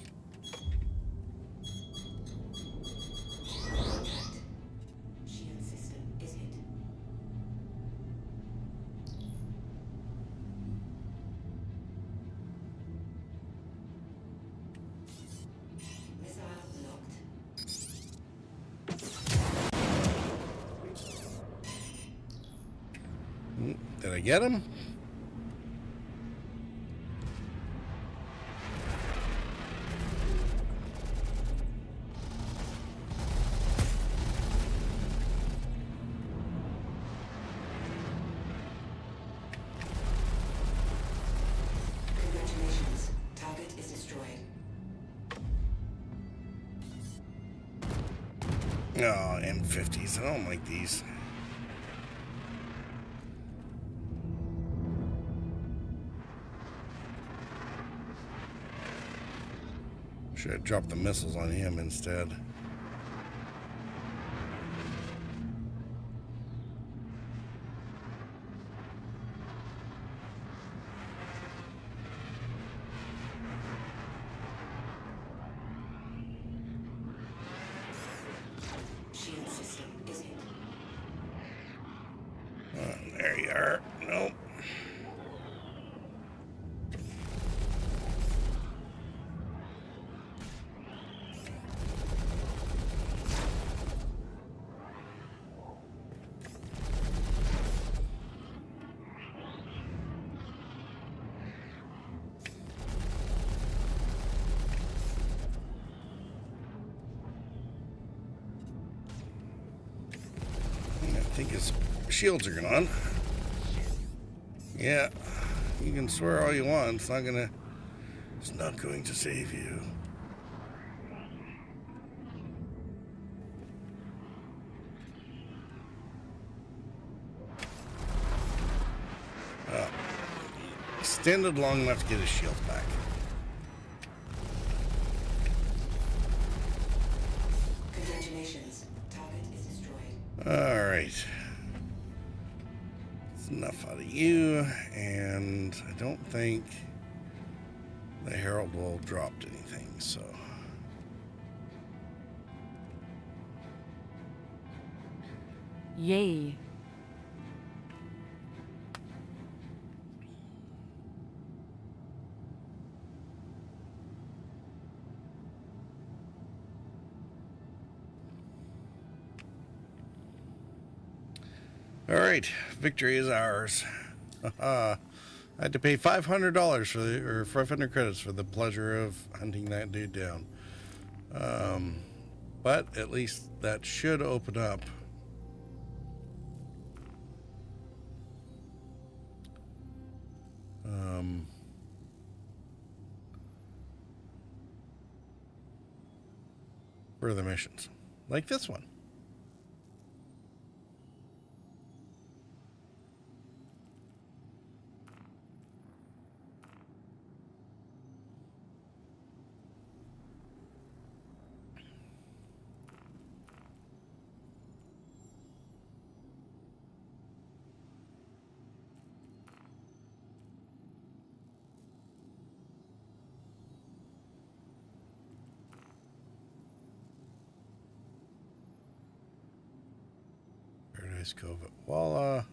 Did I get him? Congratulations. Target is destroyed. Oh, M50s. I don't like these. Should have dropped the missiles on him instead. Shield system is hit. There you are. Nope. I think his shields are gone. Yeah, you can swear all you want. It's not going to save you. Extended long enough to get his shields back. Congratulations. Target is destroyed. All right. That's enough out of you, and I don't think the Herald will have dropped anything, so. Yay. All right, victory is ours. I had to pay $500 for or 500 credits for the pleasure of hunting that dude down. But at least that should open up further missions, like this one. Paradise Cove at Walla.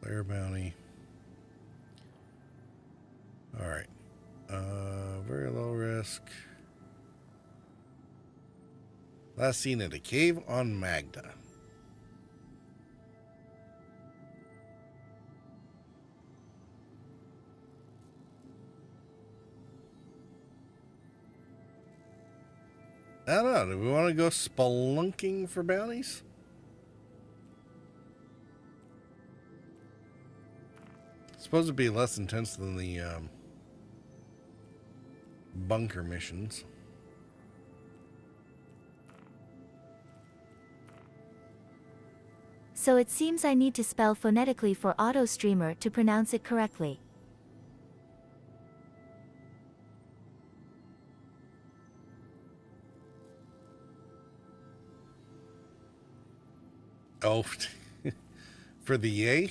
Player bounty. All right. Very low risk. Last seen at a cave on Magda. I don't know. Do we want to go spelunking for bounties? It's supposed to be less intense than the bunker missions. So it seems I need to spell phonetically for auto streamer to pronounce it correctly. Oh, for the yay?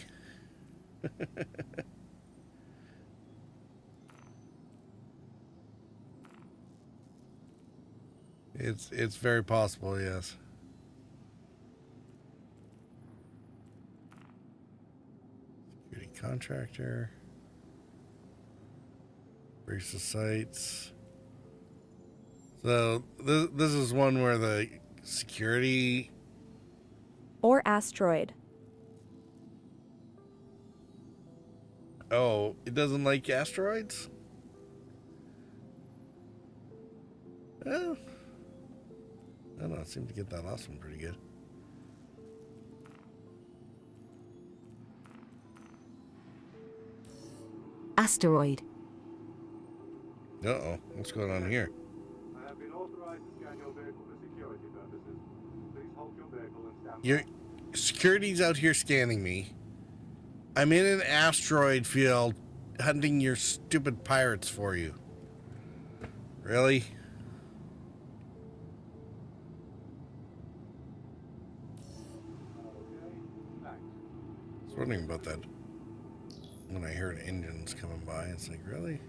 It's very possible, yes. Security contractor. Brace the sites. So this is one where the security Or asteroid. Oh, it doesn't like asteroids? Well, I don't know. It seemed to get that last one pretty good. Asteroid. Uh-oh. What's going on here? I have been authorized to scan your vehicle for security purposes. Please hold your vehicle and stand by. Your security's out here scanning me. I'm in an asteroid field hunting your stupid pirates for you. Really? I was wondering about that when I heard engines coming by. It's like, really?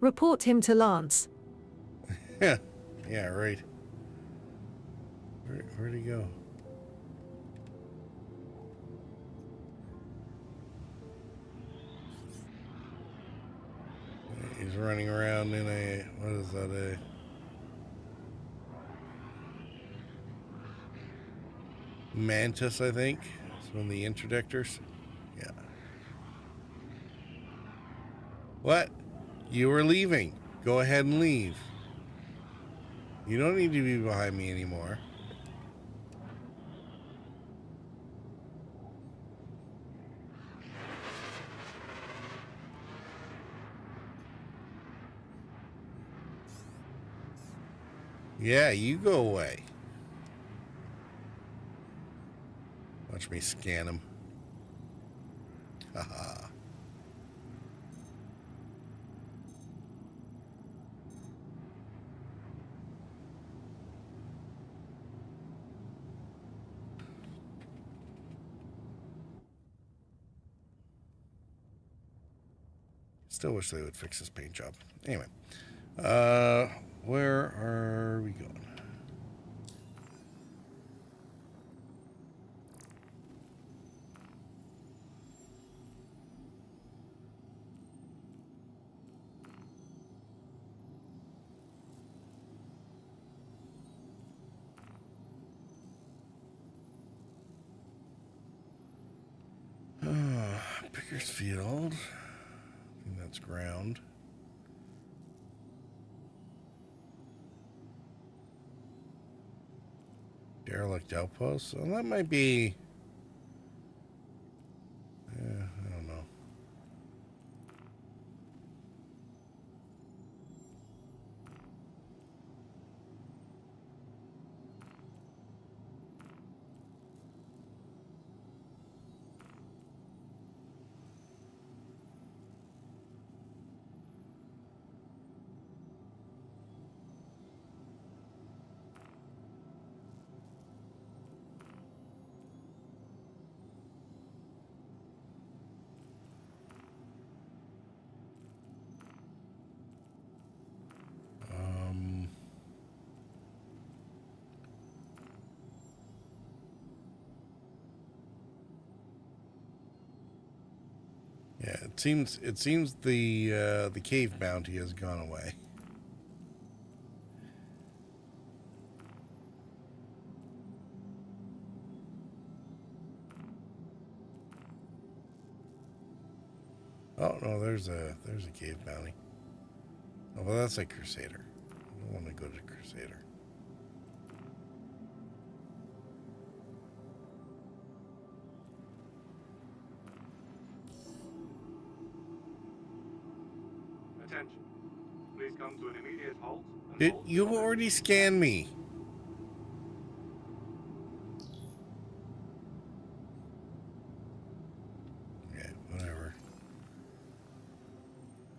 Report him to Lance. Yeah, yeah, right. Where'd he go? He's running around in a, what is that, a Mantis, I think. It's one of the interdictors. Yeah. What? You were leaving. Go ahead and leave. You don't need to be behind me anymore. Yeah, you go away. Watch me scan him. Haha. Still wish they would fix this paint job. Anyway, where are we going? Bakersfield. I think that's ground. Derelict outpost. Well, that might be. I don't know. Yeah, it seems the cave bounty has gone away. Oh no, there's a cave bounty. Oh well, that's a Crusader. I don't want to go to Crusader. Attention. Please come to an immediate halt. You already scanned me.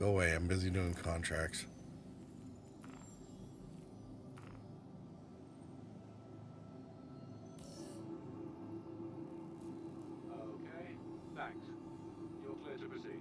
Go away. I'm busy doing contracts. Okay, thanks. You're clear to proceed.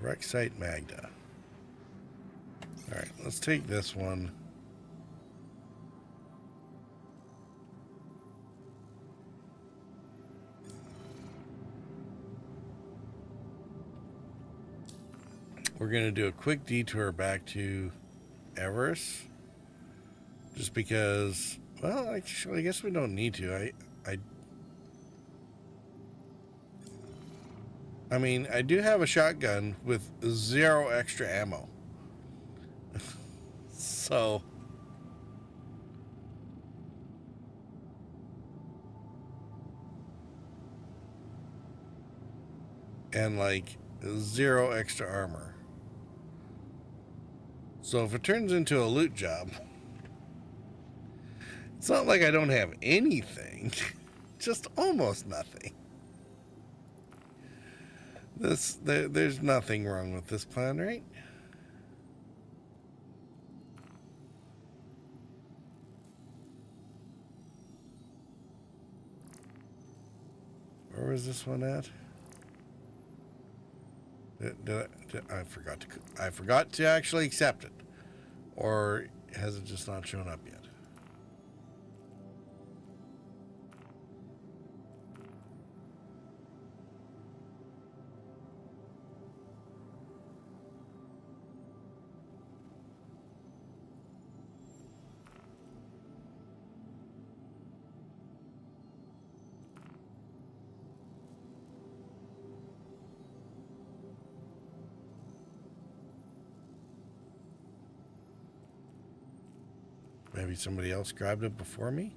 Wreck site Magda. Alright, let's take this one. We're going to do a quick detour back to Everest. Just because, well, actually, I guess we don't need to. I mean, I do have a shotgun with 0 extra ammo. So, and like 0 extra armor. So if it turns into a loot job, it's not like I don't have anything, just almost nothing. There's nothing wrong with this plan, right? Where was this one at? I forgot to actually accept it, or has it just not shown up yet? Maybe somebody else grabbed it before me?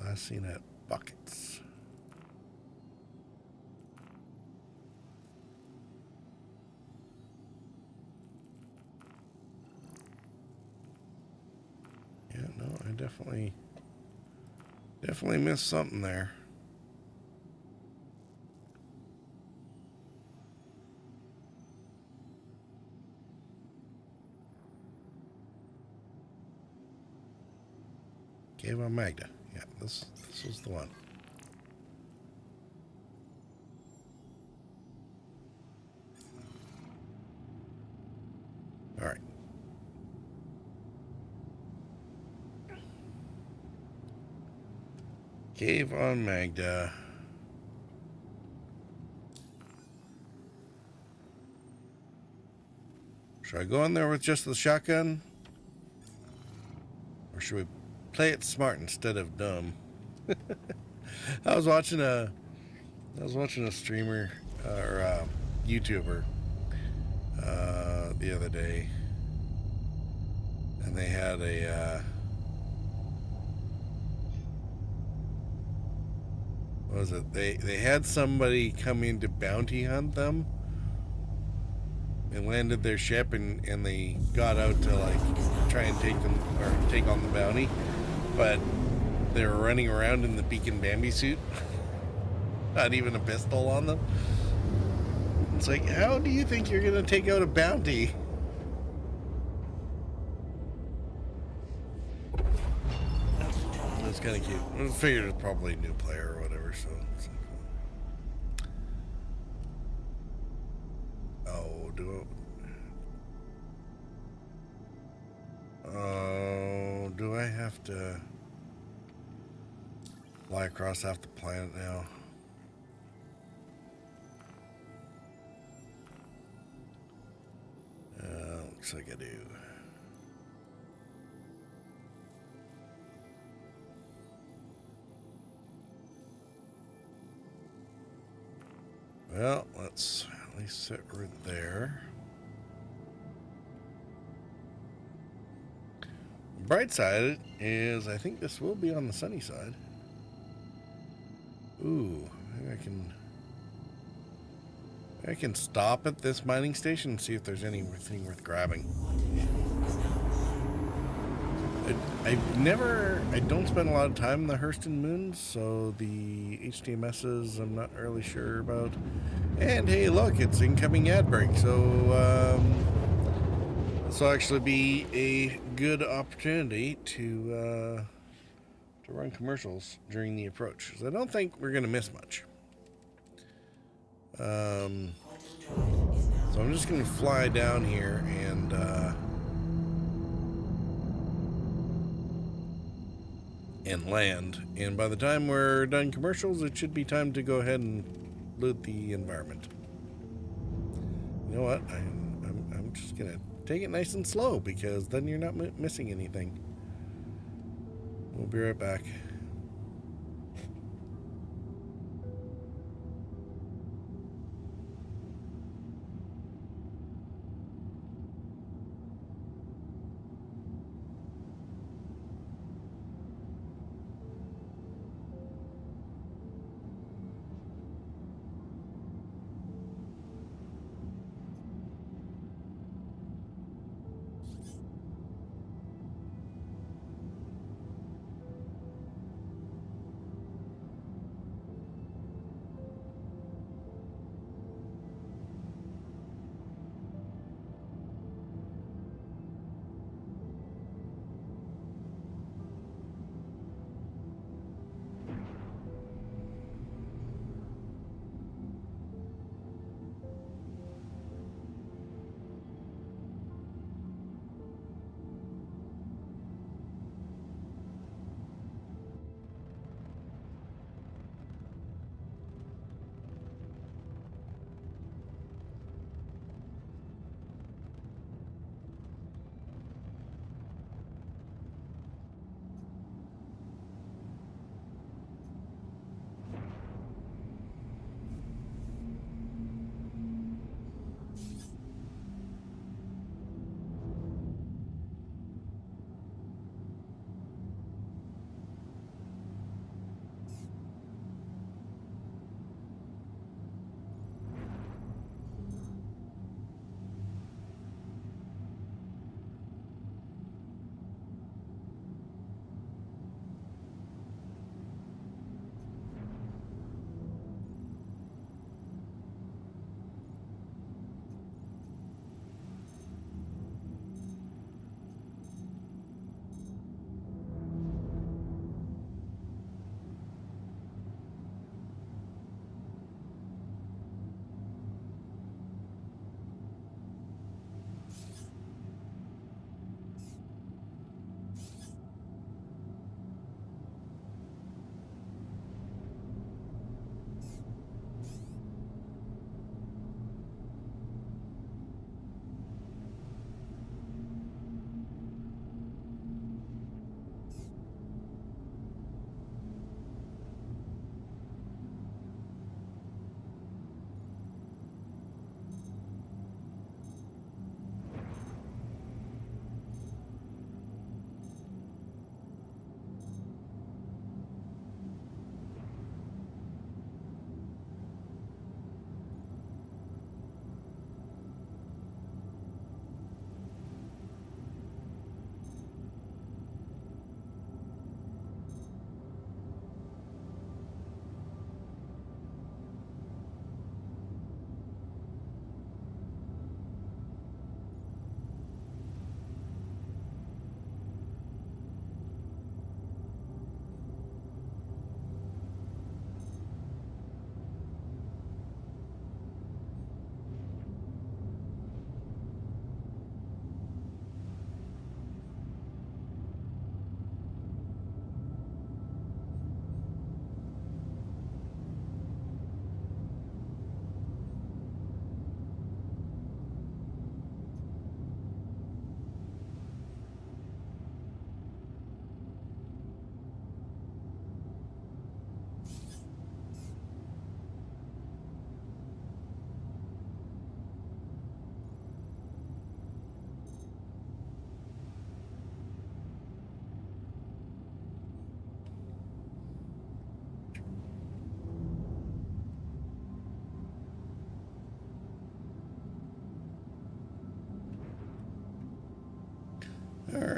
Last seen at Buckets. Yeah, no, I definitely missed something there. Cave on Magda. Yeah, this was the one. All right. Cave on Magda. Should I go in there with just the shotgun? Or should we play it smart instead of dumb? I was watching a streamer or a YouTuber the other day, and they had a what was it? They had somebody come in to bounty hunt them. They landed their ship and they got out to like try and take them or take on the bounty, but they were running around in the Beacon Bambi suit. Not even a pistol on them. It's like, how do you think you're gonna take out a bounty? That's kind of cute. I figured it's probably a new player or whatever, so. Oh, do I have to fly across half the planet now? Looks like I do. Well, let's at least sit right there. Bright side is I think this will be on the sunny side. Ooh, maybe I can stop at this mining station and see if there's anything worth grabbing. I don't spend a lot of time in the Hurston Moons, so the HTMSs I'm not really sure about. And hey, look, it's incoming ad break, so this will actually be a good opportunity to run commercials during the approach, because I don't think we're going to miss much. So I'm just going to fly down here and land, and by the time we're done commercials, it should be time to go ahead and loot the environment. You know what? I'm just going to take it nice and slow, because then you're not missing anything. We'll be right back.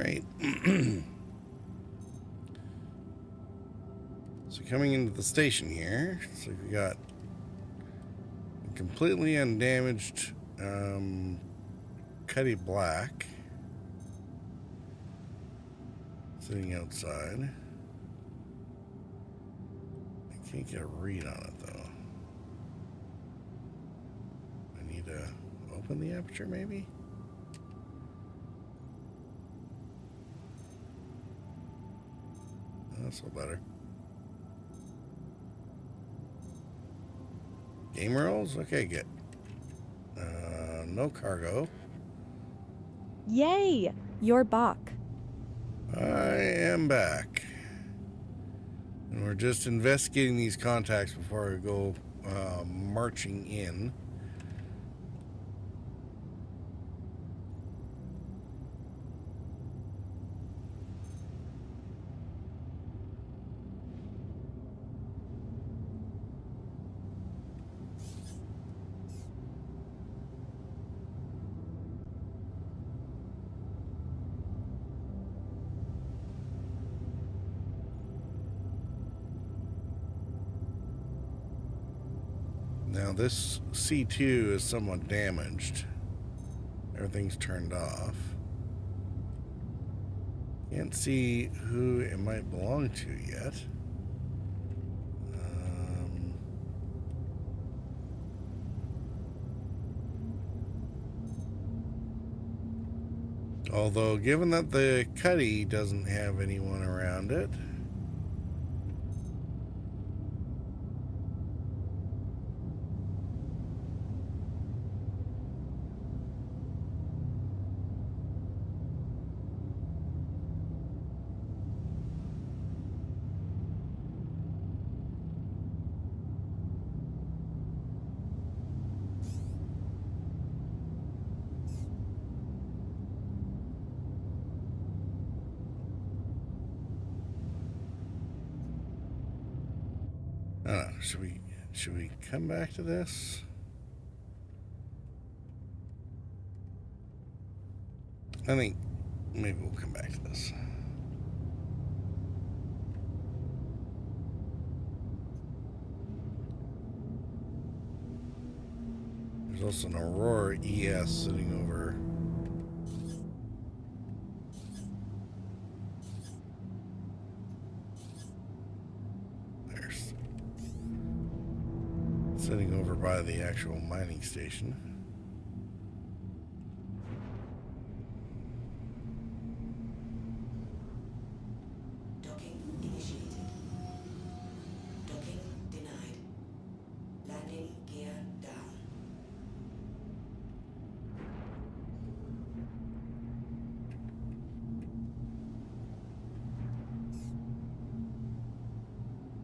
right. So coming into the station here, so we got a completely undamaged Cuddy Black sitting outside. I can't get a read on it though. I need to open the aperture maybe? That's a little better. Game rolls? Okay, good. No cargo. Yay! You're back. I am back. And we're just investigating these contacts before we go marching in. Now this C2 is somewhat damaged. Everything's turned off. Can't see who it might belong to yet. Although, given that the Cuddy doesn't have anyone around it, should we come back to this? I think maybe we'll come back to this. There's also an Aurora ES sitting over. Sitting over by the actual mining station. Docking initiated. Docking denied. Landing gear down.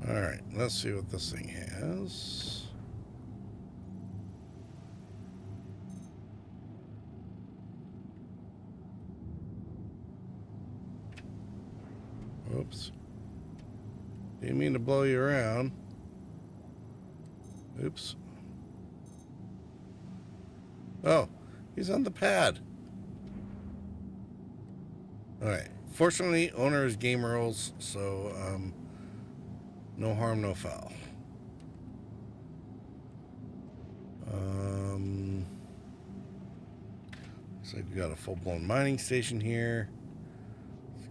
All right, let's see what this thing has. Oops. Didn't mean to blow you around. Oops. Oh, he's on the pad. Alright. Fortunately, owner is game rules, so no harm, no foul. Looks like we got a full-blown mining station here.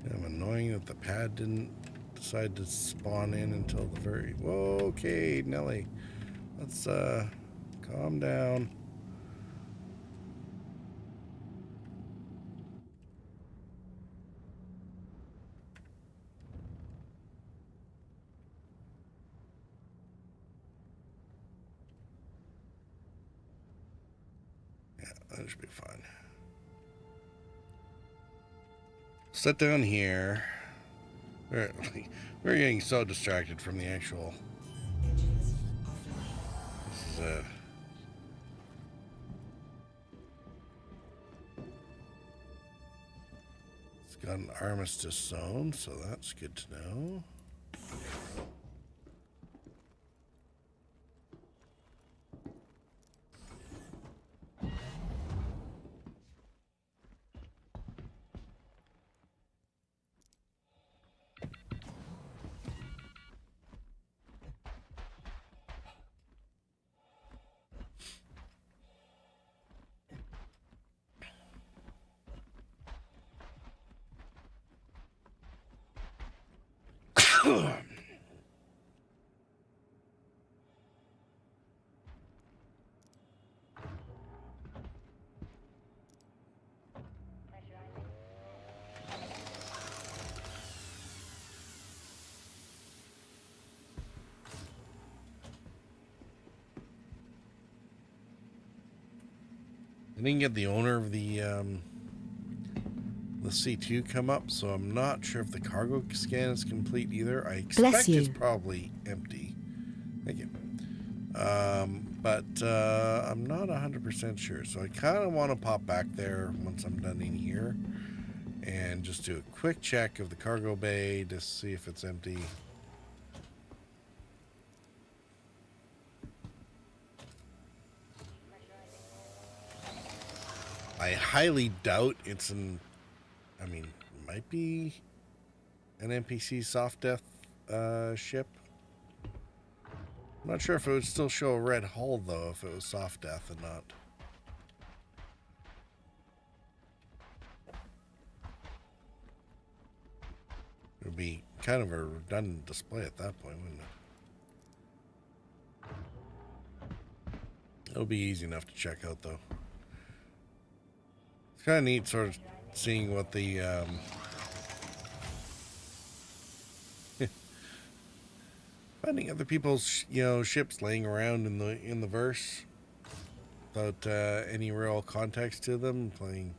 Kind of annoying that the pad didn't decide to spawn in until the very... Whoa, okay, Nelly. Let's calm down. Yeah, that should be fine. Sit down here. We're getting so distracted from the actual. This is it's got an armistice zone, so that's good to know. I didn't get the owner of the C2 come up, so I'm not sure if the cargo scan is complete either. I expect it's probably empty. Thank you. But I'm not 100% sure, so I kind of want to pop back there once I'm done in here and just do a quick check of the cargo bay to see if it's empty. I highly doubt it's an, I mean, it might be an NPC soft death ship. I'm not sure if it would still show a red hull though if it was soft death or not. It would be kind of a redundant display at that point, wouldn't it? It'll be easy enough to check out though. It's kind of neat sort of seeing what the finding other people's ships laying around in the verse without any real context to them, playing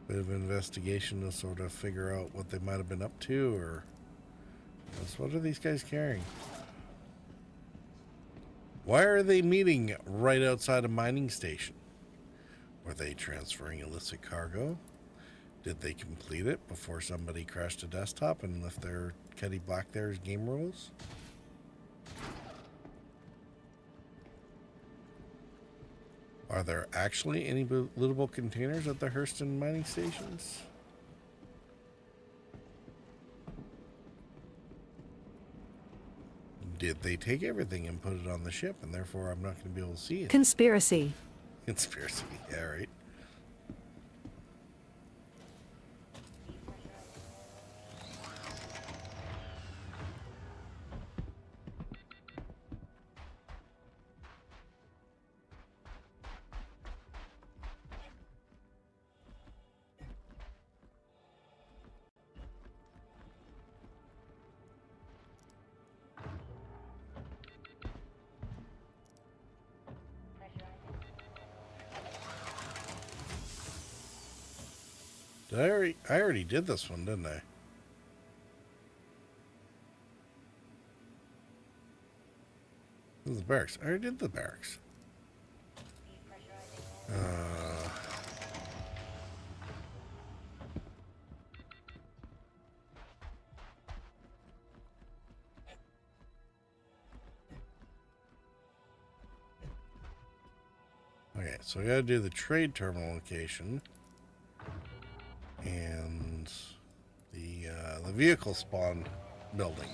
bit of investigation to sort of figure out what they might have been up to, or what are these guys carrying? Why are they meeting right outside a mining station? Were they transferring illicit cargo? Did they complete it before somebody crashed a desktop and left their Cuddy Black there's game rules? Are there actually any lootable containers at the Hurston mining stations? Did they take everything and put it on the ship, and therefore I'm not going to be able to see it? Conspiracy. Conspiracy, yeah, right. I already did this one, didn't I? This is the barracks. I already did the barracks. Okay, so we gotta do the trade terminal location. And the vehicle spawn building.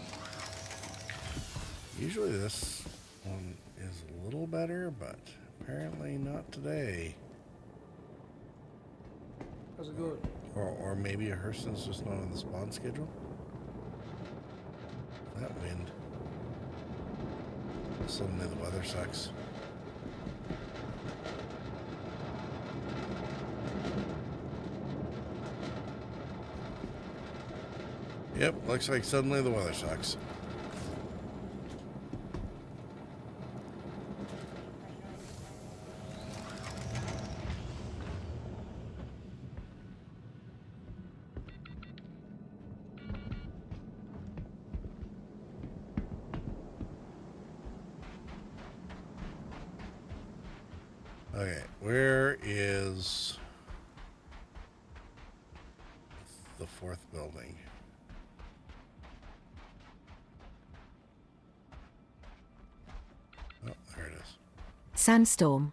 Usually this one is a little better, but apparently not today. How's it going? Or maybe a Hurston's just not on the spawn schedule. That wind. Suddenly the weather sucks. Yep, looks like suddenly the weather sucks. Okay, where is the fourth building? Oh, there it is. Sandstorm.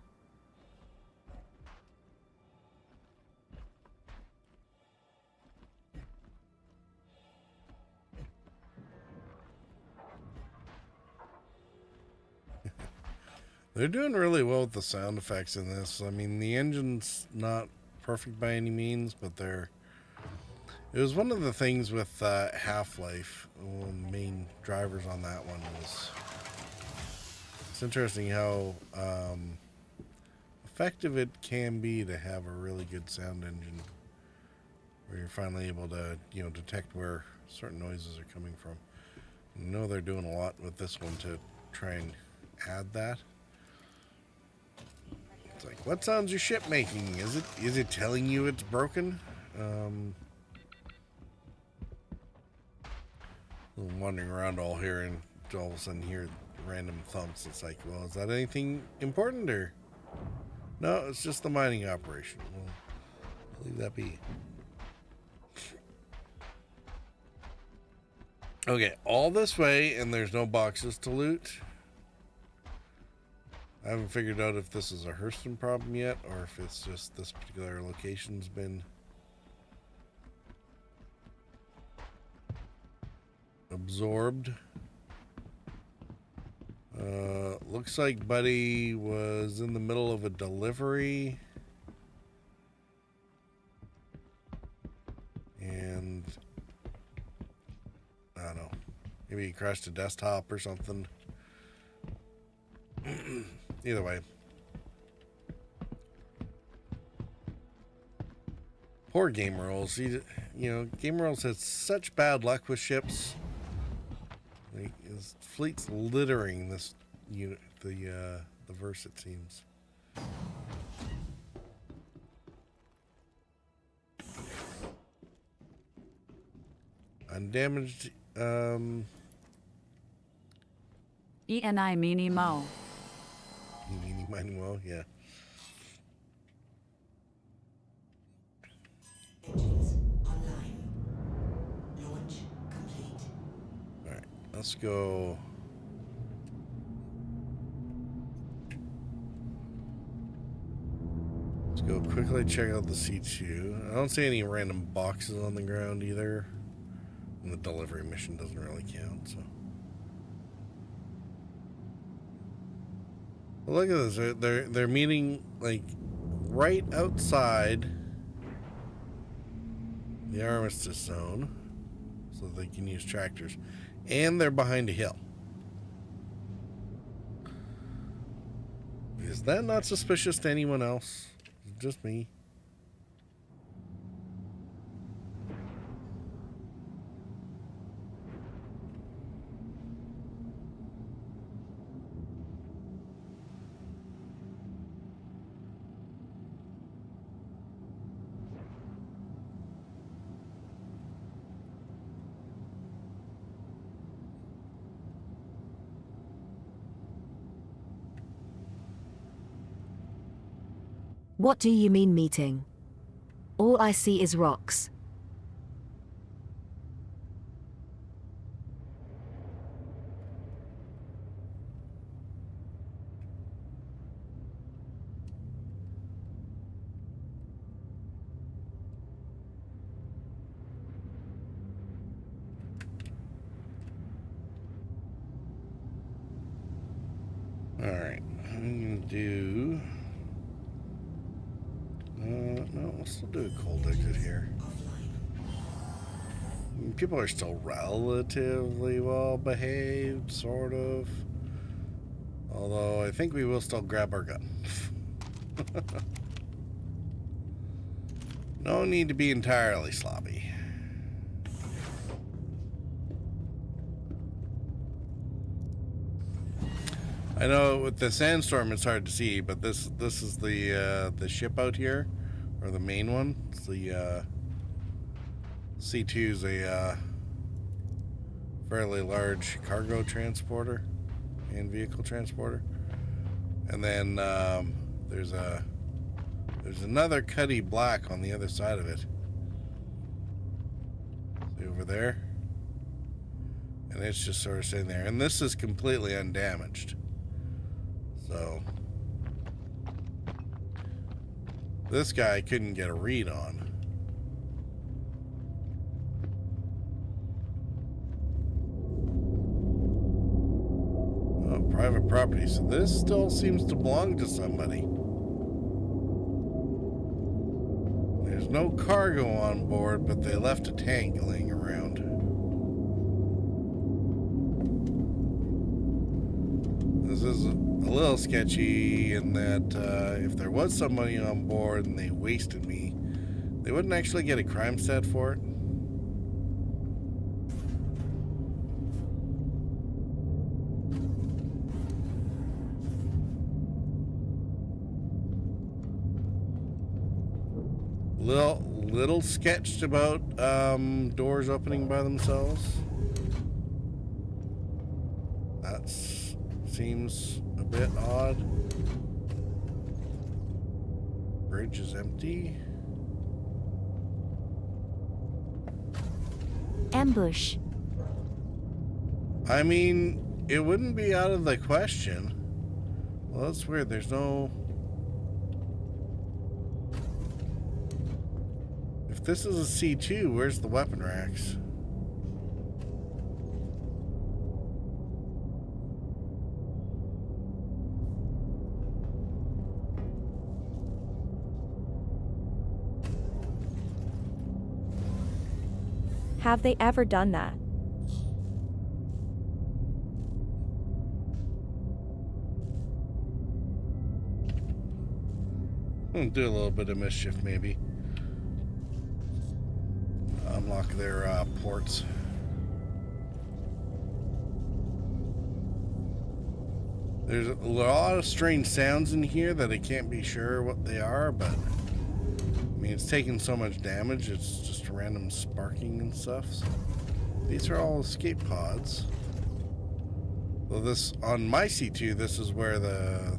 They're doing really well with the sound effects in this. I mean, the engine's not perfect by any means, but they're. It was one of the things with Half-Life. One of the main drivers on that one was. It's interesting how effective it can be to have a really good sound engine, where you're finally able to, you know, detect where certain noises are coming from. I know they're doing a lot with this one to try and add that. It's like, what sound's your ship making? Is it telling you it's broken? Wandering around all here and all of a sudden hear random thumps. It's like, well, is that anything important or? No, it's just the mining operation. Well, leave that be. Okay, all this way, and there's no boxes to loot. I haven't figured out if this is a Hurston problem yet, or if it's just this particular location's been absorbed. Looks like Buddy was in the middle of a delivery. And I don't know. Maybe he crashed a desktop or something. Either way. Poor Game Rolls. He, you know, Game Rolls has such bad luck with ships. Like, his fleet's littering this unit, the verse, it seems. Undamaged. ENI Meeny Mo. Meeny Miny Mo, yeah. Alright, let's go. Let's go quickly check out the C2. I don't see any random boxes on the ground either. And the delivery mission doesn't really count, so. But look at this. They're meeting like right outside the armistice zone, so they can use tractors, and they're behind a hill. Is that not suspicious to anyone else? Just me. What do you mean meeting? All I see is rocks. Alright, I'm gonna do... no, we'll still do a cold exit here. People are still relatively well behaved, sort of. Although I think we will still grab our gun. No need to be entirely sloppy. I know with the sandstorm it's hard to see, but this is the ship out here, or the main one. It's the C2 is a fairly large cargo transporter and vehicle transporter, and then there's another Cuddy Black on the other side of it. See over there, and it's just sort of sitting there, and this is completely undamaged. So this guy couldn't get a read on. Oh, private property. So this still seems to belong to somebody. There's no cargo on board, but they left a tank laying around. This is a little sketchy in that if there was somebody on board and they wasted me, they wouldn't actually get a crime stat for it. Little sketched about doors opening by themselves. That seems a bit odd. Bridge is empty. Ambush. I mean, it wouldn't be out of the question. Well, that's weird. There's no... If this is a C2, where's the weapon racks? Have they ever done that? Do a little bit of mischief, maybe. Unlock their ports. There's a lot of strange sounds in here that I can't be sure what they are, but I mean, it's taking so much damage, it's just random sparking and stuff. So these are all escape pods. Well, this on my C2, this is where the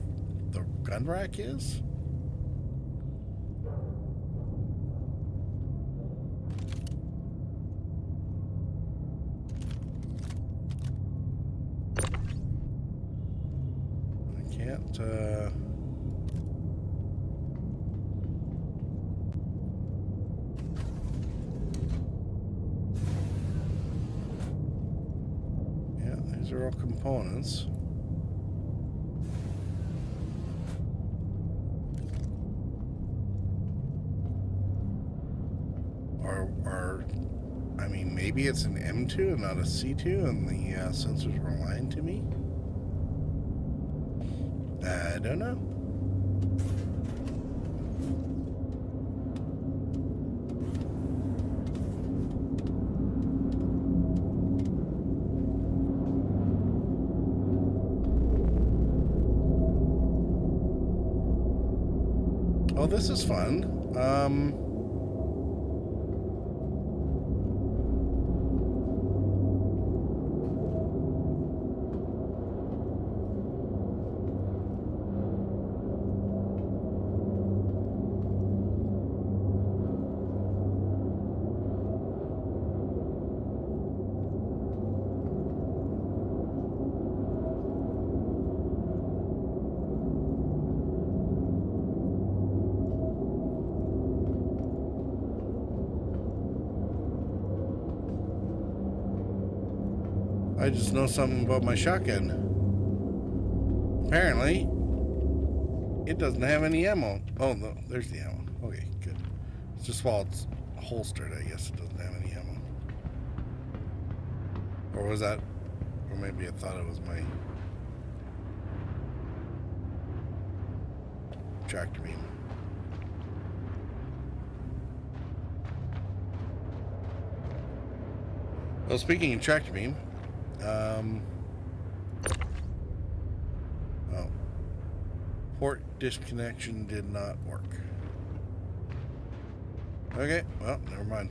gun rack is. Yeah, these are all components. Or I mean, maybe it's an M2 and not a C2, and the sensors were lying to me. I don't know. Oh, this is fun. I just know something about my shotgun. Apparently, it doesn't have any ammo. Oh, no, there's the ammo. Okay, good. It's just while it's holstered, I guess it doesn't have any ammo. Or was that... Or maybe I thought it was my... tractor beam. Well, speaking of tractor beam... oh. Port disconnection did not work. Okay, well, never mind.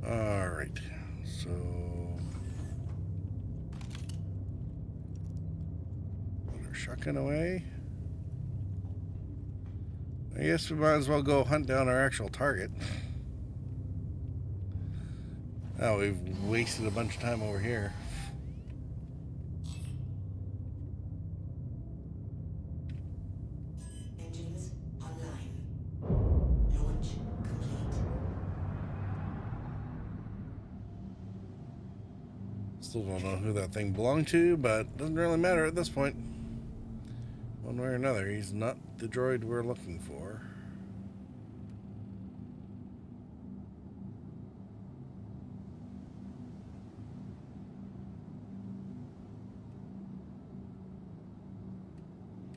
All right, so put our shotgun away. I guess we might as well go hunt down our actual target. Oh, we've wasted a bunch of time over here. Engines online. Launch complete. Still don't know who that thing belonged to, but doesn't really matter at this point. One way or another, he's not the droid we're looking for.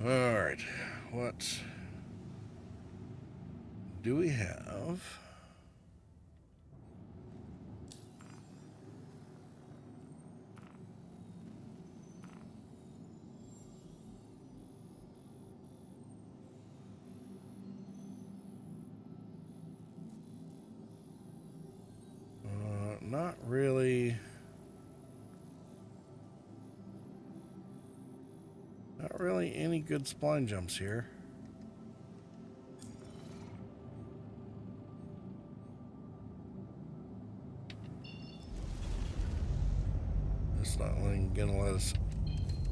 Alright, what do we have? Not really. Not really any good spline jumps here. It's not gonna let us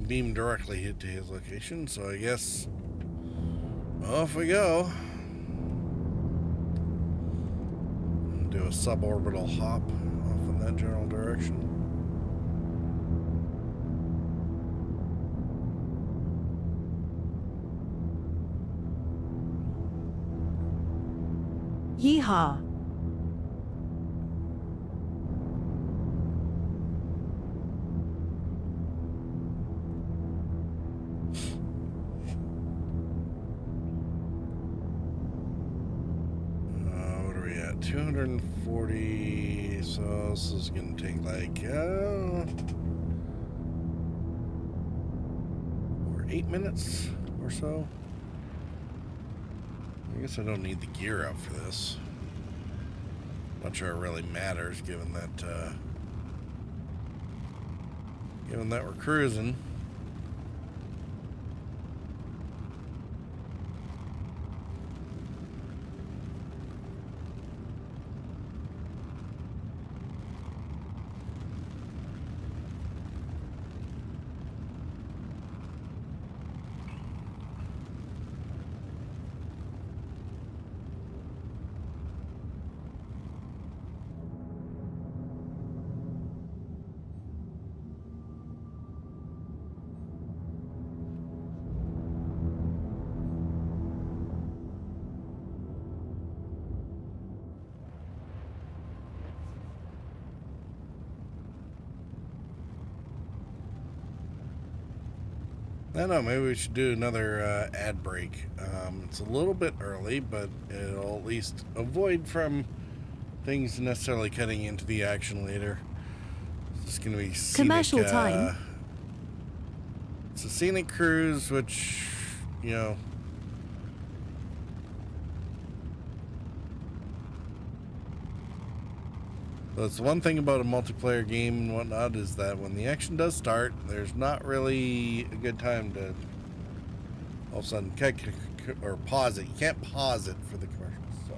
beam directly hit to his location, so I guess off we go. Do a suborbital hop off in that general direction. Yeehaw. What are we at? 240. So this is going to take like 8 minutes or so. I guess I don't need the gear up for this. Not sure it really matters, given that we're cruising. I don't know, maybe we should do another ad break. It's a little bit early, but it'll at least avoid from things necessarily cutting into the action later. It's just going to be scenic, Commercial time. It's a scenic cruise, which, you know, that's one thing about a multiplayer game and whatnot, is that when the action does start, there's not really a good time to all of a sudden or pause it. You can't pause it for the commercials. So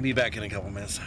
be back in a couple minutes.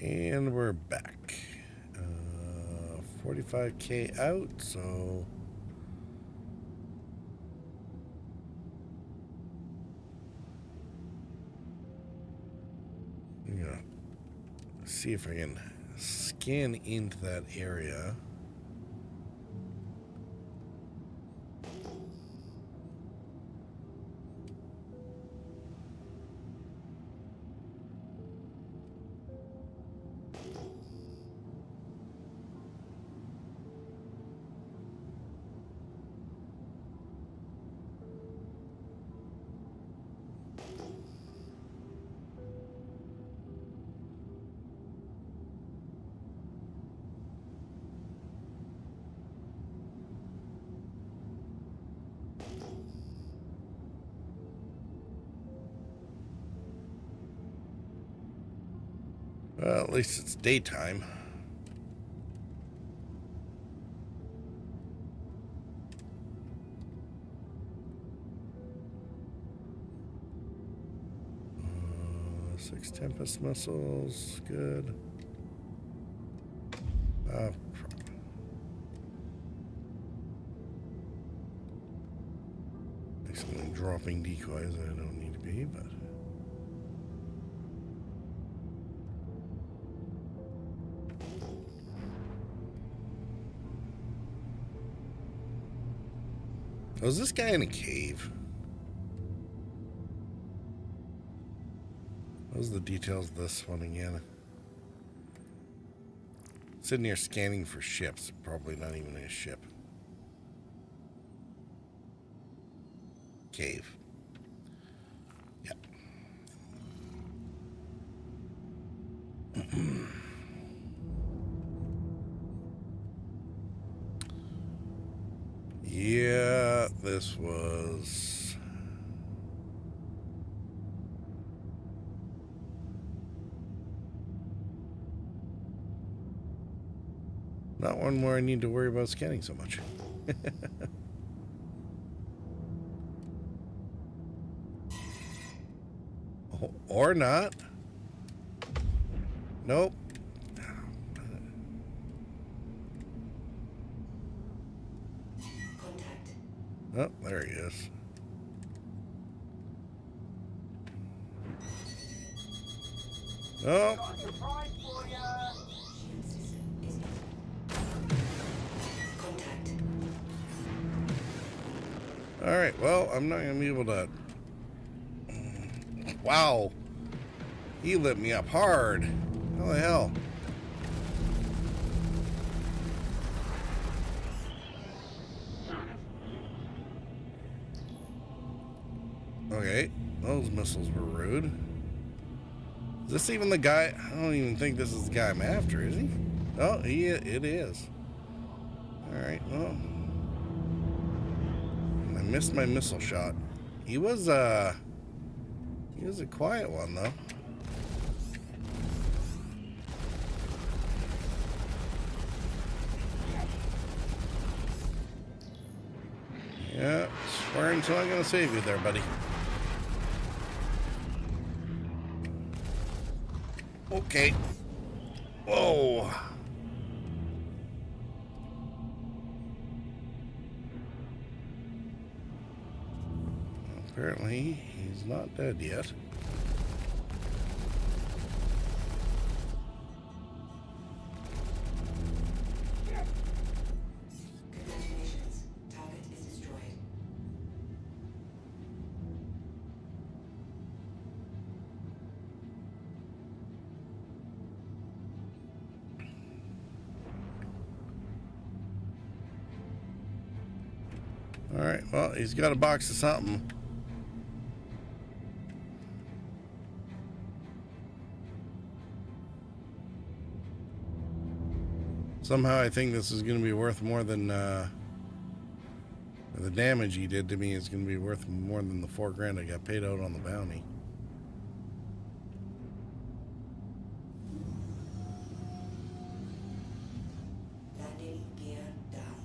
And we're back. 45K out, so I'm gonna see if I can scan into that area. Well, at least it's daytime. Six Tempest missiles, good. Excellent dropping decoys. I don't need to be, but. Was this guy in a cave? What was the details of this one again? Sitting here scanning for ships. Probably not even a ship. Cave. Yeah. Yeah, this was... not one where I need to worry about scanning so much. Or not. Nope. Oh, there he is. Oh. All right, well, I'm not going to be able to... Wow. He lit me up hard. How the hell? Okay, those missiles were rude. Is this even the guy? I don't even think this is the guy I'm after, is he? Oh, it is. Alright, well. I missed my missile shot. He was a quiet one, though. Yeah, swearing's not gonna save you there, buddy. Okay. Whoa. Apparently, he's not dead yet. All right, well, he's got a box of something. Somehow I think this is going to be worth more than the damage he did to me is going to be worth more than the $4 grand I got paid out on the bounty. Landing gear down.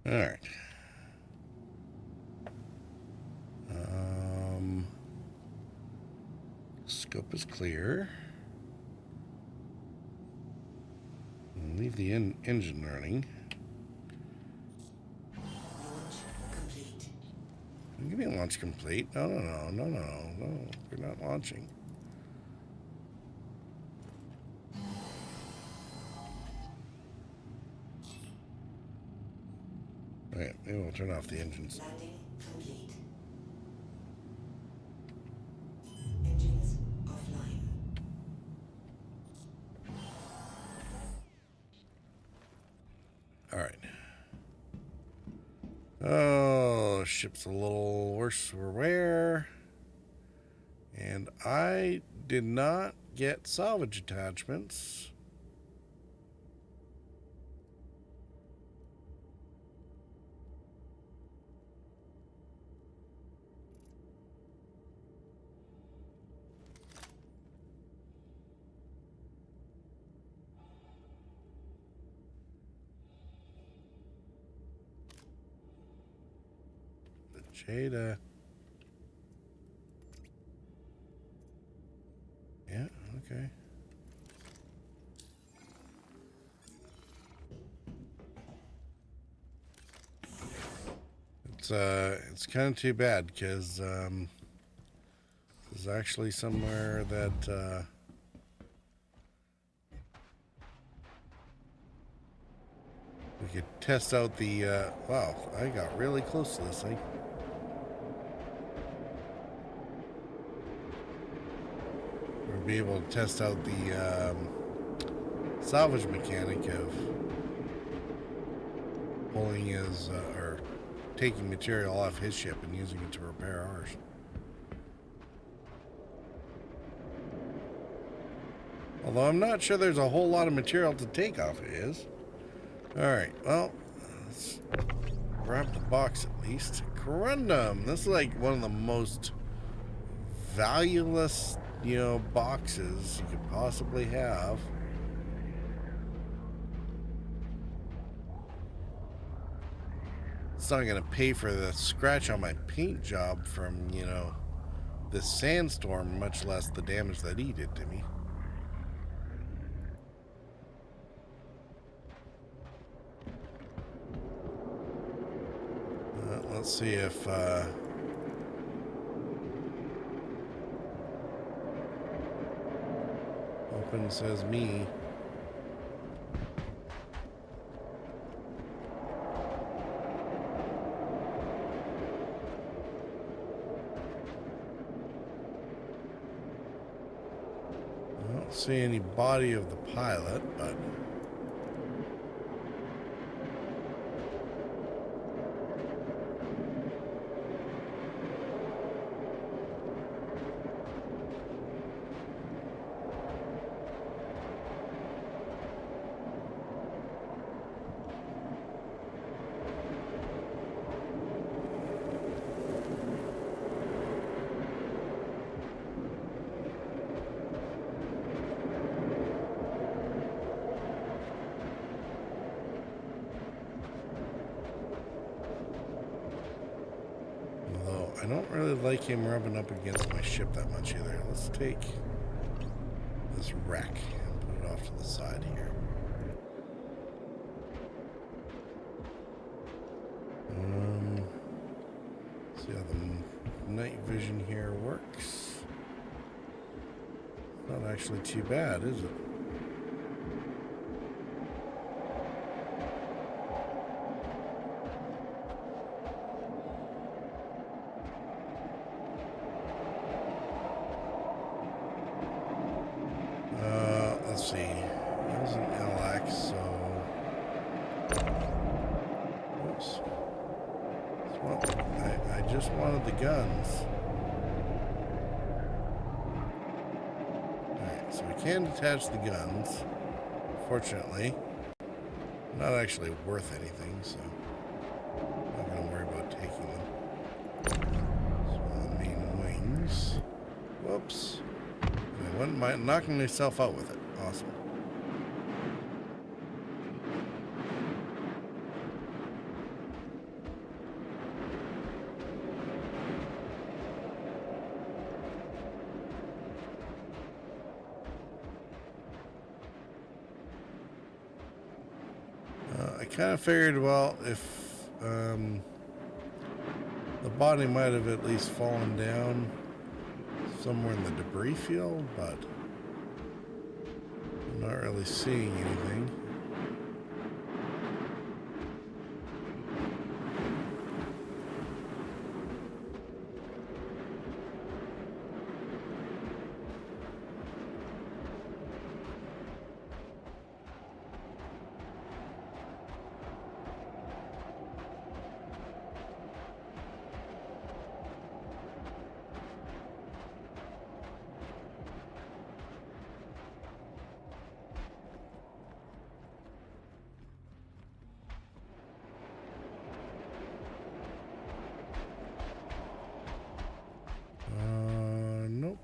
All right. Scope is clear. Leave the engine running. Give me a launch complete. No. We're not launching. Okay, maybe we'll turn off the engines. Landing complete. Engines offline. All right. Oh, ship's a little worse for wear. And I did not get salvage attachments. Jada. Yeah, okay. It's kind of too bad because there's actually somewhere that we could test out the wow, I got really close to this thing. We'll be able to test out the salvage mechanic of pulling his or taking material off his ship and using it to repair ours. Although I'm not sure there's a whole lot of material to take off of his. Alright, well, let's grab the box at least. Corundum! This is like one of the most valueless, boxes you could possibly have. It's not going to pay for the scratch on my paint job from, this sandstorm, much less the damage that he did to me. Let's see if open says me. I don't see any body of the pilot, but I don't really like him rubbing up against my ship that much either. Let's take this wreck and put it off to the side here. See how the night vision here works. It's not actually too bad, is it? Let's see. That was an LX, so. Oops. Well, I just wanted the guns. Alright, so we can detach the guns. Fortunately, not actually worth anything, so I'm not going to worry about taking them. So the main wings. Whoops. I wasn't knocking myself out with it. Awesome. kind of figured, well, if the body might have at least fallen down somewhere in the debris field, but I'm not really seeing anything. Nope.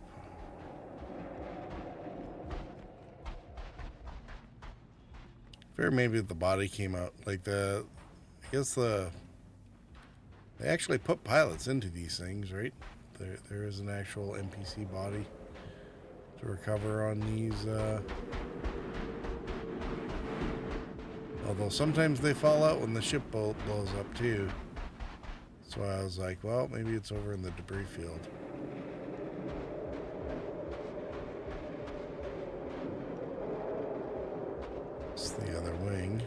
Fair, maybe the body came out like I guess they actually put pilots into these things, right? There is an actual NPC body to recover on these. Although sometimes they fall out when the ship blows up too. So I was like, well, maybe it's over in the debris field. It's the other wing.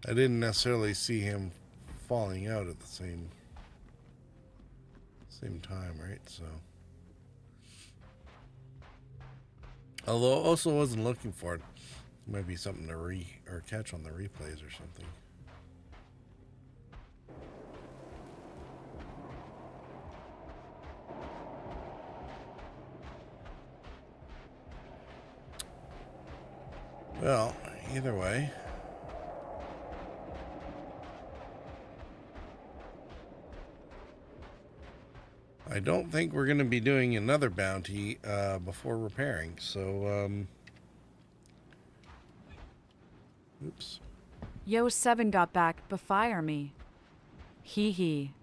I didn't necessarily see him falling out at the same time, right? So, although I also wasn't looking for it, might be something to catch on the replays or something. Well, either way. I don't think we're going to be doing another bounty before repairing, so, oops. Yo 7 got back, befire me. Hee hee.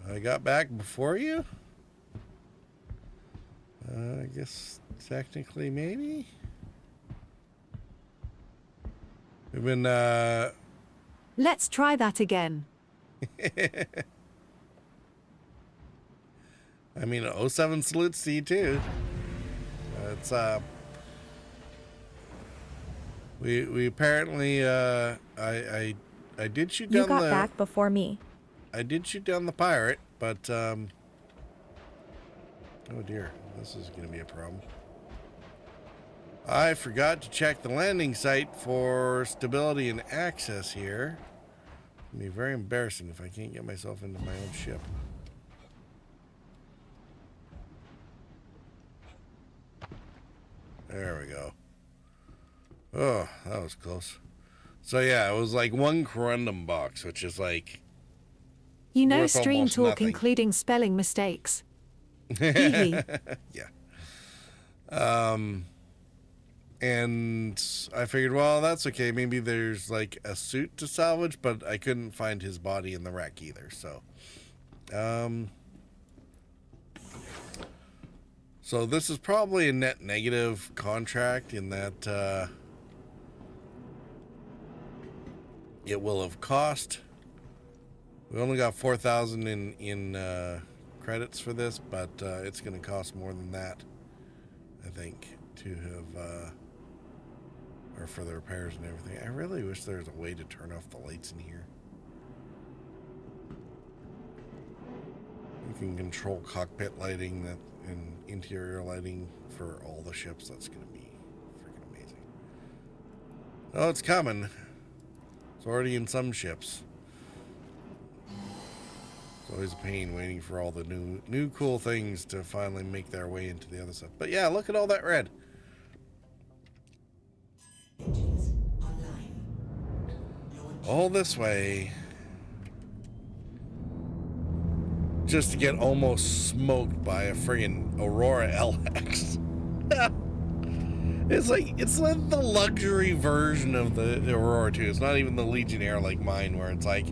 I got back before you? I guess technically maybe? We've been, Let's try that again. I mean, 07 salutes to you too. It's we apparently I did shoot down You got back before me. I did shoot down the pirate, but oh dear, this is gonna be a problem. I forgot to check the landing site for stability and access here. It'll be very embarrassing if I can't get myself into my own ship. There we go. Oh, that was close. So yeah, it was like one corundum box, which is like... You know stream talk including spelling mistakes. Hee hee. Yeah. And I figured, well, that's okay. Maybe there's like a suit to salvage, but I couldn't find his body in the wreck either. So, so this is probably a net negative contract in that it will have cost. We only got 4,000 in credits for this, but it's going to cost more than that, I think, to have. Or for the repairs and everything. I really wish there was a way to turn off the lights in here. You can control cockpit lighting and interior lighting for all the ships. That's going to be freaking amazing. Oh, it's coming. It's already in some ships. It's always a pain waiting for all the new cool things to finally make their way into the other stuff. But yeah, look at all that red. All this way just to get almost smoked by a friggin' Aurora LX. It's like the luxury version of the Aurora 2. It's not even the Legionnaire like mine, where it's like,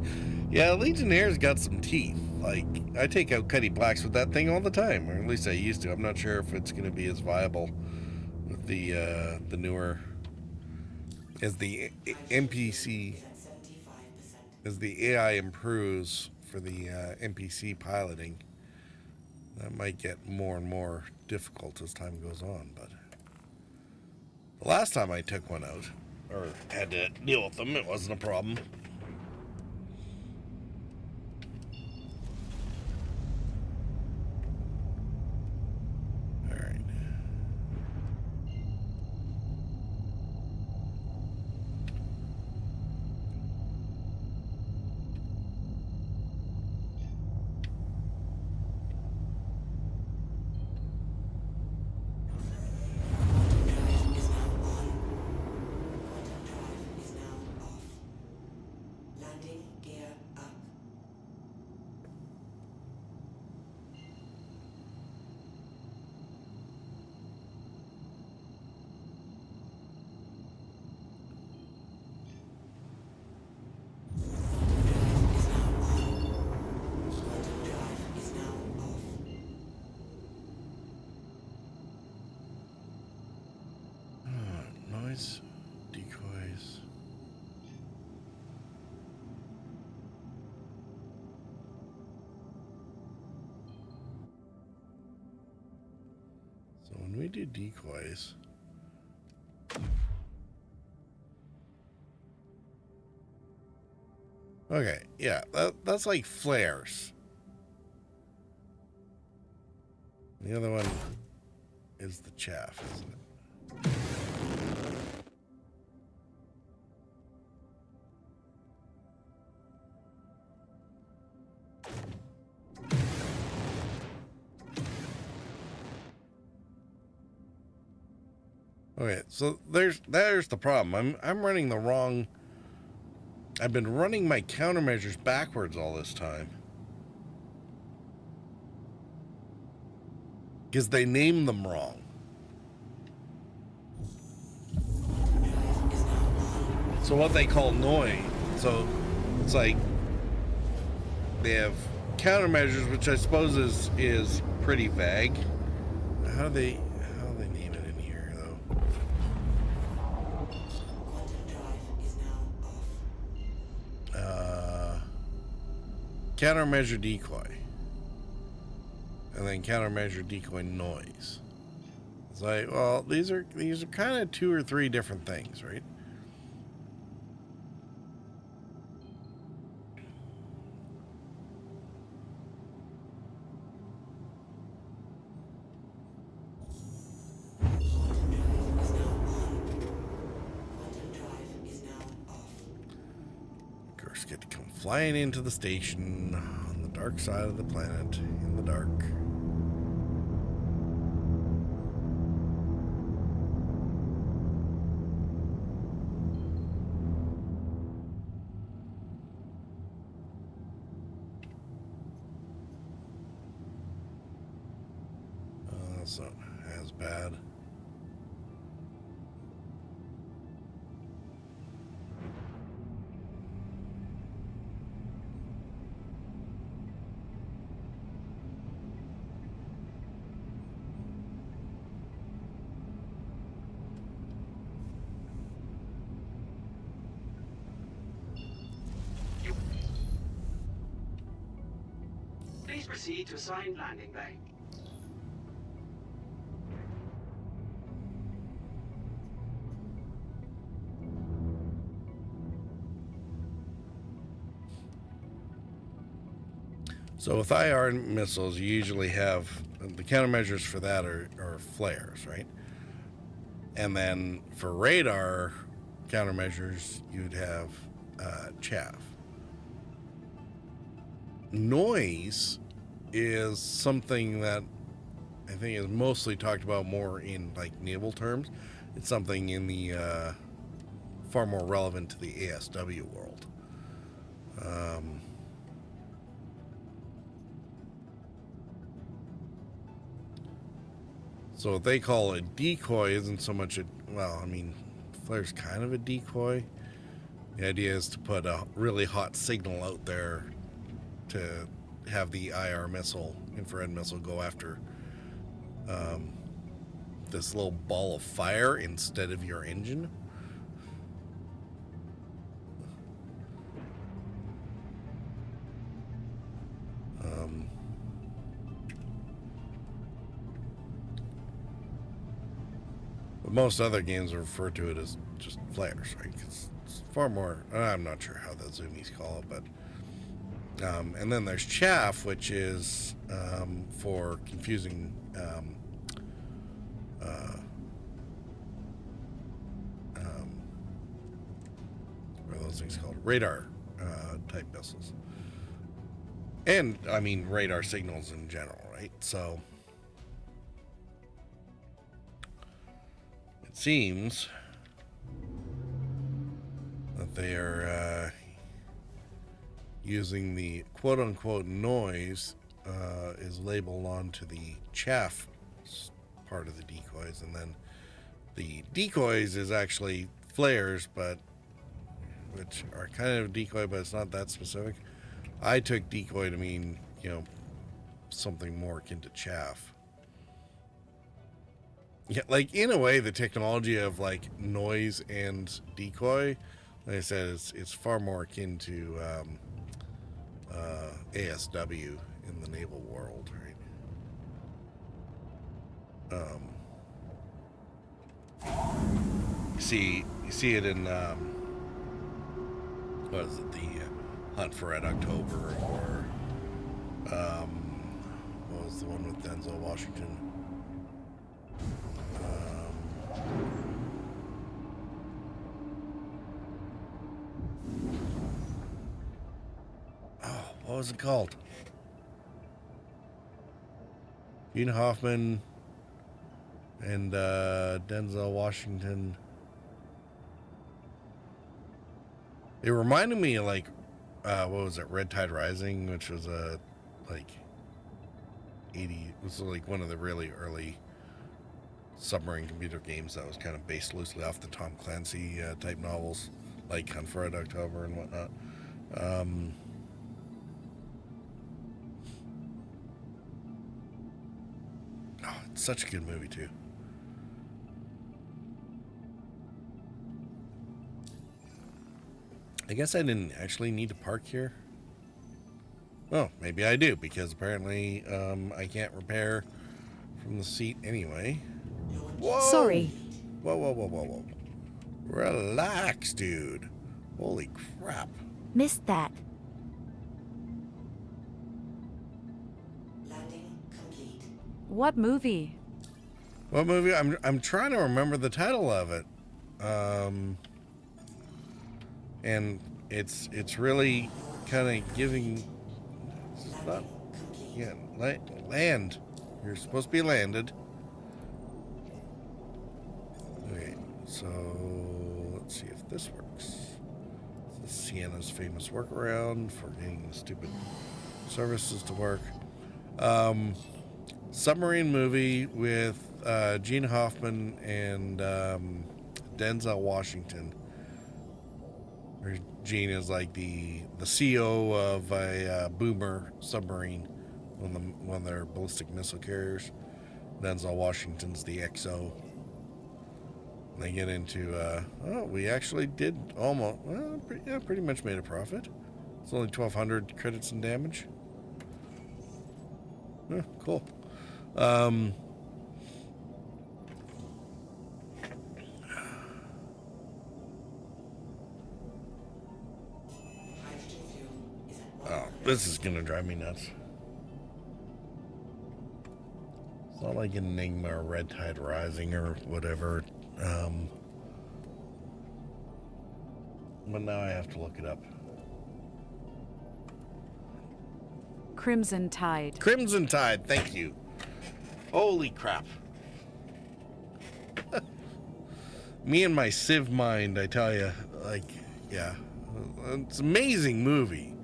yeah, Legionnaire's got some teeth. Like, I take out Cuddy Blacks with that thing all the time, or at least I used to. I'm not sure if it's going to be as viable with the newer, as the NPC, as the AI improves for the NPC piloting. That might get more and more difficult as time goes on, but the last time I took one out, or had to deal with them, it wasn't a problem. Alright. Landing gear up. Noise decoys. So when we do decoys, okay, yeah, that's like flares. The other one is the chaff, isn't it? Okay, so there's the problem. I'm running the wrong. I've been running my countermeasures backwards all this time. Because they named them wrong. So what they call noise. So it's like they have countermeasures, which I suppose is pretty vague. How do they name it in here though? Countermeasure decoy. And then countermeasure decoy noise. It's like, well, these are kind of 2 or 3 different things, right? Of course, get to come flying into the station on the dark side of the planet in the dark. That's not as bad. Please proceed to assigned landing bay. So with IR missiles, you usually have the countermeasures for that are flares, right? And then for radar countermeasures, you'd have chaff. Noise is something that I think is mostly talked about more in like naval terms. It's something in the far more relevant to the ASW world. So what they call a decoy isn't so much a, well, I mean, flare's kind of a decoy. The idea is to put a really hot signal out there to have the IR missile, infrared missile, go after this little ball of fire instead of your engine. But most other games refer to it as just flares, right? It's far more, I'm not sure how the zoomies call it, but and then there's chaff, which is for confusing what are those things called? Radar type missiles. And I mean radar signals in general, right? So it seems that they are using the quote-unquote noise is labeled onto the chaff part of the decoys, and then the decoys is actually flares, but which are kind of decoy, but it's not that specific. I took decoy to mean, you know, something more akin to chaff. Yeah, like in a way, the technology of like noise and decoy, like I said, it's far more akin to ASW in the naval world, right? You see it in what is it, the Hunt for Red October, or what was the one with Denzel Washington? What was it called? Gene Hoffman and Denzel Washington. It reminded me of like, what was it? Red Tide Rising, which was a like 80. It was like one of the really early submarine computer games that was kind of based loosely off the Tom Clancy type novels, like Hunt for Red October and whatnot. Oh, it's such a good movie too. I guess I didn't actually need to park here. Oh, maybe I do, because apparently I can't repair from the seat anyway. Whoa! Sorry. Whoa, whoa, whoa, whoa, whoa. Relax, dude. Holy crap. Missed that. What movie? What movie? I'm trying to remember the title of it. And it's really kind of giving. It's not. Yeah, land. You're supposed to be landed. Okay, so let's see if this works. This is Sienna's famous workaround for getting stupid services to work. Submarine movie with Gene Hoffman and Denzel Washington. Where Gene is like the CO of a boomer submarine, one of their ballistic missile carriers. Denzel Washington's the XO. They get into we actually did almost pretty much made a profit. It's only 1,200 credits and damage. Cool. Oh, this is gonna drive me nuts. It's not like Enigma or Red Tide Rising or whatever. But now I have to look it up. Crimson Tide. Crimson Tide, thank you. Holy crap. Me and my Civ mind, I tell you, like, yeah. It's an amazing movie.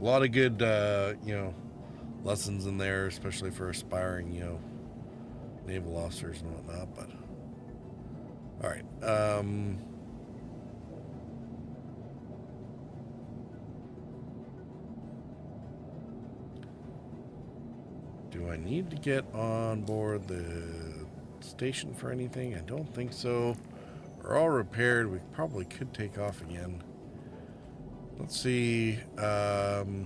a lot of good, you know, lessons in there, especially for aspiring, you know, naval officers and whatnot. But all right, do I need to get on board the station for anything? I don't think so. We're all repaired. We probably could take off again. Let's see. Above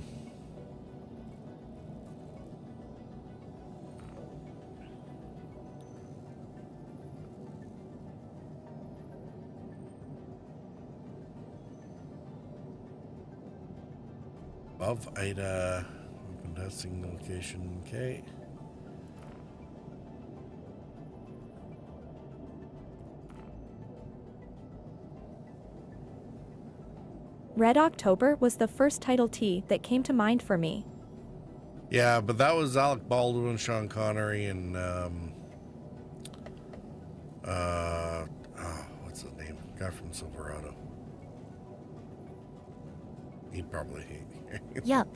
Ida. Open testing location. Okay. Red October was the first title T that came to mind for me. Yeah, but that was Alec Baldwin, Sean Connery, and what's his name? Guy from Silverado. He'd probably hate. Yup.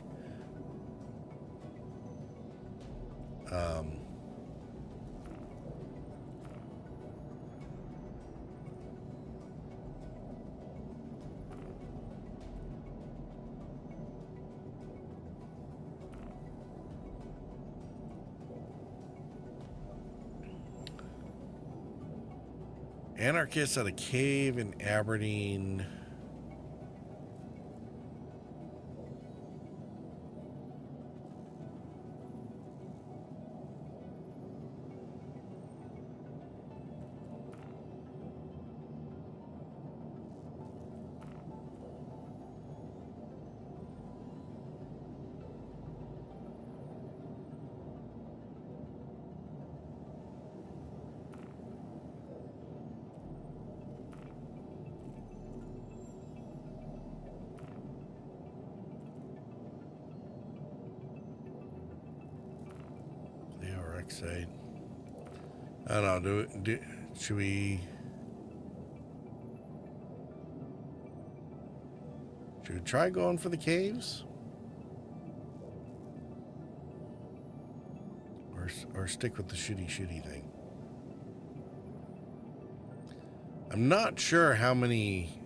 Anarchists at a cave in Aberdeen. Say, I don't know. Should we try going for the caves, or stick with the shitty thing? I'm not sure how many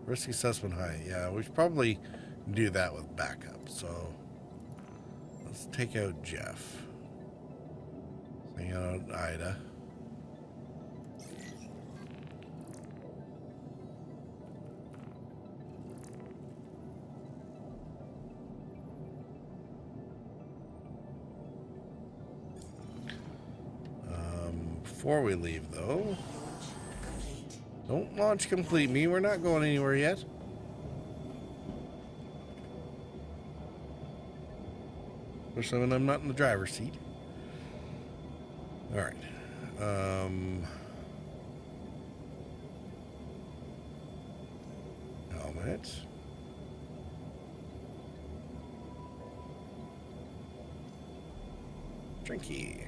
risk assessment high. Yeah, we should probably do that with backup. So let's take out Jeff. Hang out Ida. Before we leave, though, don't launch complete me. We're not going anywhere yet. Especially when I'm not in the driver's seat. All right. Helmet. Drinky.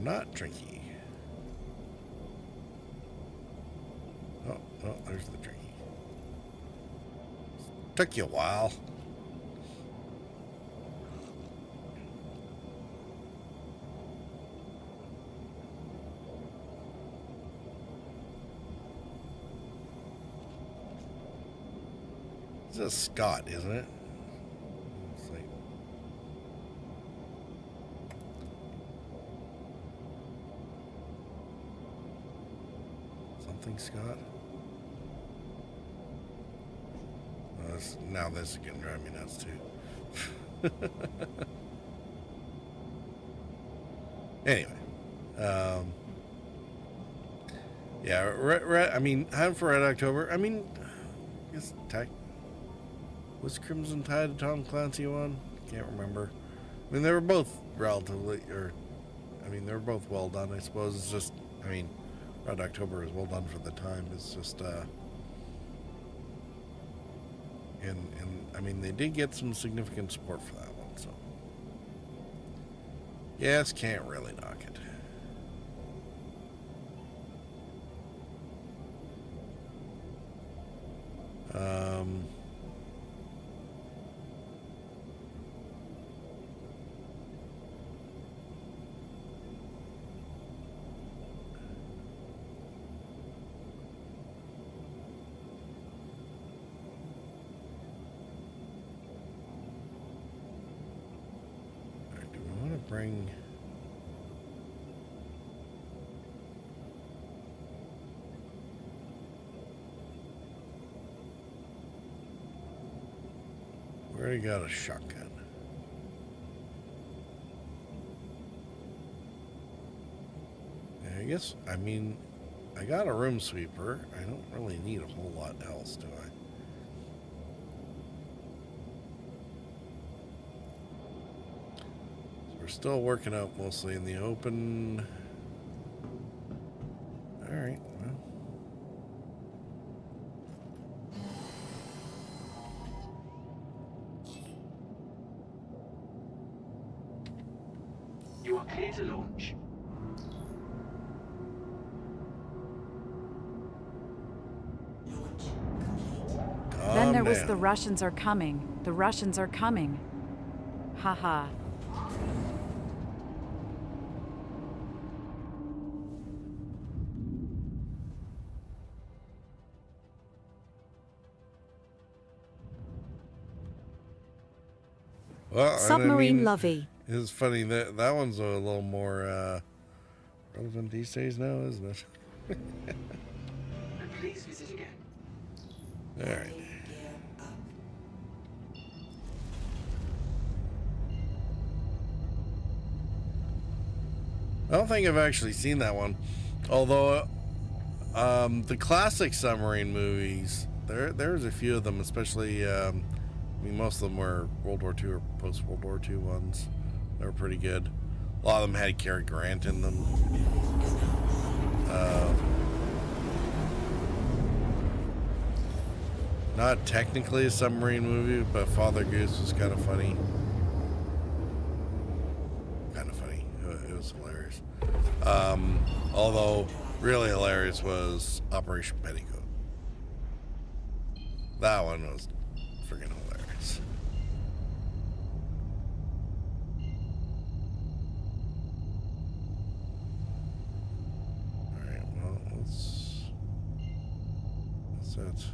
Not drinky. Oh, there's the drinky. Took you a while. This is Scott, isn't it? Let's see. Something Scott? Now this is gonna drive me nuts too. Anyway, yeah, I mean, time for Red October. I mean, I guess was Crimson Tide a Tom Clancy one? Can't remember. I mean, they were both relatively, they were both well done. I suppose it's just, I mean, Red October is well done for the time. It's just, and I mean, they did get some significant support for that one, so. Yes, can't really knock it. Do we want to bring... We already got a shotgun. I guess, I mean, I got a room sweeper. I don't really need a whole lot else, do I? So we're still working out mostly in the open. All right, well. You are clear to launch. Then there was the Russians are coming. The Russians are coming. Haha. Well, Submarine I mean, lovey. It's funny that that one's a little more relevant these days now, isn't it? Please visit again. All right. I don't think I've actually seen that one, although the classic submarine movies, there's a few of them, especially I mean, most of them were World War II or post World War II ones. They were pretty good. A lot of them had Cary Grant in them. Not technically a submarine movie, but Father Goose was kind of funny. It was hilarious. Although, really hilarious was Operation Petticoat. That one was freaking hilarious. Alright, well, that's it.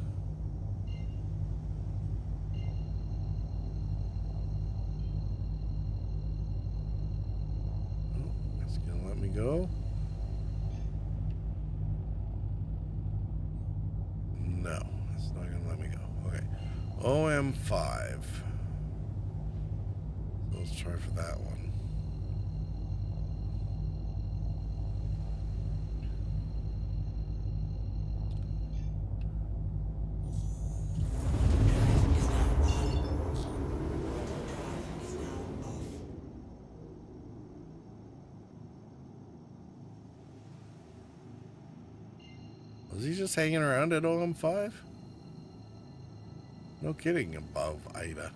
It's gonna let me go. No, it's not gonna let me go. Okay. OM5. So let's try for that one. Was he just hanging around at OM5? No kidding, above Ida.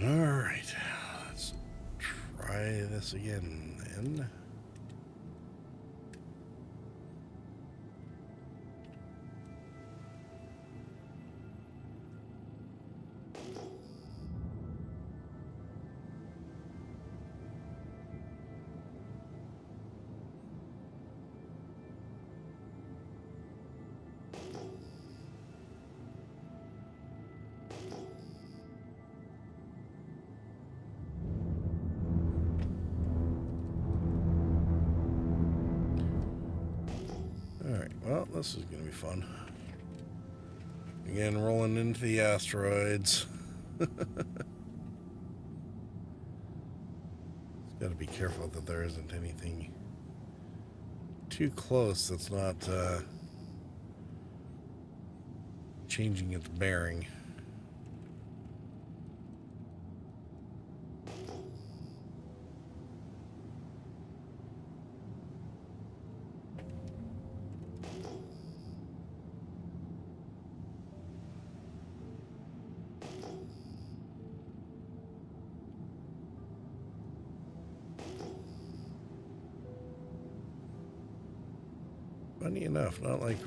All right, let's try this again then. Alright, well, this is going to be fun. Again, rolling into the asteroids. Got to be careful that there isn't anything too close that's not changing its bearing. Funny enough, not like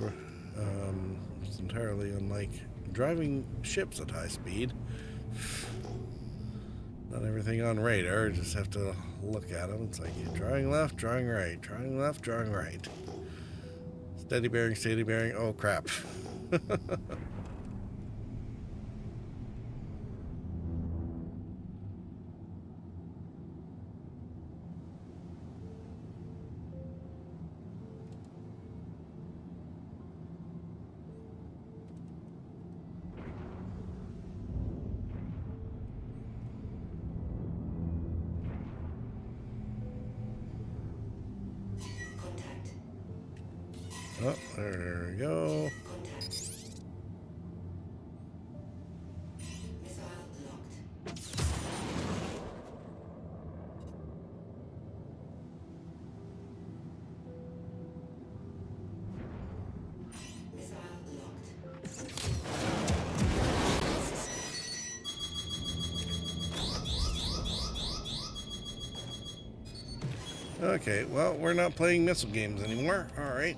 it's entirely unlike driving ships at high speed. Not everything on radar, just have to look at them. It's like drawing left, drawing right, drawing left, drawing right. Steady bearing, steady bearing. Oh crap. Oh, there we go. Okay, well, we're not playing missile games anymore. All right.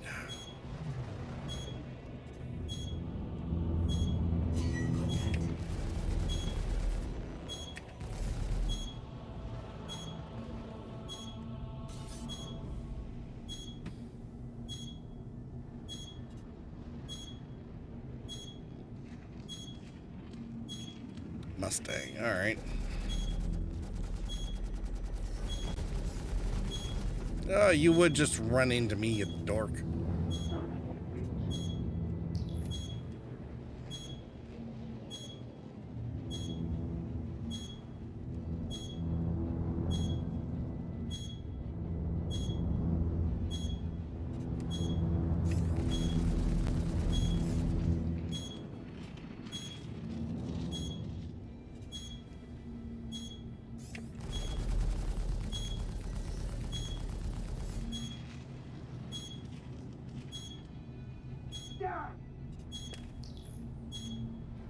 Mustang, all right. Oh, you would just run into me, you dork.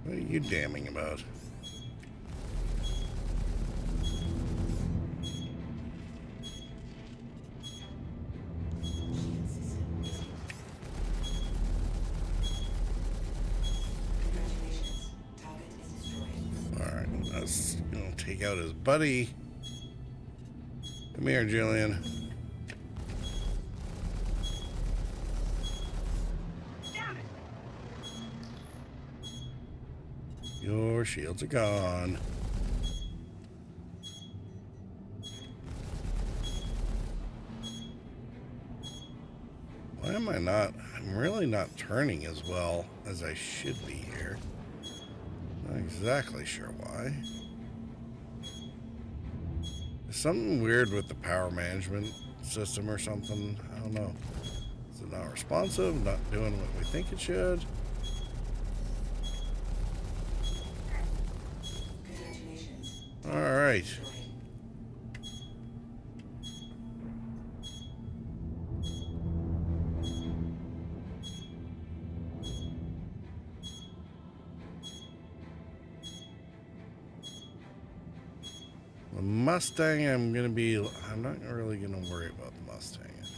What are you damning about? Alright, let's take out his buddy. Come here, Julian. Your shields are gone. Why am I not? I'm really not turning as well as I should be here. Not exactly sure why. There's something weird with the power management system or something. I don't know. Is it not responsive? Not doing what we think it should? All right. The Mustang, I'm not really gonna worry about the Mustang, I think.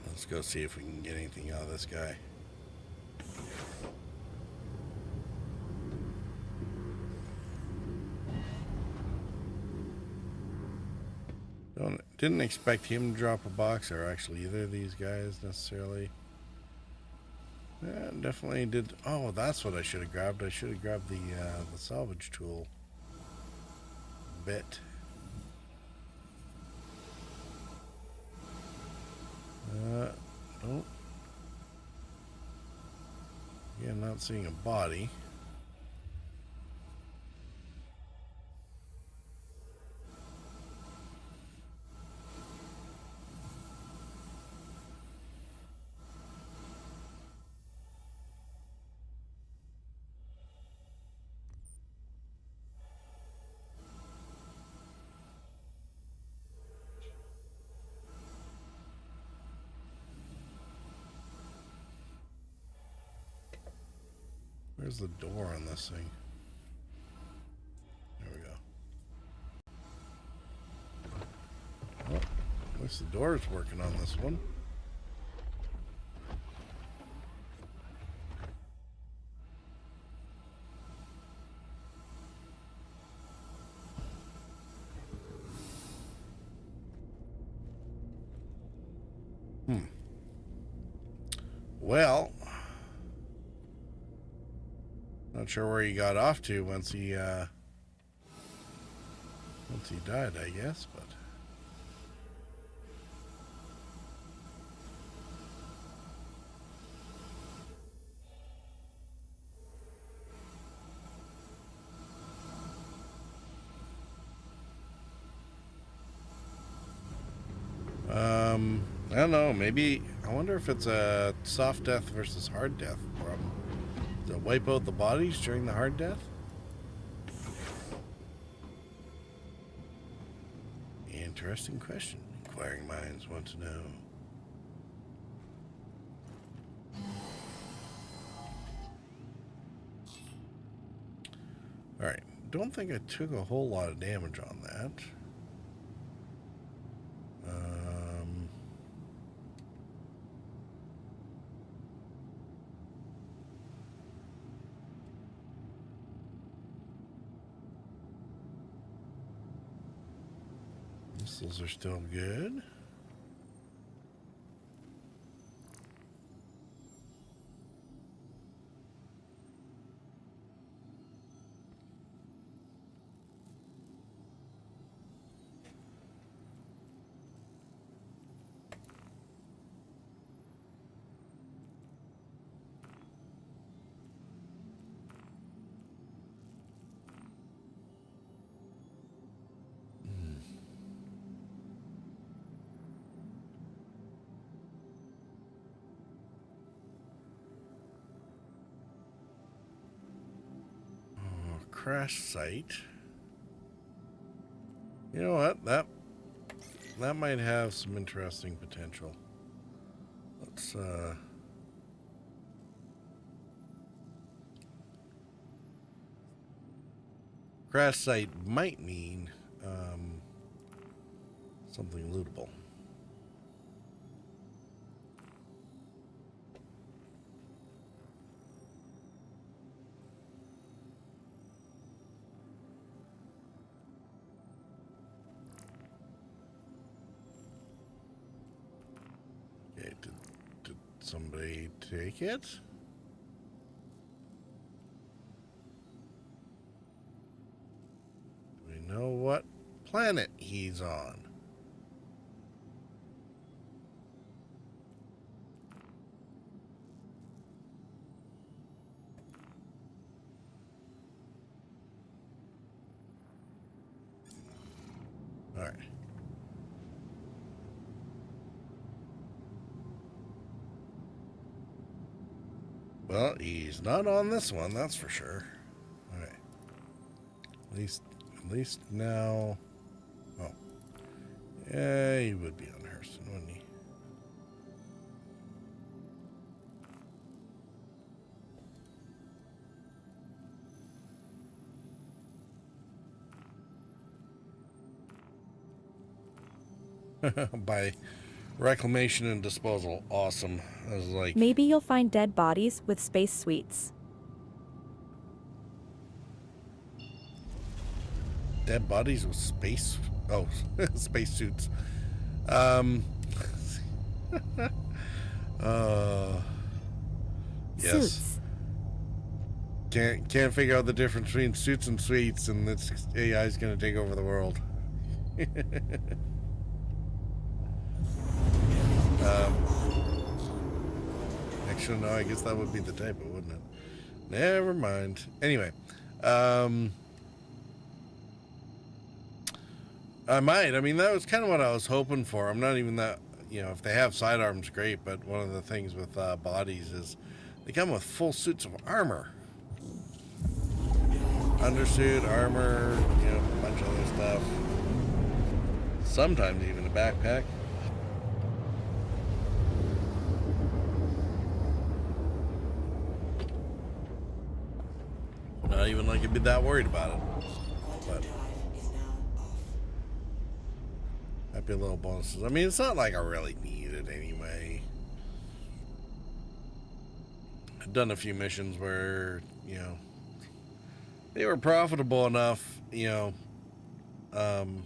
Let's go see if we can get anything out of this guy. Didn't expect him to drop a box, or actually either of these guys necessarily. Yeah, definitely did. Oh, that's what I should have grabbed. I should have grabbed the salvage tool bit. Nope. Yeah, not Not seeing a body. Where's the door on this thing? There we go. Oh, at least the door is working on this one. Well, not sure where he got off to once he died, I guess, but I don't know, maybe I wonder if it's a soft death versus hard death problem. Does it wipe out the bodies during the hard death? Interesting question. Inquiring minds want to know. Alright, don't think I took a whole lot of damage on that. Missiles are still good. Crash site. You know what? That might have some interesting potential. Let's crash site might mean something lootable. Did somebody take it? Do we know what planet he's on? All right. Well, he's not on this one, that's for sure. All right. At least now. Oh, yeah, he would be on Hurston, wouldn't he? By reclamation and disposal. Awesome. I was like, maybe you'll find dead bodies with space suites. Dead bodies with space. Oh, space suits. Yes. Suits. Can't figure out the difference between suits and suites, and this AI is going to take over the world. Actually, no, I guess that would be the typo, wouldn't it? Never mind. Anyway, I might. I mean, that was kind of what I was hoping for. I'm not even that, you know, if they have sidearms, great, but one of the things with bodies is they come with full suits of armor. Undersuit, armor, you know, a bunch of other stuff. Sometimes even a backpack. Not even like you'd be that worried about it. But happy little bonuses. I mean, it's not like I really need it anyway. I've done a few missions where, you know, they were profitable enough, you know, I'm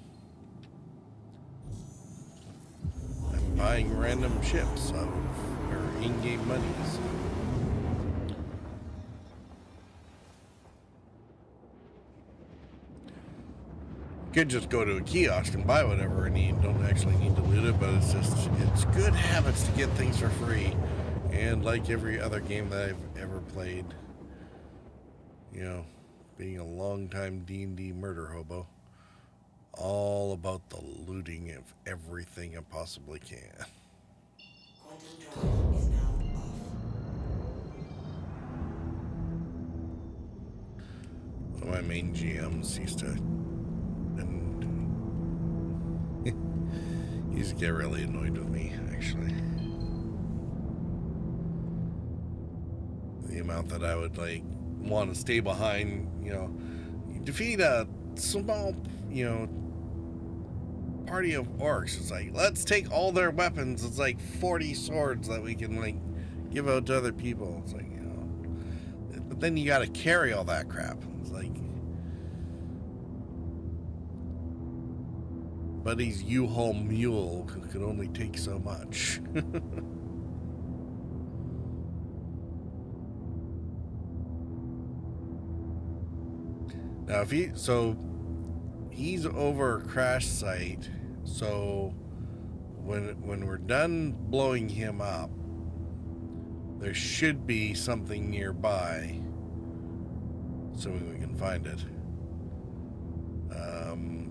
buying random ships out of your in-game monies. Could just go to a kiosk and buy whatever I need. Don't actually need to loot it, but it's good habits to get things for free. And like every other game that I've ever played, you know, being a long-time D&D murder hobo, all about the looting of everything I possibly can. Quantum drive is now off. One of my main GMs used to, and he used to get really annoyed with me, actually. The amount that I would, like, want to stay behind, you know, you defeat a small, you know, party of orcs. It's like, let's take all their weapons. It's like 40 swords that we can, like, give out to other people. It's like, you know, but then you got to carry all that crap. It's like, Buddy's U-Haul mule could only take so much. Now, he's over a crash site, so when we're done blowing him up, there should be something nearby, assuming we can find it,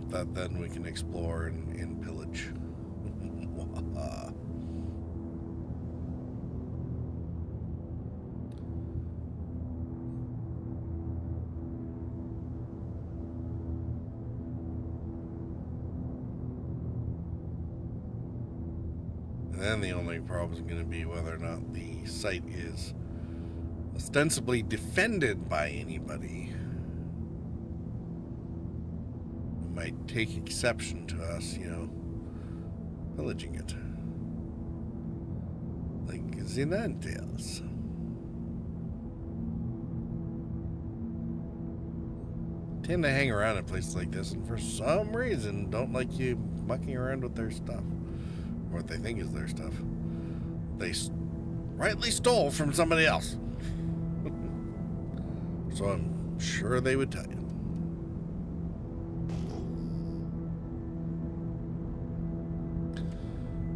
that then we can explore and pillage. And then the only problem is going to be whether or not the site is ostensibly defended by anybody who might take exception to us, you know, pillaging it. Like Zinantias. Tend to hang around in places like this and for some reason don't like you mucking around with their stuff. What they think is their stuff. They rightly stole from somebody else. So I'm sure they would tell you.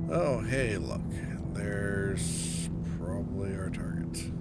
Oh, hey, look. There's probably our target.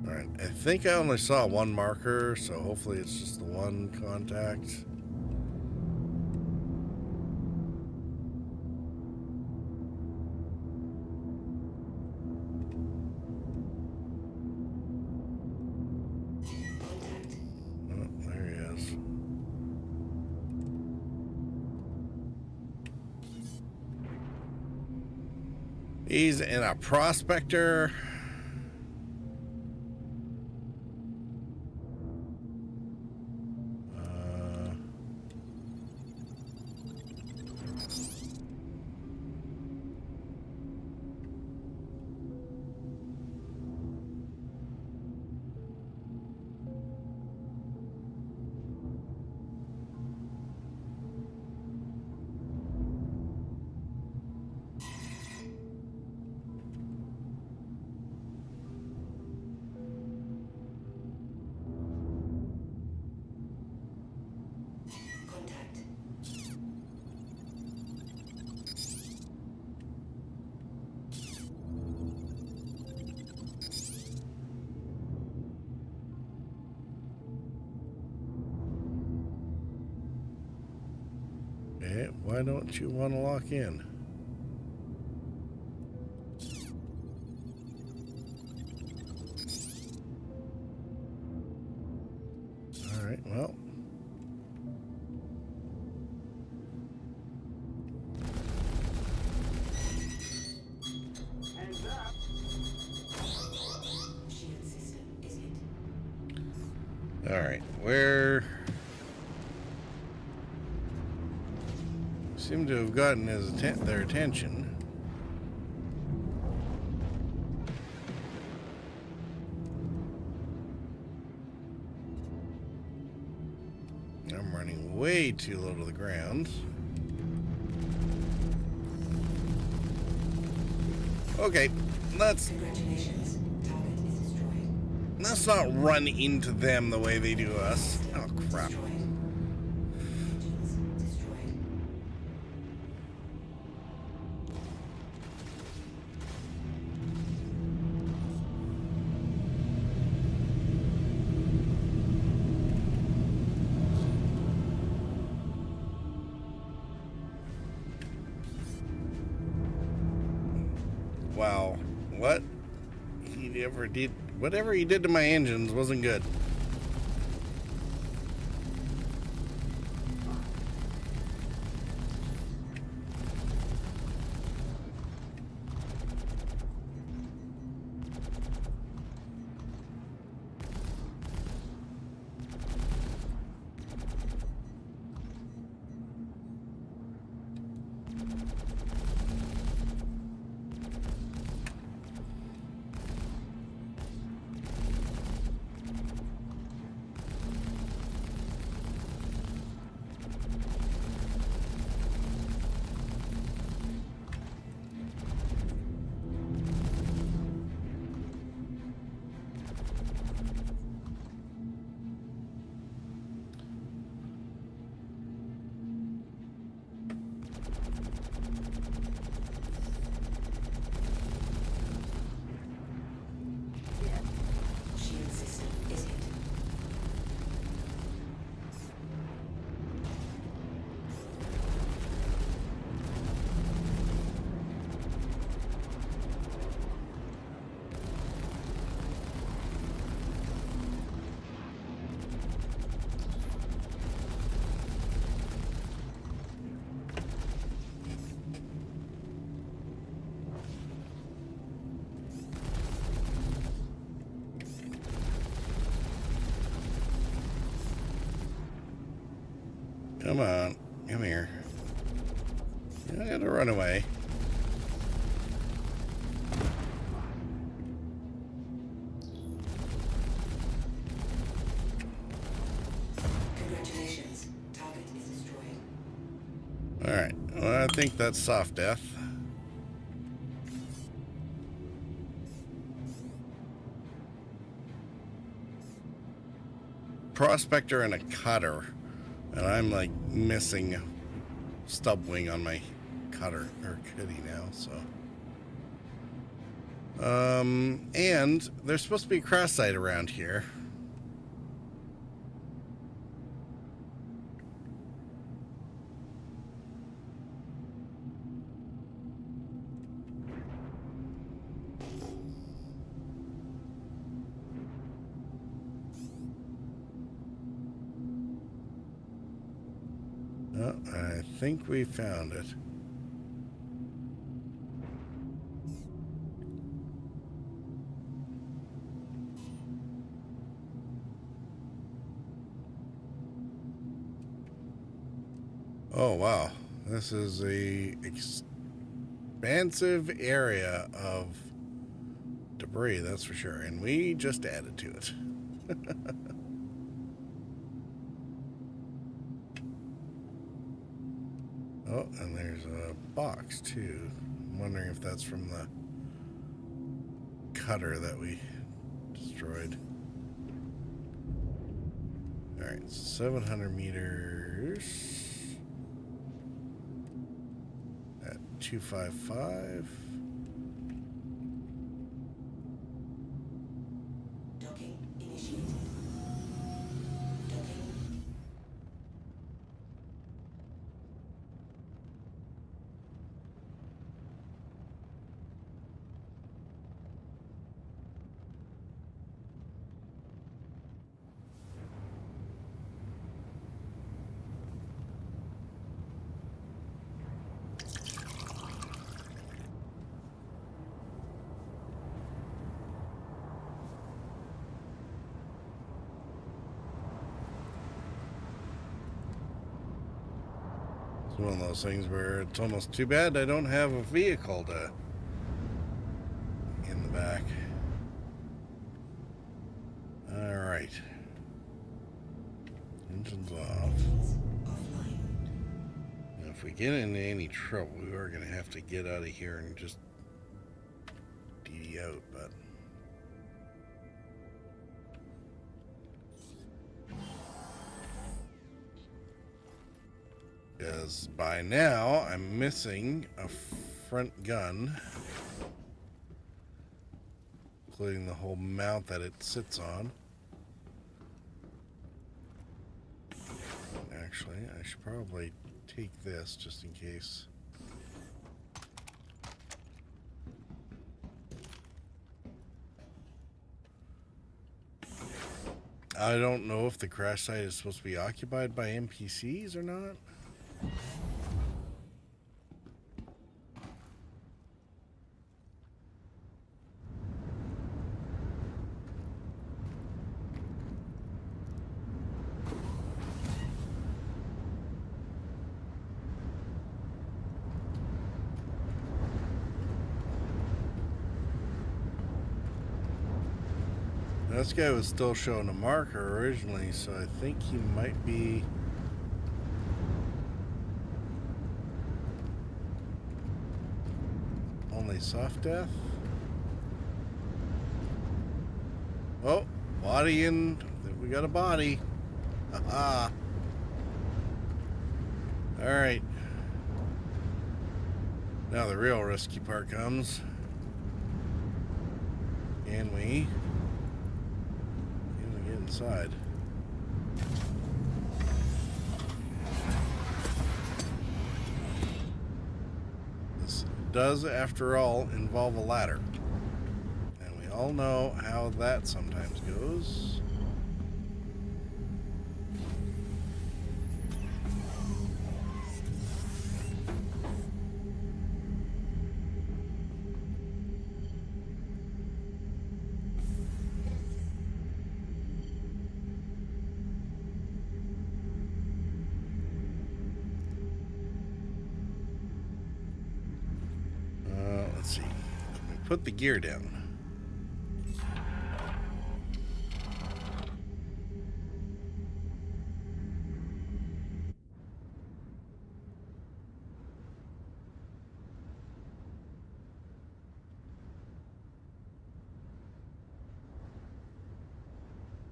Alright, I think I only saw one marker, so hopefully it's just the one contact. Oh, there he is. He's in a prospector. Okay, why don't you want to lock in? Alright, well. Alright, where... Seem to have gotten their attention. I'm running way too low to the ground. Okay, let's not run into them the way they do us. Oh, crap. Wow, what he ever did, whatever he did to my engines wasn't good. Come on, come here. You don't gotta run away. Congratulations. Target is destroyed. Alright, well, I think that's soft death. Prospector and a cutter. And I'm like missing stub wing on my cutter or kitty now, so. And there's supposed to be a crash site around here. Oh, I think we found it. Oh, wow. This is a expansive area of debris, that's for sure. And we just added to it. Oh, and there's a box too. I'm wondering if that's from the cutter that we destroyed. Alright, 700 meters at 255. Docking initiated. Docking. It's one of those things where it's almost too bad I don't have a vehicle to in the back. All right. Engines off. Now, if we get into any trouble, we are going to have to get out of here and just DD out, but because by now I'm missing a front gun, including the whole mount that it sits on. Actually, I should probably take this just in case. I don't know if the crash site is supposed to be occupied by NPCs or not. This guy was still showing a marker originally, so I think he might be only soft death. Oh, body in. We got a body. Haha. All right. Now the real risky part comes. Can we get inside? This does, after all, involve a ladder. And we all know how that sometimes goes. Let's see. Let me put the gear down.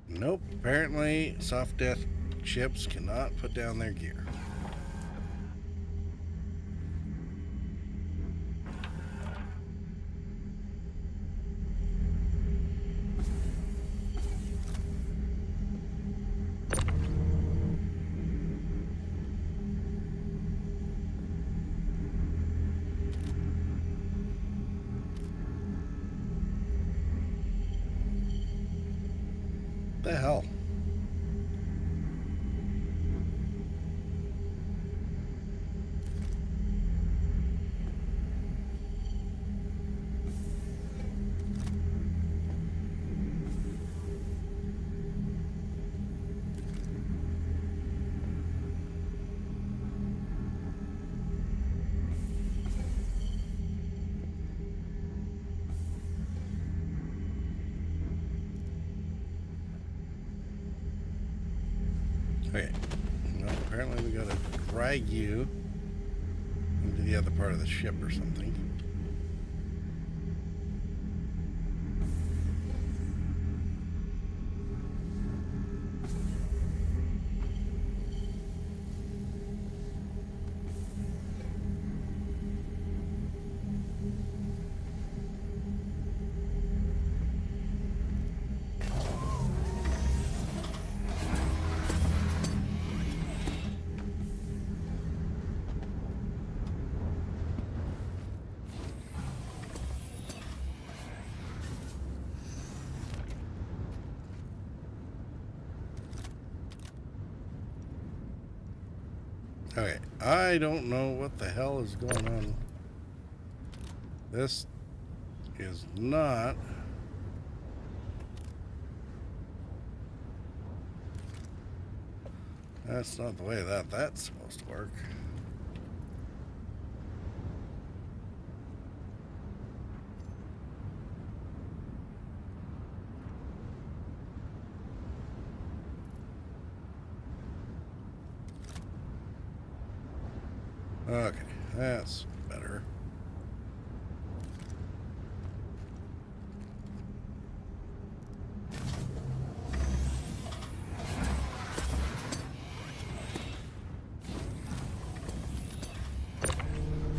Nope. Apparently, soft death ships cannot put down their gear. The hell? Okay. Well, apparently we gotta drag you into the other part of the ship or something. Okay, I don't know what the hell is going on. This is not... That's not the way that's supposed to work. Okay, that's better.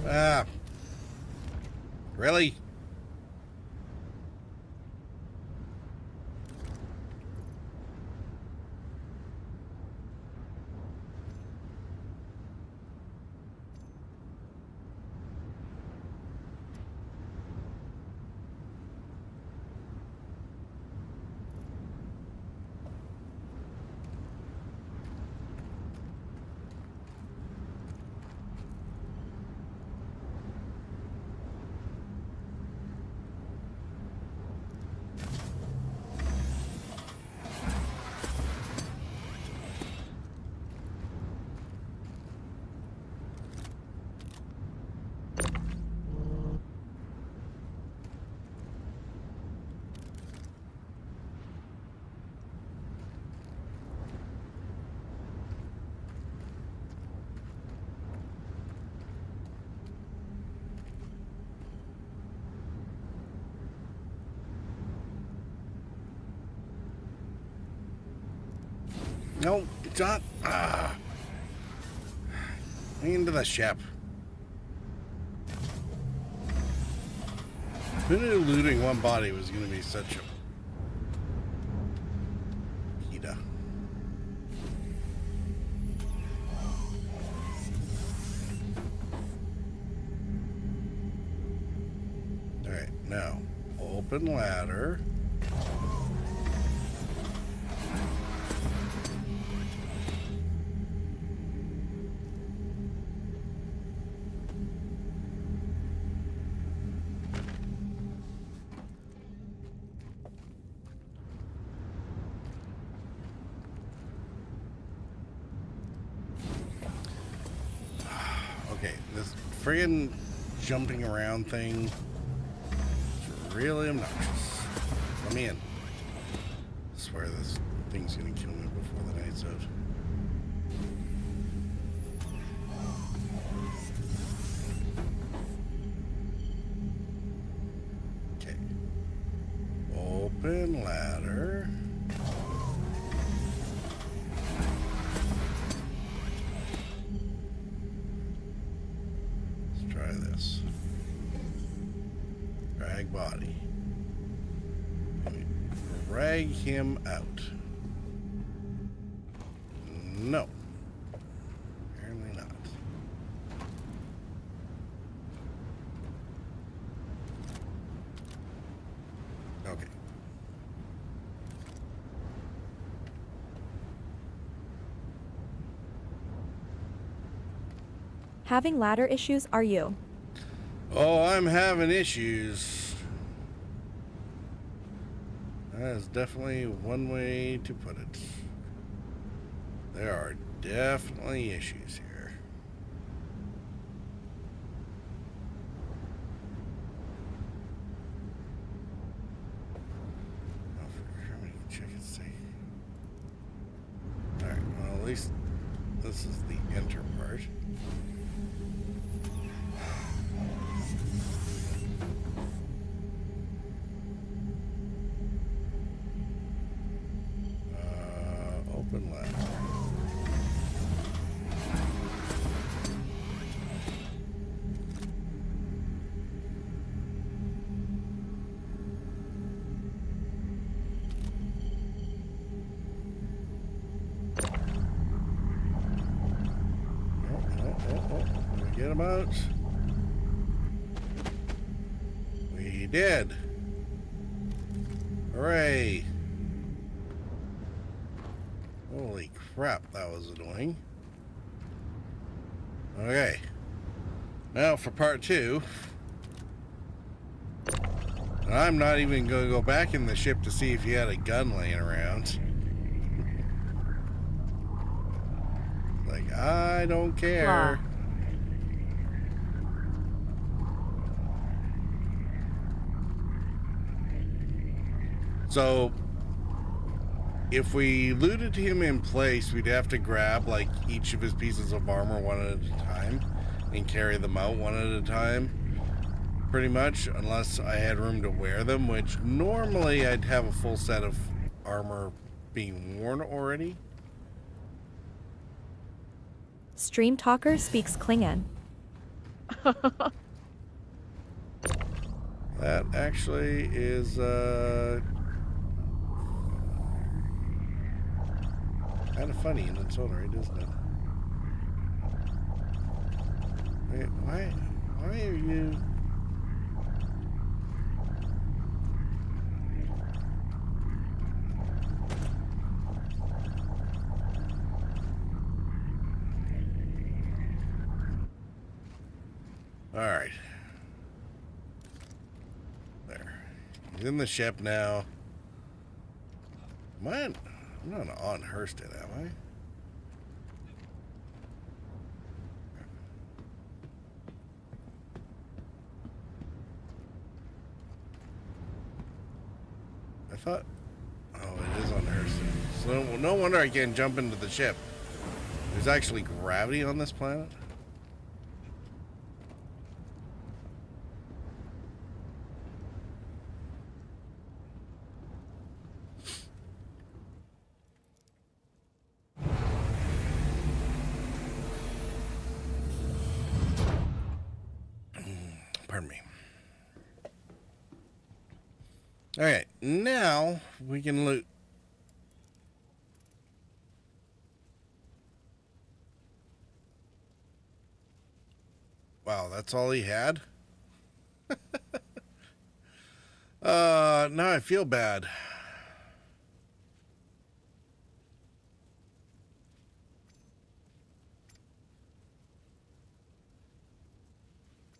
Ah. Really? No, it's not. Ah. Into the ship. Who knew looting one body was going to be such a Hida. All right, now open ladder. This friggin' jumping around thing is really obnoxious. Let me in. I swear this thing's gonna kill me before the night's out. Okay. Open ladder. Try this. Drag body. Drag him out. No. Apparently not. Okay. Having ladder issues, are you? Oh, I'm having issues. That is definitely one way to put it. There are definitely issues here. Oh, for how many chickens say? Alright, well, at least this is the enter part. Open ladder. Forget about. We did. Hooray. Holy crap, that was annoying. Okay. Now for part 2. I'm not even going to go back in the ship to see if he had a gun laying around. Like, I don't care. So, if we looted him in place, we'd have to grab like each of his pieces of armor one at a time. and carry them out one at a time, pretty much, unless I had room to wear them, which normally I'd have a full set of armor being worn already. Stream Talker speaks Klingon. That actually is kind of funny in its own right, isn't it? Wait, why are you... All right. There. He's in the ship now. I'm not on Hurston, am I? I thought... Oh, it is on Hurston. So no wonder I can't jump into the ship. There's actually gravity on this planet? Pardon me. Alright, now we can loot. Wow, that's all he had? Now I feel bad.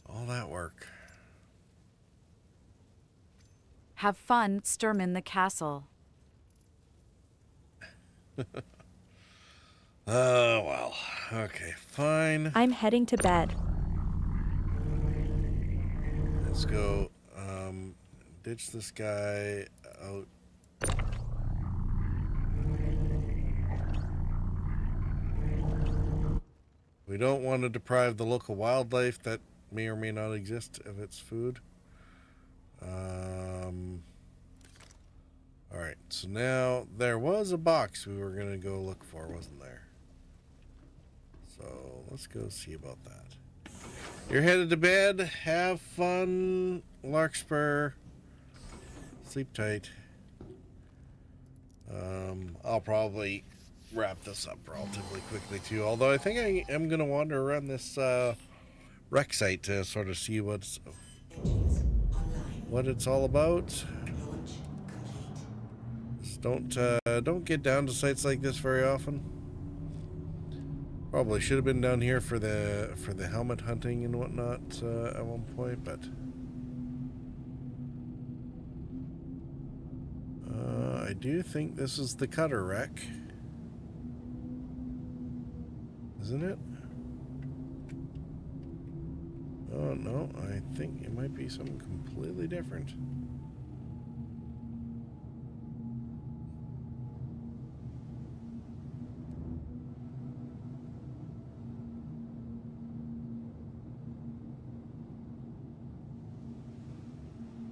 All that work. Have fun storming the castle. Oh, well. Okay, fine. I'm heading to bed. Let's go, ditch this guy out. We don't want to deprive the local wildlife that may or may not exist of its food. Alright, so now there was a box we were going to go look for, wasn't there? So let's go see about that. You're headed to bed. Have fun, Larkspur. Sleep tight. I'll probably wrap this up relatively quickly too, although I think I am going to wander around this wreck site to sort of see what it's all about. Just don't get down to sites like this very often. Probably should have been down here for the helmet hunting and whatnot at one point, but I do think this is the cutter wreck, isn't it? Oh no, I think it might be something completely different.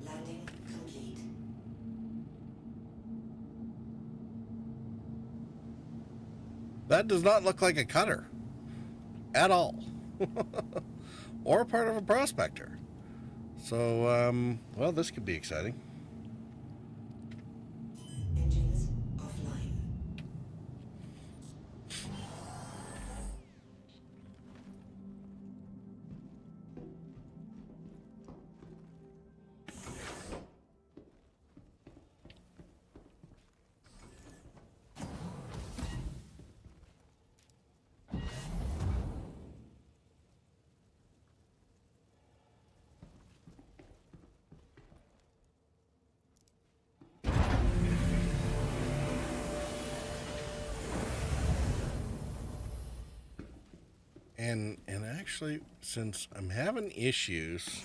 Landing complete. That does not look like a cutter at all. Or part of a prospector. So, well, this could be exciting. Engines offline. And actually, since I'm having issues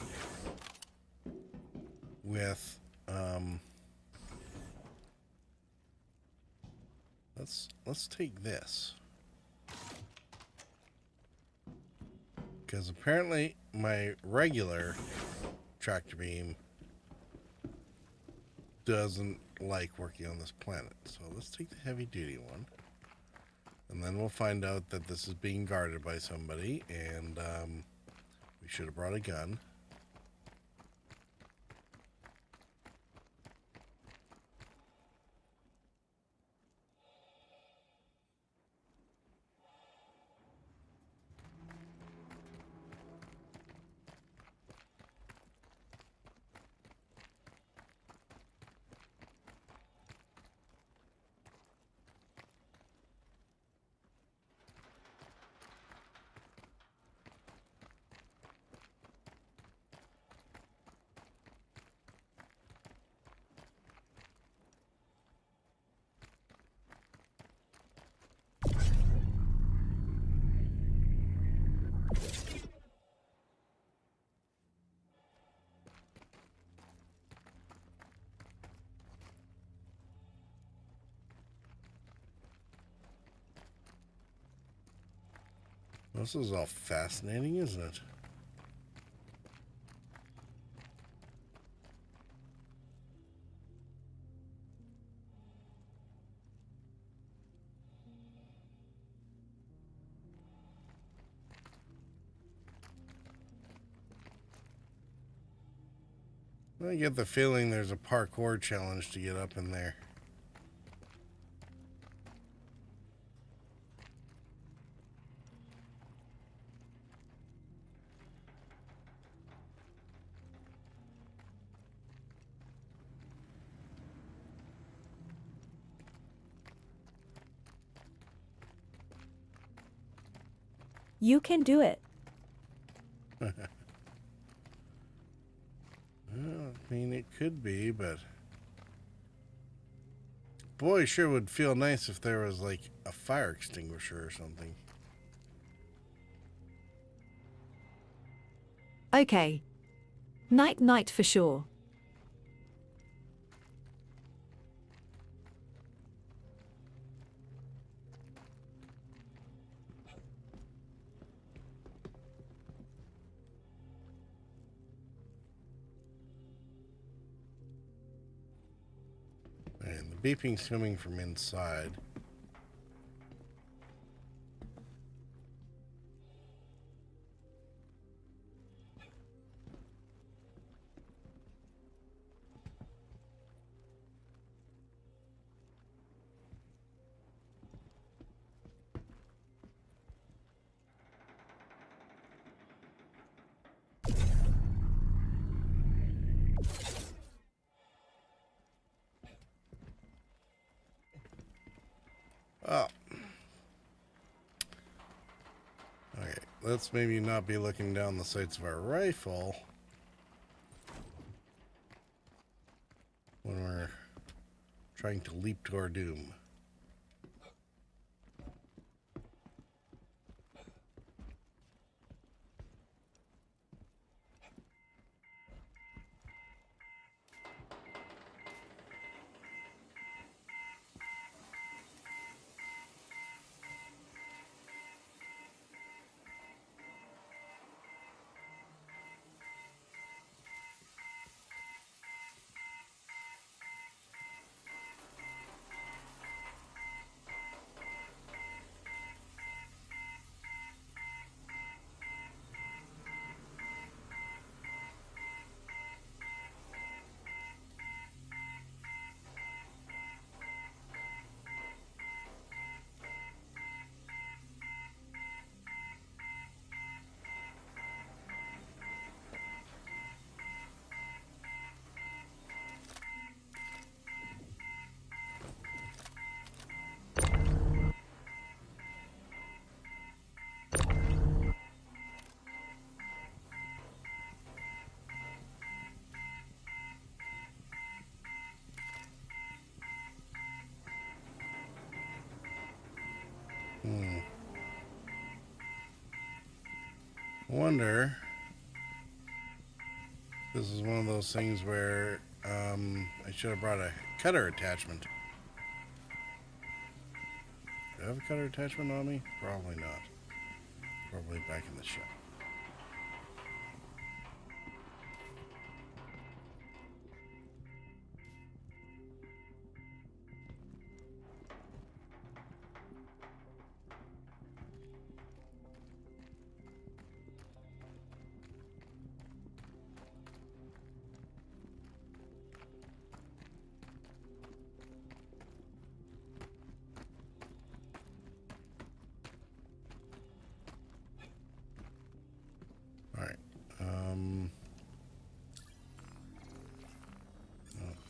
with let's take this. Because apparently my regular tractor beam doesn't like working on this planet. So let's take the heavy duty one. And then we'll find out that this is being guarded by somebody, and we should have brought a gun. This is all fascinating, isn't it? I get the feeling there's a parkour challenge to get up in there. You can do it. Well, I mean, it could be, but boy, sure would feel nice if there was like a fire extinguisher or something. Okay. Night night for sure. And the beeping's coming from inside. Oh. Okay, let's maybe not be looking down the sights of our rifle when we're trying to leap to our doom. I wonder if this is one of those things where I should have brought a cutter attachment. Do I have a cutter attachment on me? Probably not. Probably back in the shop.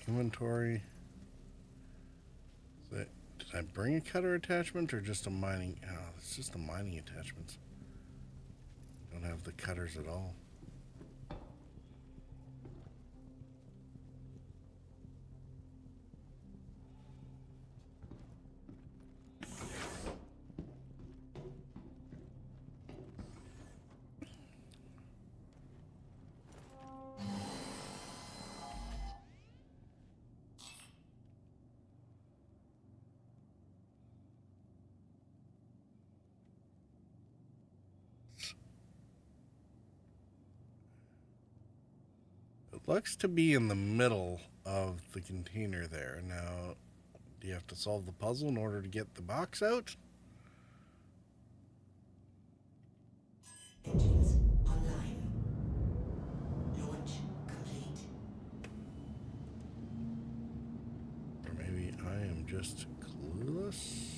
Inventory. Did I bring a cutter attachment or just a mining? Oh, it's just the mining attachments. Don't have the cutters at all. Looks to be in the middle of the container there. Now, do you have to solve the puzzle in order to get the box out? Engines online. Launch complete. Or maybe I am just clueless?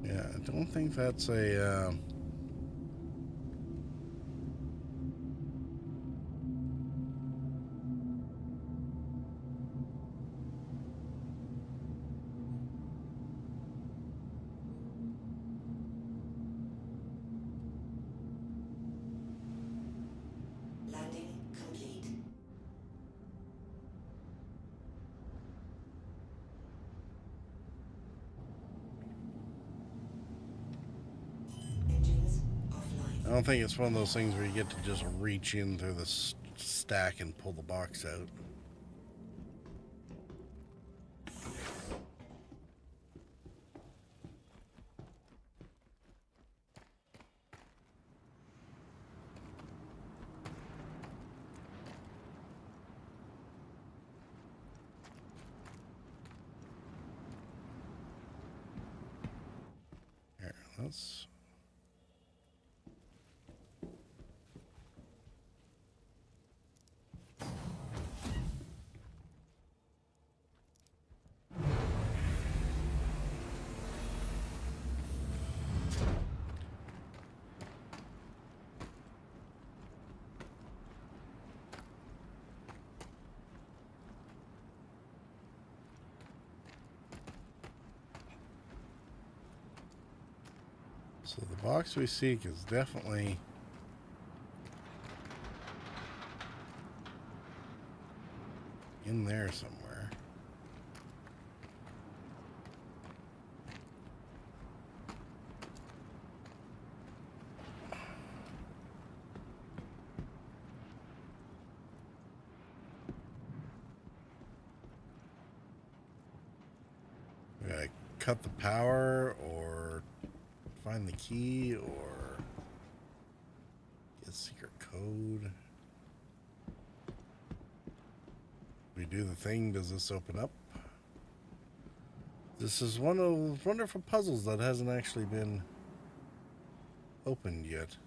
Yeah, I don't think that's a... Landing complete. Engines offline. I don't think it's one of those things where you get to just reach in through the stack and pull the box out. Here, let's... So the box we seek is definitely in there somewhere. We gotta cut the power or find the key or get secret code. We do the thing, does this open up? This is one of those wonderful puzzles that hasn't actually been opened yet.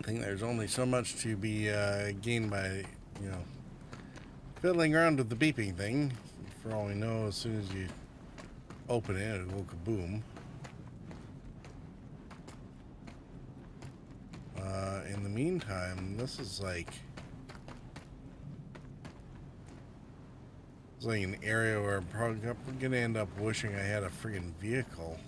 think there's only so much to be gained by, you know, fiddling around with the beeping thing. For all we know, as soon as you open it, it will kaboom. In the meantime, this is like... It's like an area where I'm probably going to end up wishing I had a friggin' vehicle.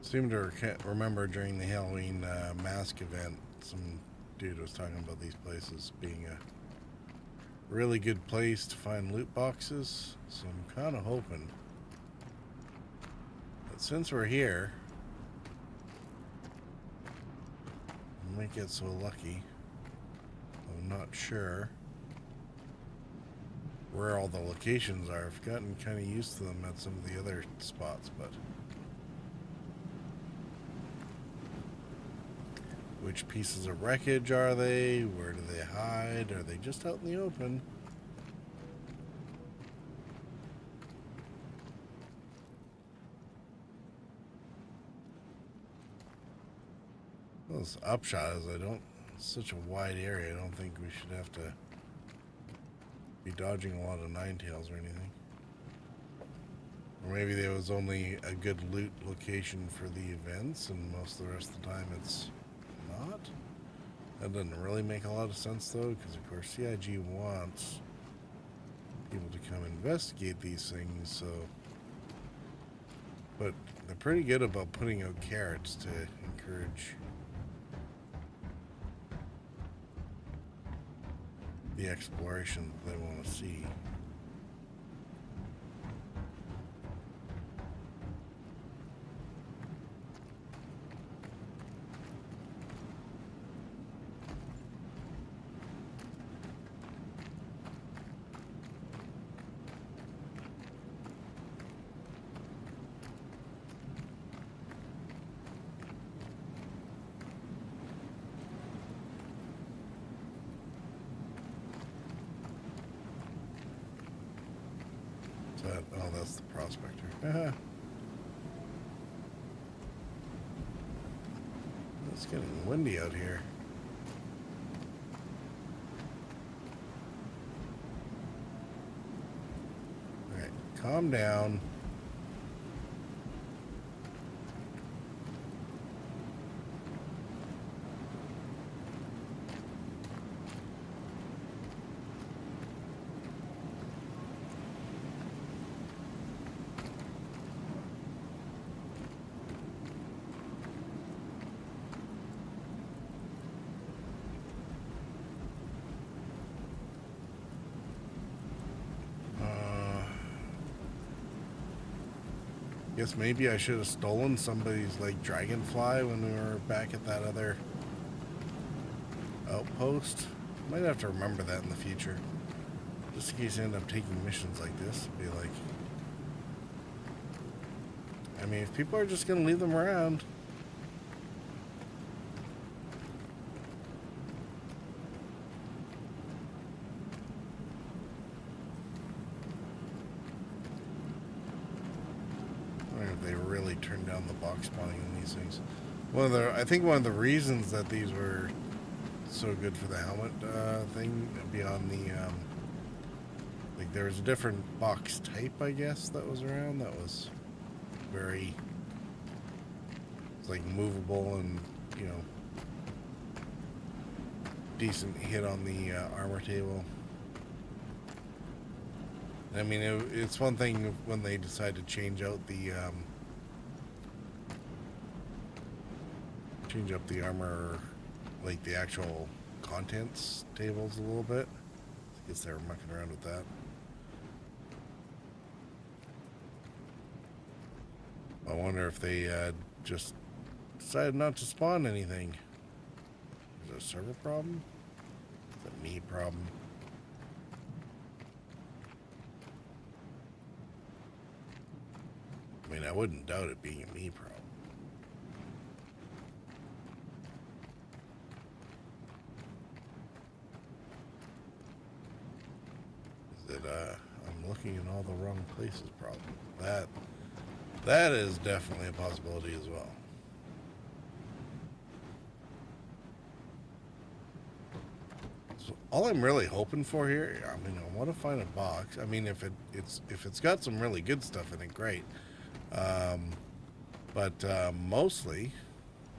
Seem to remember during the Halloween mask event, some dude was talking about these places being a really good place to find loot boxes. So I'm kind of hoping that since we're here, we might get so lucky. I'm not sure where all the locations are. I've gotten kind of used to them at some of the other spots, but which pieces of wreckage are they? Where do they hide? Are they just out in the open? Well, this upshot is it's such a wide area, I don't think we should have to be dodging a lot of Ninetales or anything. Or maybe there was only a good loot location for the events and most of the rest of the time it's not. That doesn't really make a lot of sense though, because of course CIG wants people to come investigate these things, so but they're pretty good about putting out carrots to encourage the exploration that they want to see. Oh, that's the prospector. It's getting windy out here. Alright, calm down. Guess maybe I should have stolen somebody's like dragonfly when we were back at that other outpost. Might have to remember that in the future, just in case I end up taking missions like this. Be like, I mean, if people are just gonna leave them around. They really turned down the box spawning in these things. I think one of the reasons that these were so good for the helmet thing, beyond the like there was a different box type, I guess, that was around that was very like movable and, you know, decent hit on the armor table. I mean, it's one thing when they decide to change out the change up the armor, like the actual contents tables a little bit. I guess they were mucking around with that. I wonder if they just decided not to spawn anything. Is it a server problem? It's a me problem. I mean, I wouldn't doubt it being a me problem. Is it I'm looking in all the wrong places problem? That is definitely a possibility as well. So all I'm really hoping for here, I mean, I want to find a box. I mean, if it's got some really good stuff in it, great. But mostly,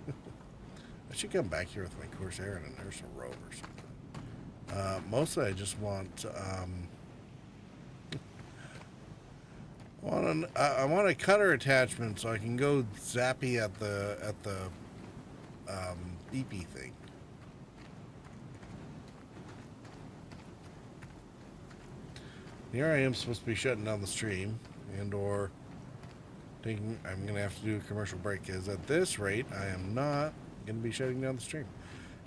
I should come back here with my Corsair and a Nurse a Robe or something. Mostly, I just want I want a cutter attachment so I can go zappy at the beepy thing. Here I am supposed to be shutting down the stream and or thinking I'm going to have to do a commercial break, because at this rate I am not going to be shutting down the stream.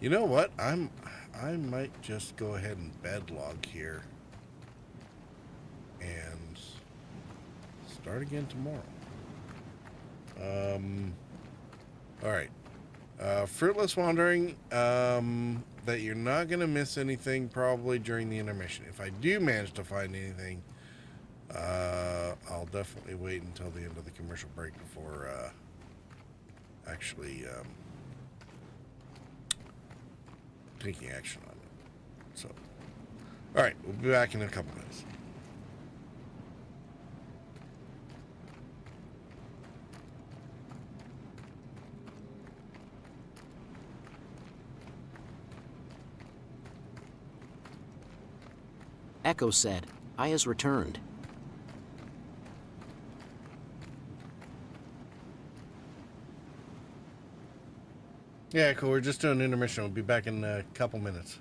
You know what? I might just go ahead and bed log here and start again tomorrow. All right. Fruitless wandering, that you're not going to miss anything probably during the intermission. If I do manage to find anything, I'll definitely wait until the end of the commercial break before actually taking action on it. So, all right, we'll be back in a couple minutes. Echo said, I has returned. Yeah, cool. We're just doing intermission. We'll be back in a couple minutes.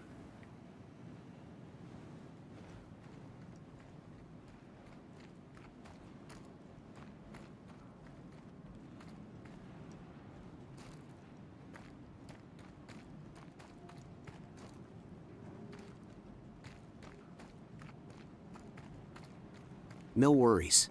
No worries.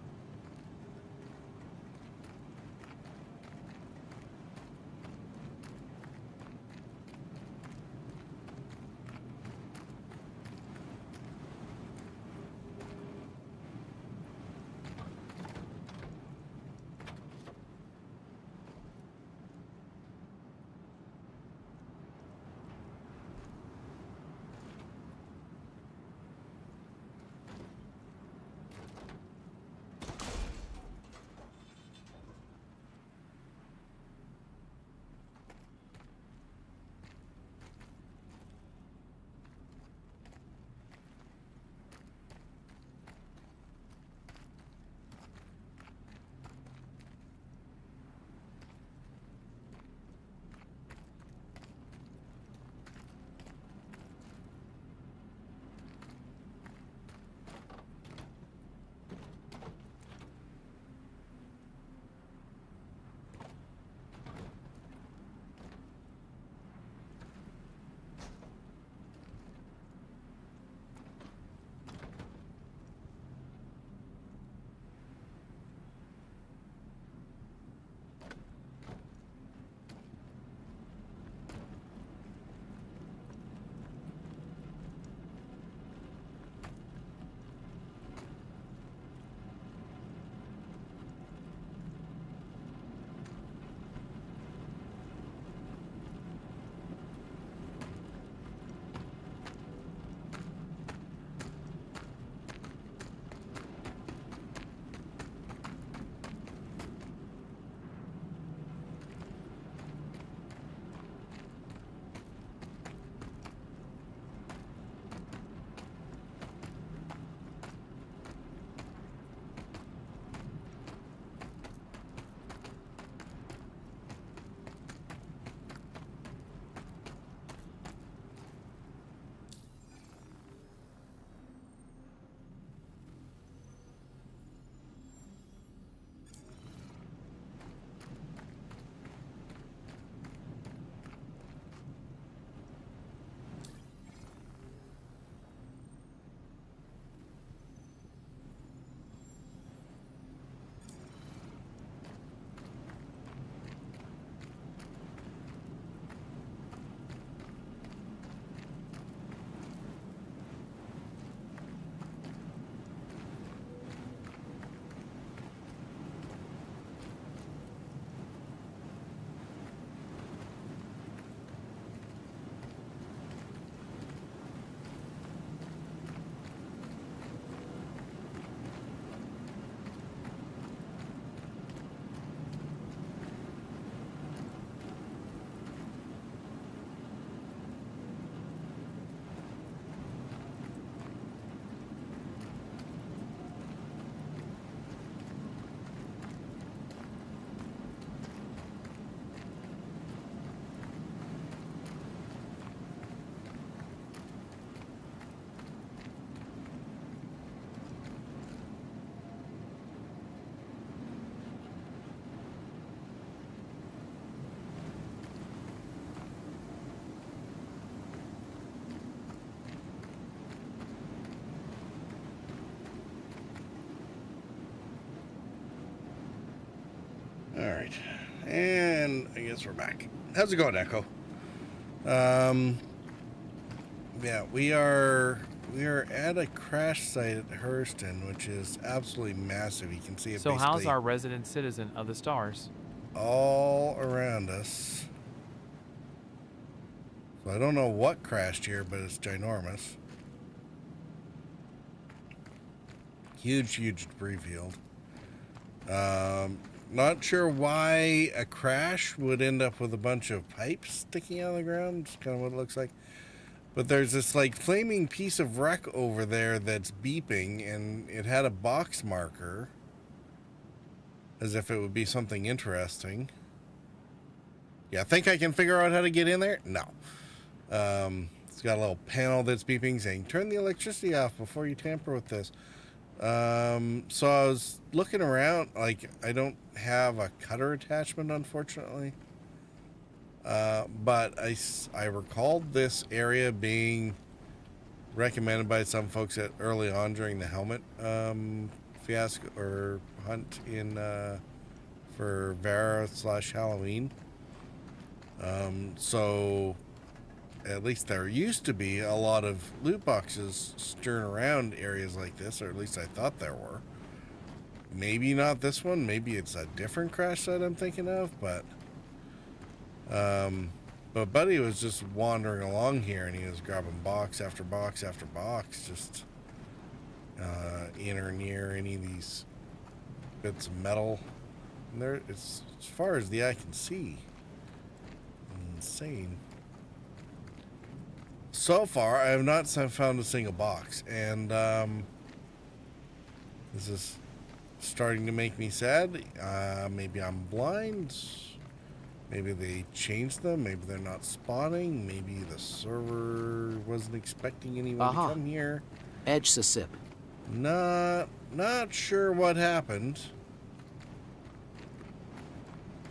right. And I guess we're back. How's it going, Echo? Yeah, we are at a crash site at Hurston, which is absolutely massive. You can see it So how's basically our resident citizen of the stars? all around us. So I don't know what crashed here, but it's ginormous. Huge debris field. Not sure why a crash would end up with a bunch of pipes sticking out of the ground. It's kind of what it looks like. But there's this like flaming piece of wreck over there that's beeping, and it had a box marker as if it would be something interesting. Yeah, think I can figure out how to get in there? No. It's got a little panel that's beeping saying, turn the electricity off before you tamper with this. So I was looking around, like I don't have a cutter attachment, unfortunately. But I recalled this area being recommended by some folks at early on during the helmet fiasco or hunt in for Vara/Halloween. So at least there used to be a lot of loot boxes strewn around areas like this, or at least I thought there were. Maybe not this one, maybe it's a different crash site I'm thinking of, but Buddy was just wandering along here and he was grabbing box after box after box, just in or near any of these bits of metal. And there, it's as far as the eye can see. Insane. So far, I have not found a single box, and this is starting to make me sad. Maybe I'm blind. Maybe they changed them. Maybe they're not spawning. Maybe the server wasn't expecting anyone to come here. Edge Sip. Not sure what happened.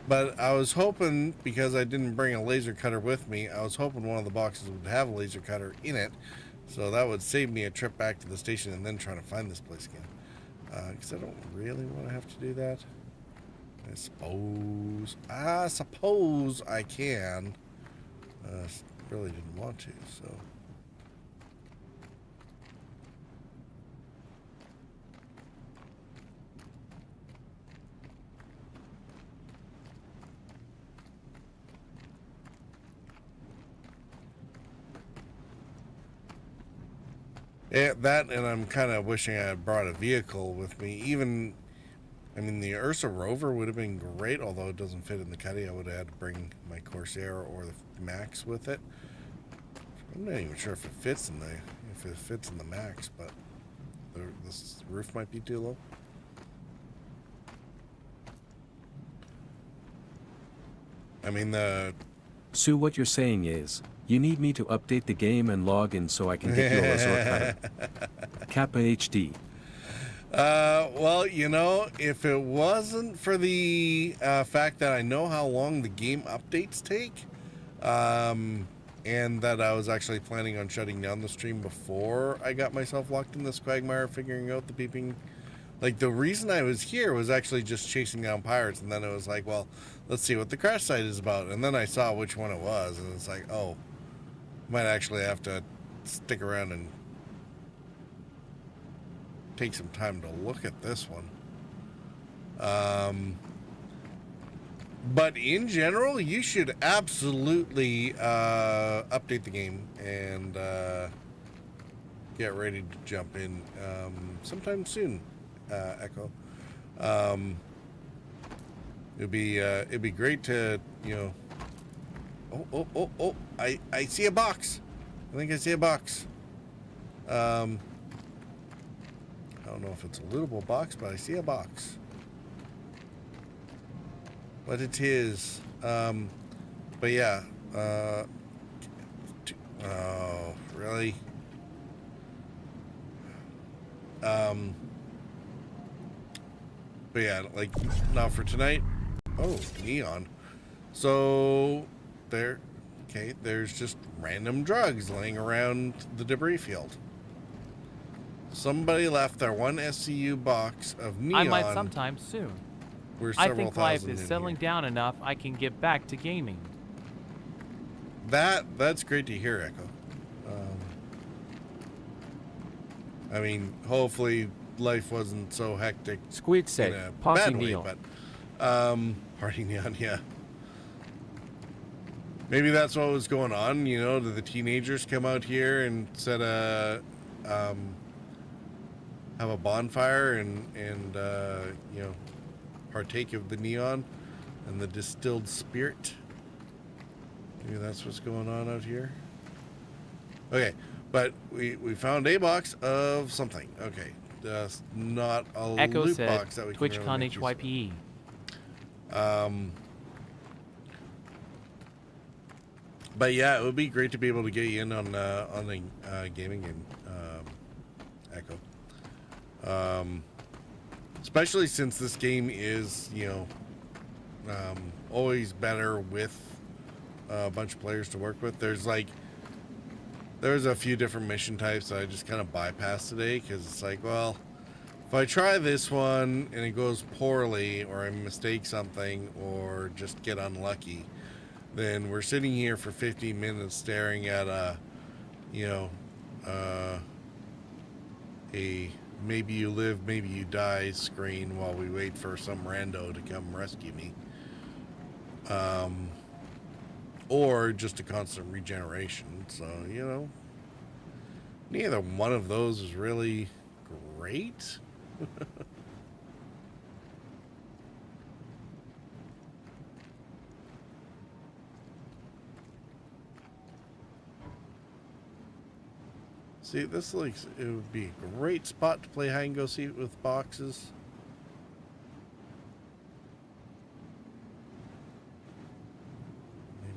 But I was hoping, because I didn't bring a laser cutter with me, I was hoping one of the boxes would have a laser cutter in it. So that would save me a trip back to the station and then trying to find this place again. Because I don't really want to have to do that. I suppose I can. Really didn't want to, so. Yeah, that, and I'm kind of wishing I had brought a vehicle with me. Even, I mean, the Ursa Rover would have been great, although it doesn't fit in the Cuddy. I would have had to bring my Corsair or the Max with it. I'm not even sure if it fits in the Max, but this roof might be too low. I mean, Sue, what you're saying is, you need me to update the game and log in so I can get you a Lazor cutter. Kappa HD. Well, you know, if it wasn't for the fact that I know how long the game updates take, and that I was actually planning on shutting down the stream before I got myself locked in this quagmire, figuring out the beeping. Like, the reason I was here was actually just chasing down pirates, and then it was like, well, let's see what the crash site is about. And then I saw which one it was, and it's like, oh, might actually have to stick around and take some time to look at this one. But in general, you should absolutely update the game and get ready to jump in sometime soon, Echo. It'd be great to, you know. Oh! I see a box. I think I see a box. I don't know if it's a lootable box, but I see a box. But it is. But yeah. Oh, really? But yeah, like, not for tonight. Oh, neon. So there's just random drugs laying around the debris field. Somebody left their one SCU box of neon. I might sometime soon. we're I several think life thousand is in settling here. down enough I can get back to gaming. That's great to hear, Echo. I mean, hopefully life wasn't so hectic. Squid in said, a "Party bad way, neon." but party neon, yeah. Maybe that's what was going on. You know, did the teenagers come out here and set a have a bonfire and you know, partake of the neon and the distilled spirit? Maybe that's what's going on out here. Okay, but we found a box of something. Okay, not a Echo loot said, box that we can really TwitchCon make use of. HYPE. But yeah, it would be great to be able to get you in on the gaming game, Echo. Especially since this game is, you know, always better with a bunch of players to work with. There's a few different mission types that I just kind of bypassed today because it's like, well, if I try this one and it goes poorly, or I mistake something, or just get unlucky, then we're sitting here for 15 minutes staring at a, you know, a maybe you live, maybe you die screen while we wait for some rando to come rescue me. Or just a constant regeneration. So, you know, neither one of those is really great. See, this looks, it would be a great spot to play hide and go seek with boxes.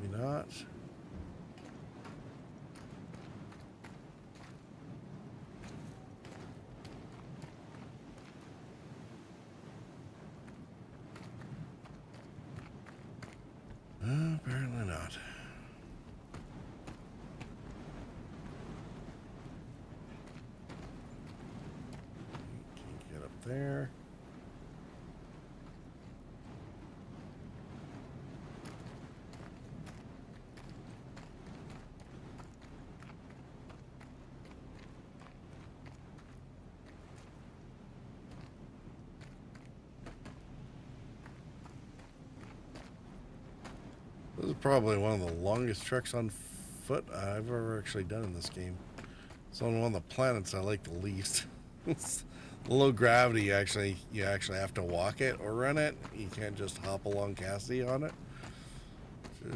Maybe not. Apparently not. Can't get up there. This is probably one of the longest treks on foot I've ever actually done in this game. It's on one of the planets I like the least. It's low gravity. You actually have to walk it or run it. You can't just hop along Cassidy on it.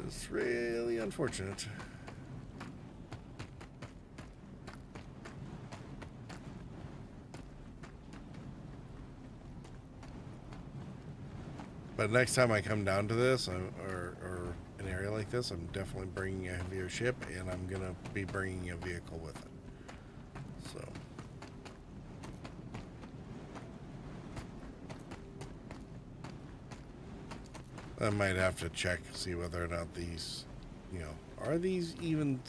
It's really unfortunate. But next time I come down to this, or an area like this, I'm definitely bringing a heavier ship, and I'm gonna be bringing a vehicle with it. So. I might have to check, see whether or not these, you know, are these even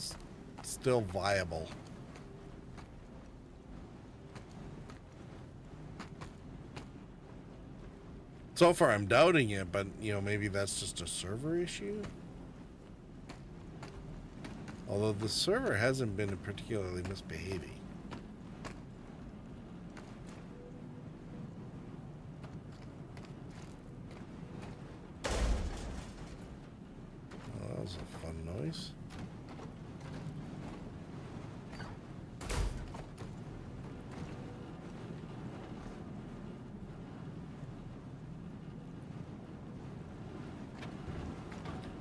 still viable? So far I'm doubting it, but, you know, maybe that's just a server issue? Although the server hasn't been particularly misbehaving. Oh, that was a fun noise.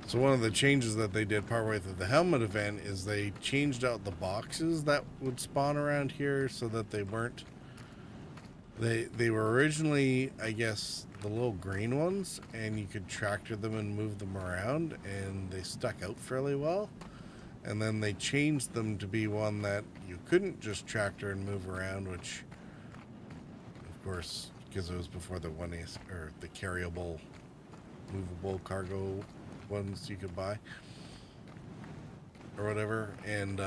So one of the changes that they did partway through the helmet event is they changed out the boxes that would spawn around here so that they weren't... They were originally, I guess, the little green ones, and you could tractor them and move them around, and they stuck out fairly well. And then they changed them to be one that you couldn't just tractor and move around, which, of course, because it was before the or the carryable, movable cargo ones you could buy or whatever. And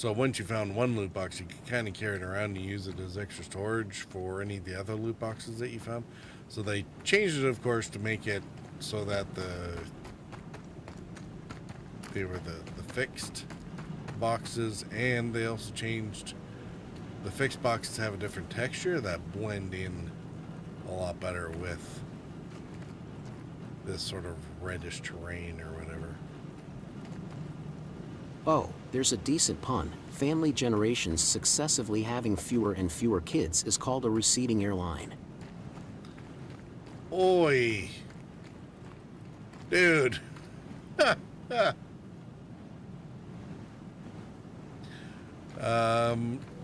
So once you found one loot box, you could kind of carry it around and use it as extra storage for any of the other loot boxes that you found. So they changed it, of course, to make it so that they were the fixed boxes, and they also changed the fixed boxes to have a different texture that blend in a lot better with this sort of reddish terrain or whatever. Oh, there's a decent pun. Family generations successively having fewer and fewer kids is called a receding airline. Oi. Dude.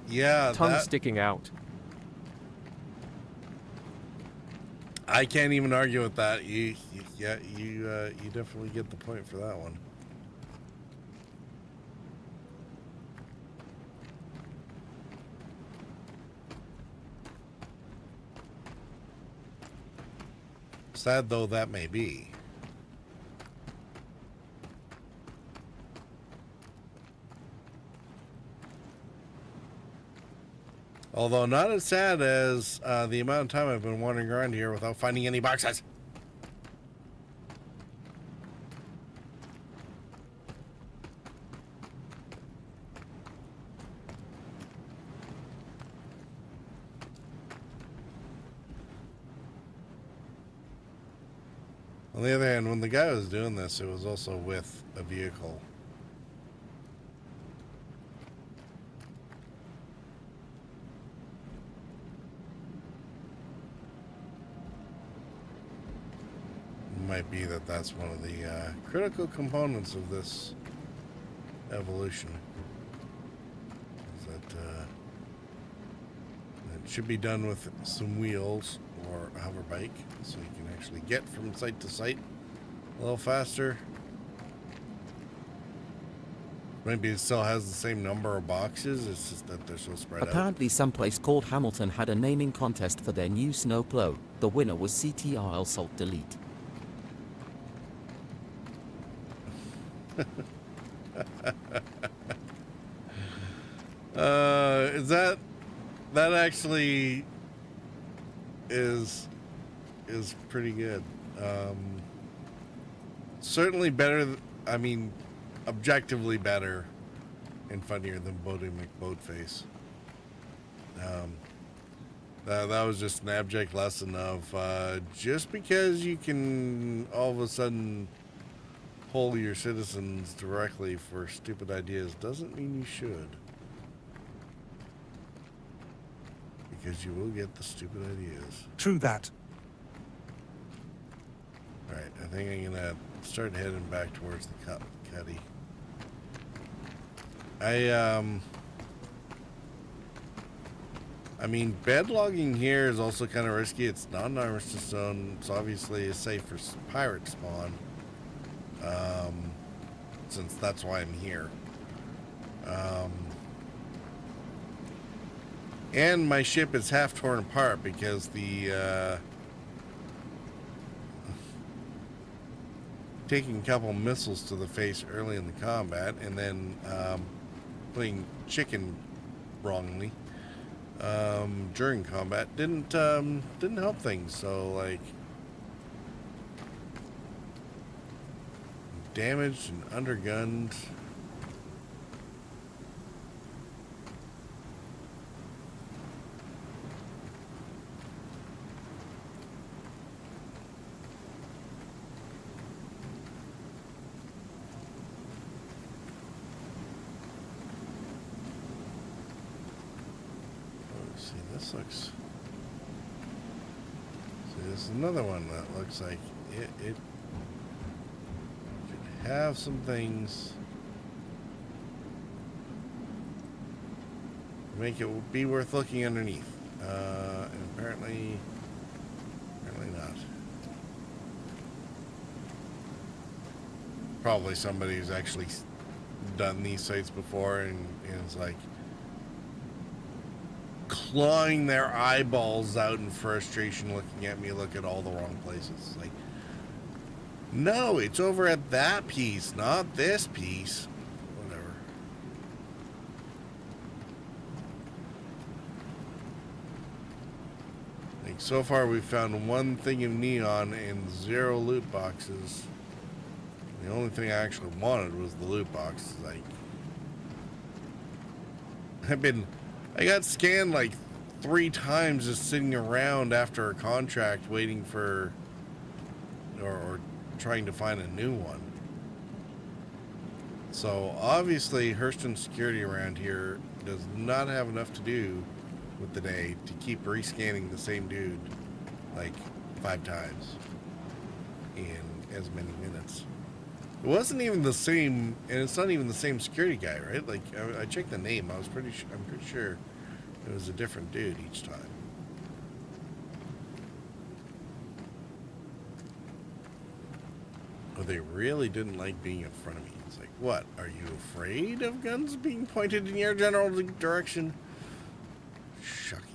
Yeah. Tongue sticking out. I can't even argue with that. You definitely get the point for that one. Sad though that may be. Although not as sad as the amount of time I've been wandering around here without finding any boxes. On the other hand, when the guy was doing this, it was also with a vehicle. Might be that that's one of the critical components of this evolution. Is that it should be done with some wheels or a hover bike, so you can actually get from site to site a little faster. Maybe it still has the same number of boxes, it's just that they're so spread out. Apparently someplace called Hamilton had a naming contest for their new snowplow. The winner was CTRL Salt Delete. Is that actually is pretty good. Certainly better, I mean, objectively better and funnier than Bodie McBoatface. That was just an abject lesson of just because you can all of a sudden poll your citizens directly for stupid ideas doesn't mean you should. Because you will get the stupid ideas. True that. Alright, I think I'm gonna start heading back towards the cuddy. I mean, bed logging here is also kind of risky. It's not an armistice zone. It's obviously safe for pirate spawn. Since that's why I'm here. And my ship is half torn apart because the taking a couple missiles to the face early in the combat and then putting chicken wrongly during combat didn't help things. So like damaged and undergunned. Let's see, this looks. See, this is another one that looks like it have some things to make it be worth looking underneath, and apparently not. Probably somebody who's actually done these sites before and is like clawing their eyeballs out in frustration looking at me look at all the wrong places. Like, no, it's over at that piece, not this piece. Whatever. Like, so far we've found one thing of neon and 0 loot boxes. The only thing I actually wanted was the loot box. Like, I got scanned like 3 times just sitting around after a contract waiting for, or trying to find a new one. So obviously Hurston Security around here does not have enough to do with the day to keep rescanning the same dude like 5 times in as many minutes. It wasn't even the same, and it's not even the same security guy, right? Like, I checked the name. I'm pretty sure it was a different dude each time. Oh, they really didn't like being in front of me. It's like, what? Are you afraid of guns being pointed in your general direction? Shocking.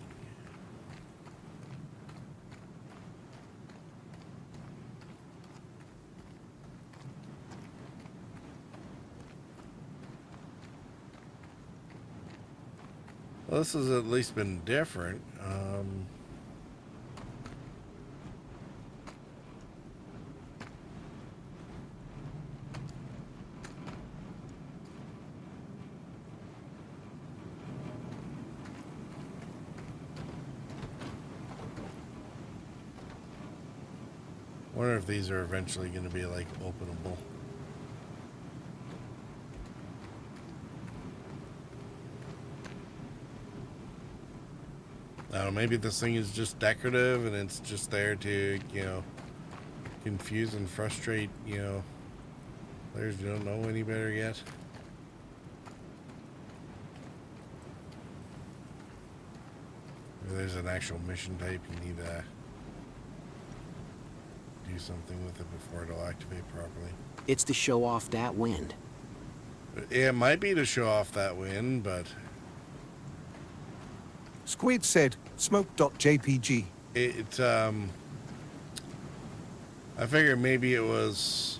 Well, this has at least been different. Wonder if these are eventually going to be like openable. I don't know, maybe this thing is just decorative and it's just there to, you know, confuse and frustrate, you know, players who don't know any better yet. Maybe there's an actual mission type you need to do something with it before it'll activate properly. It's to show off that wind. It might be to show off that wind, but... Squid said, smoke.jpg. I figured maybe it was,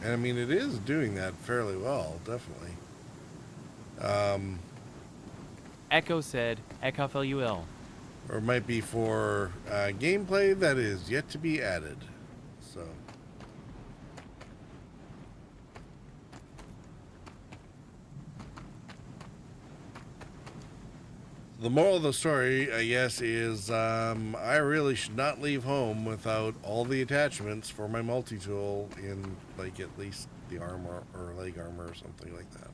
and I mean, it is doing that fairly well, definitely. Echo said, ECHOFLUL. Or it might be for gameplay that is yet to be added. So. The moral of the story, I guess, is I really should not leave home without all the attachments for my multi-tool in, like, at least the armor or leg armor or something like that.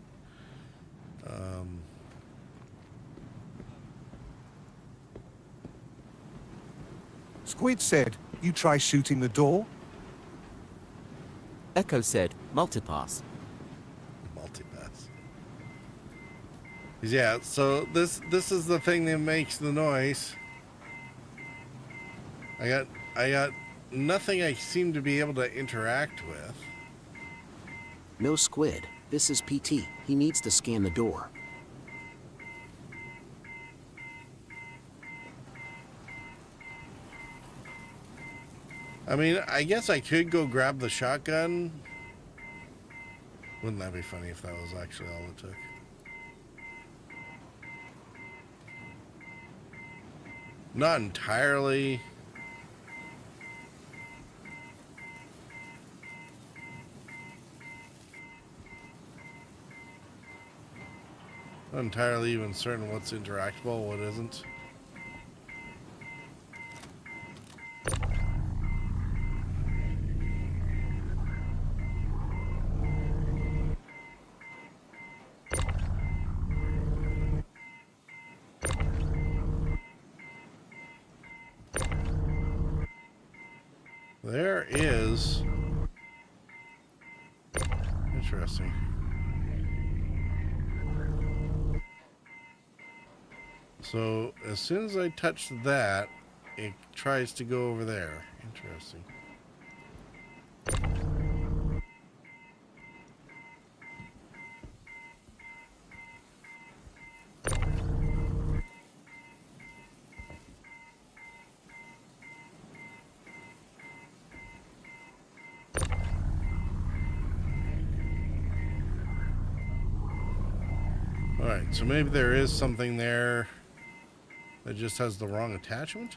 Squid said, you try shooting the door? Echo said, multipass. Yeah, so this is the thing that makes the noise. I got nothing I seem to be able to interact with. No Squid. This is PT. He needs to scan the door. I mean, I guess I could go grab the shotgun. Wouldn't that be funny if that was actually all it took? Not entirely. Not entirely even certain what's interactable, what isn't. There is... Interesting. So, as soon as I touch that, it tries to go over there. Interesting. Alright, so maybe there is something there that just has the wrong attachment?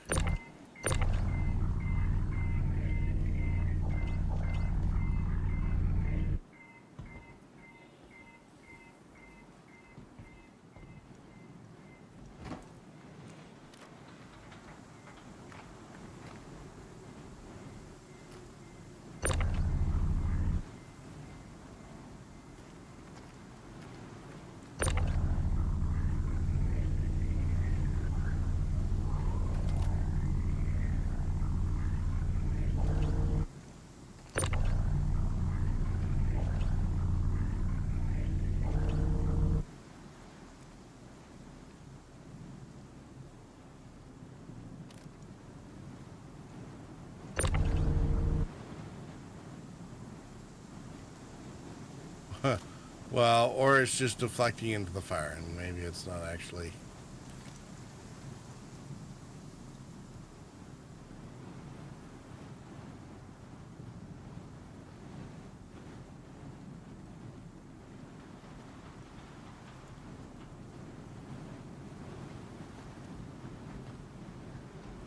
Well, or it's just deflecting into the fire, and maybe it's not actually.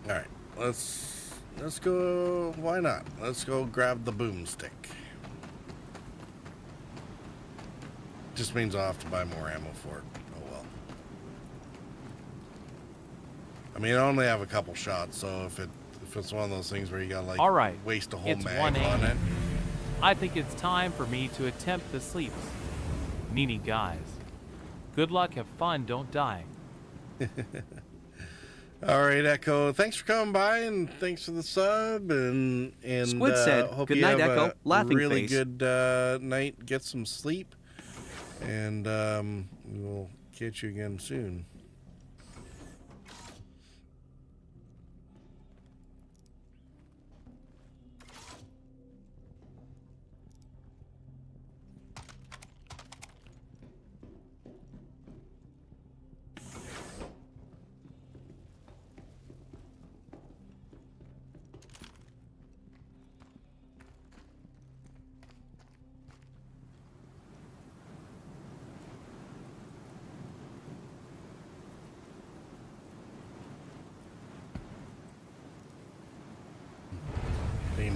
All right, let's go. Why not? Let's go grab the boomstick. Just means I'll have to buy more ammo for it. Oh well. I mean, I only have a couple shots, so if it's one of those things where you gotta like All right, waste a whole it's mag 1 on it. a.m. I think it's time for me to attempt the sleeps. Meanie guys. Good luck, have fun, don't die. All right, Echo. Thanks for coming by, and thanks for the sub. And Squid said, hope "Good you night, have Echo. a Laughing really face." good night. Get some sleep, and we'll catch you again soon."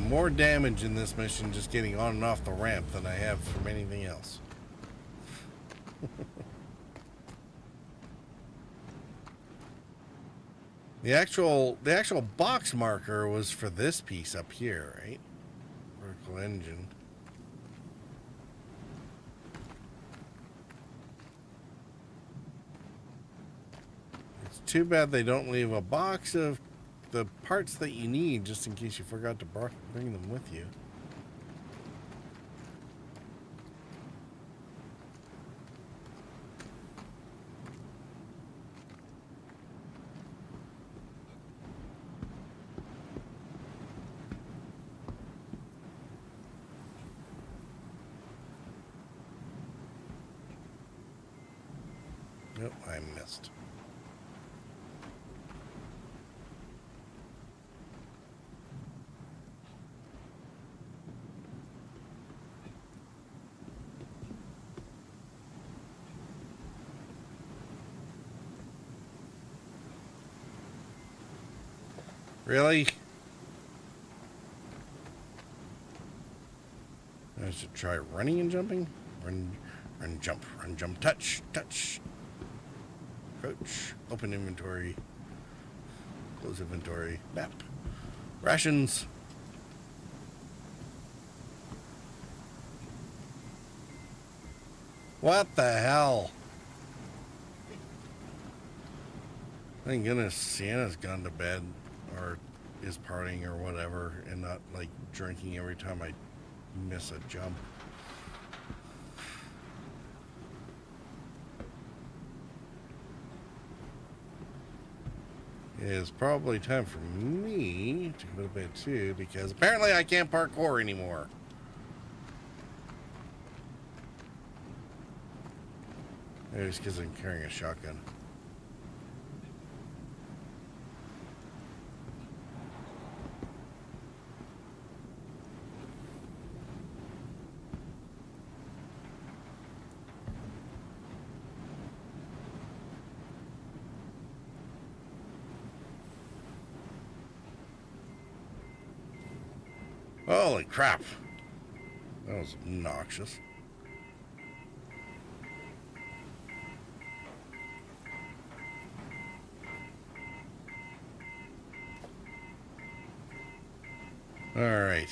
More damage in this mission just getting on and off the ramp than I have from anything else. The actual box marker was for this piece up here, right? Vertical engine. It's too bad they don't leave a box of the parts that you need just in case you forgot to bring them with you. Nope, I missed. Really? I should try running and jumping. Run, jump, touch. Crouch, open inventory, close inventory, map, rations. What the hell? Thank goodness Sienna's gone to bed or is partying or whatever and not like drinking every time I miss a jump. It is probably time for me to go to bed too, because apparently I can't parkour anymore. Maybe it's because I'm carrying a shotgun. Holy crap. That was obnoxious. All right.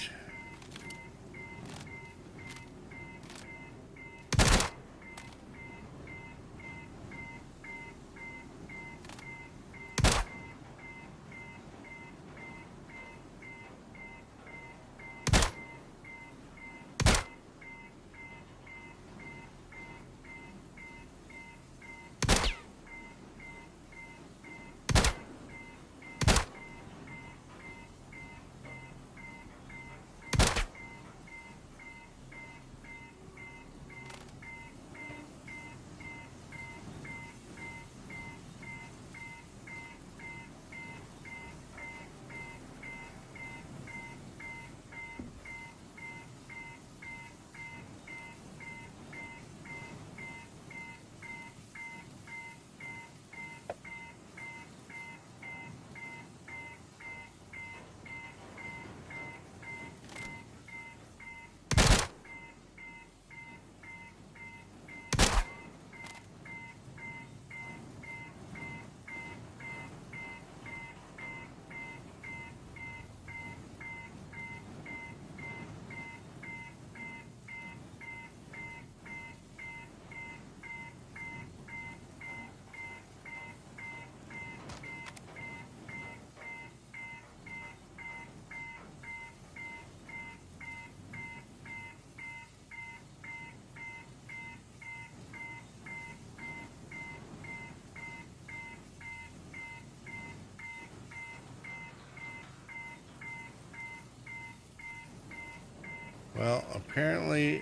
Well, apparently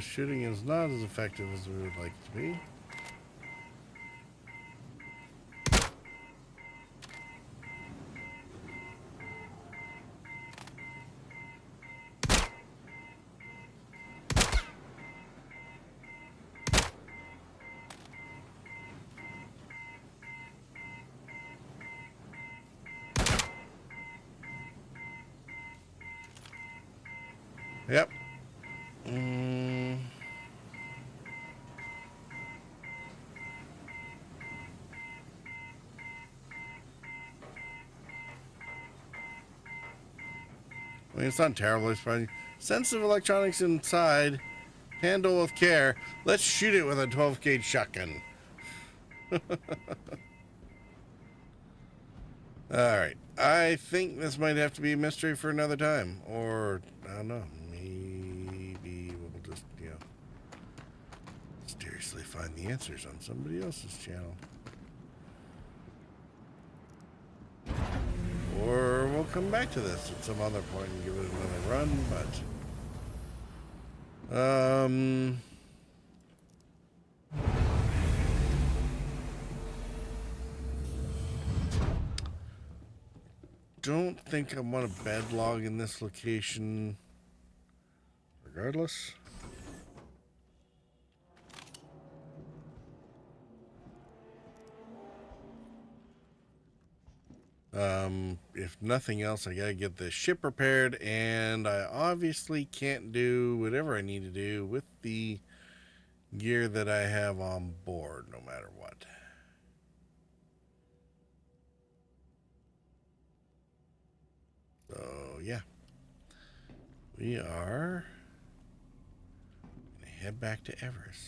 shooting is not as effective as we would like it to be. Yep. I mean, it's not terrible. It's fine. Sensitive electronics inside. Handle with care. Let's shoot it with a 12 gauge shotgun. Alright. I think this might have to be a mystery for another time. Or, I don't know. Maybe we'll just, you know, mysteriously find the answers on somebody else's channel. Or we'll come back to this at some other point and give it another run, but don't think I want a bed log in this location regardless. If nothing else, I gotta get the ship repaired, and I obviously can't do whatever I need to do with the gear that I have on board, no matter what. So, yeah. We are gonna head back to Everest.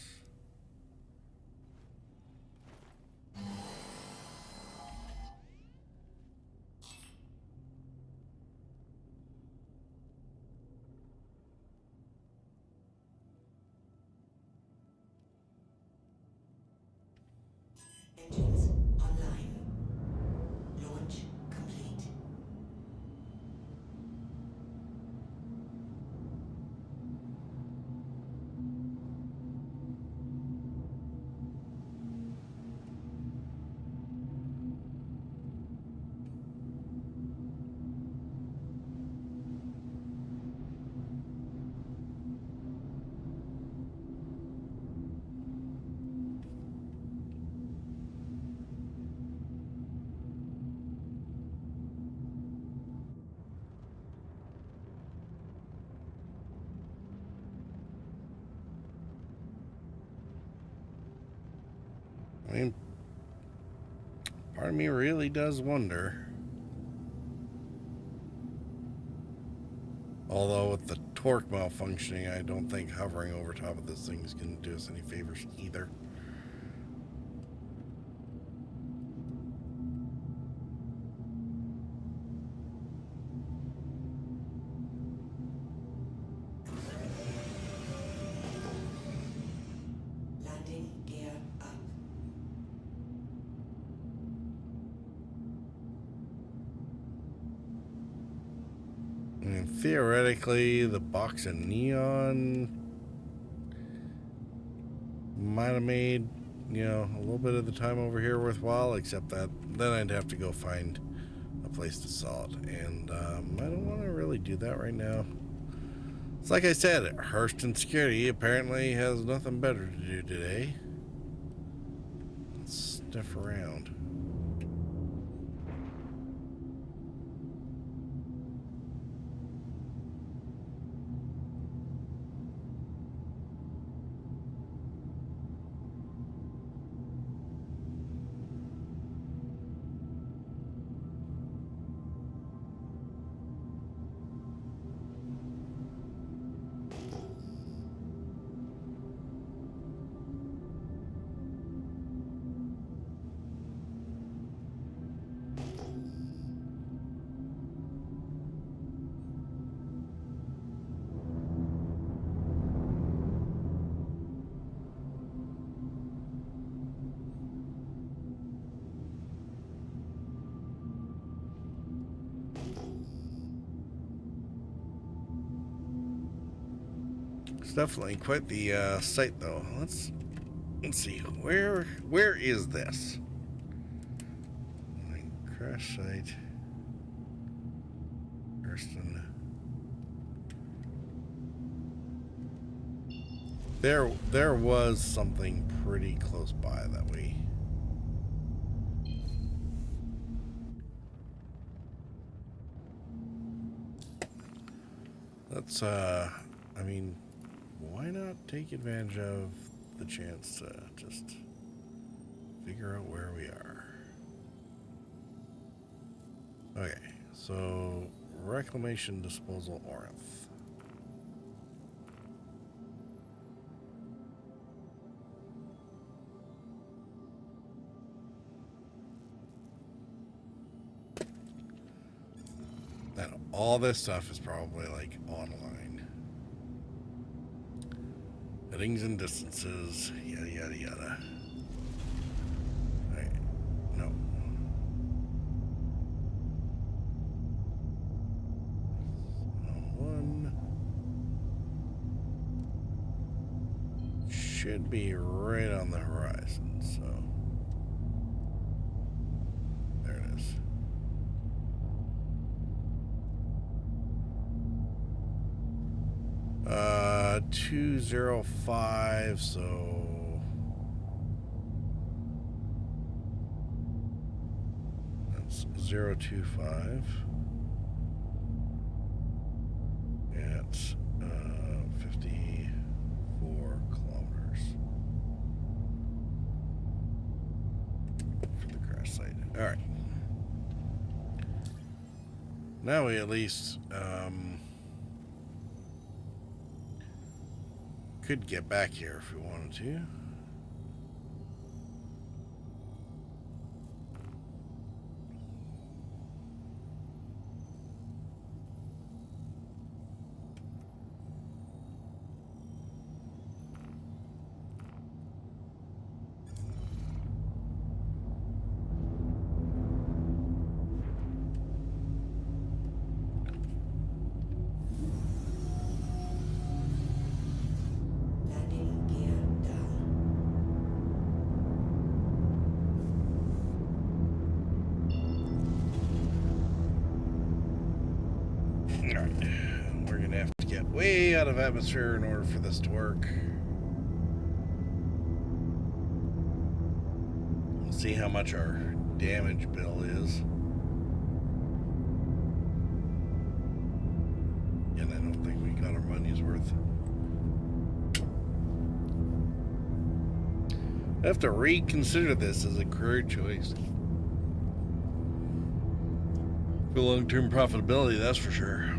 Engines online. Launch complete. I mean, part of me really does wonder. Although with the torque malfunctioning, I don't think hovering over top of this thing is going to do us any favors either. Landing gear up. And theoretically, the box of neon might have made, you know, a little bit of the time over here worthwhile, except that then I'd have to go find a place to sell it. And I don't want to really do that right now. It's like I said, Hurston Security apparently has nothing better to do today. Let's sniff around. It's definitely quite the sight, though. Let's see. Where is this? Crash site. Kirsten. There was something pretty close by that we. Let's I mean, why not take advantage of the chance to just figure out where we are? Okay, so Reclamation Disposal Orinth. And all this stuff is probably like online. Headings and distances, yada yada yada. Alright, no. One should be right on the horizon, so there it is. 205, so that's 025 at 54 kilometers for the crash site. All right, now we at least could get back here if we wanted to. Way out of atmosphere in order for this to work. We'll see how much our damage bill is. And I don't think we got our money's worth. I have to reconsider this as a career choice. For long-term profitability, that's for sure.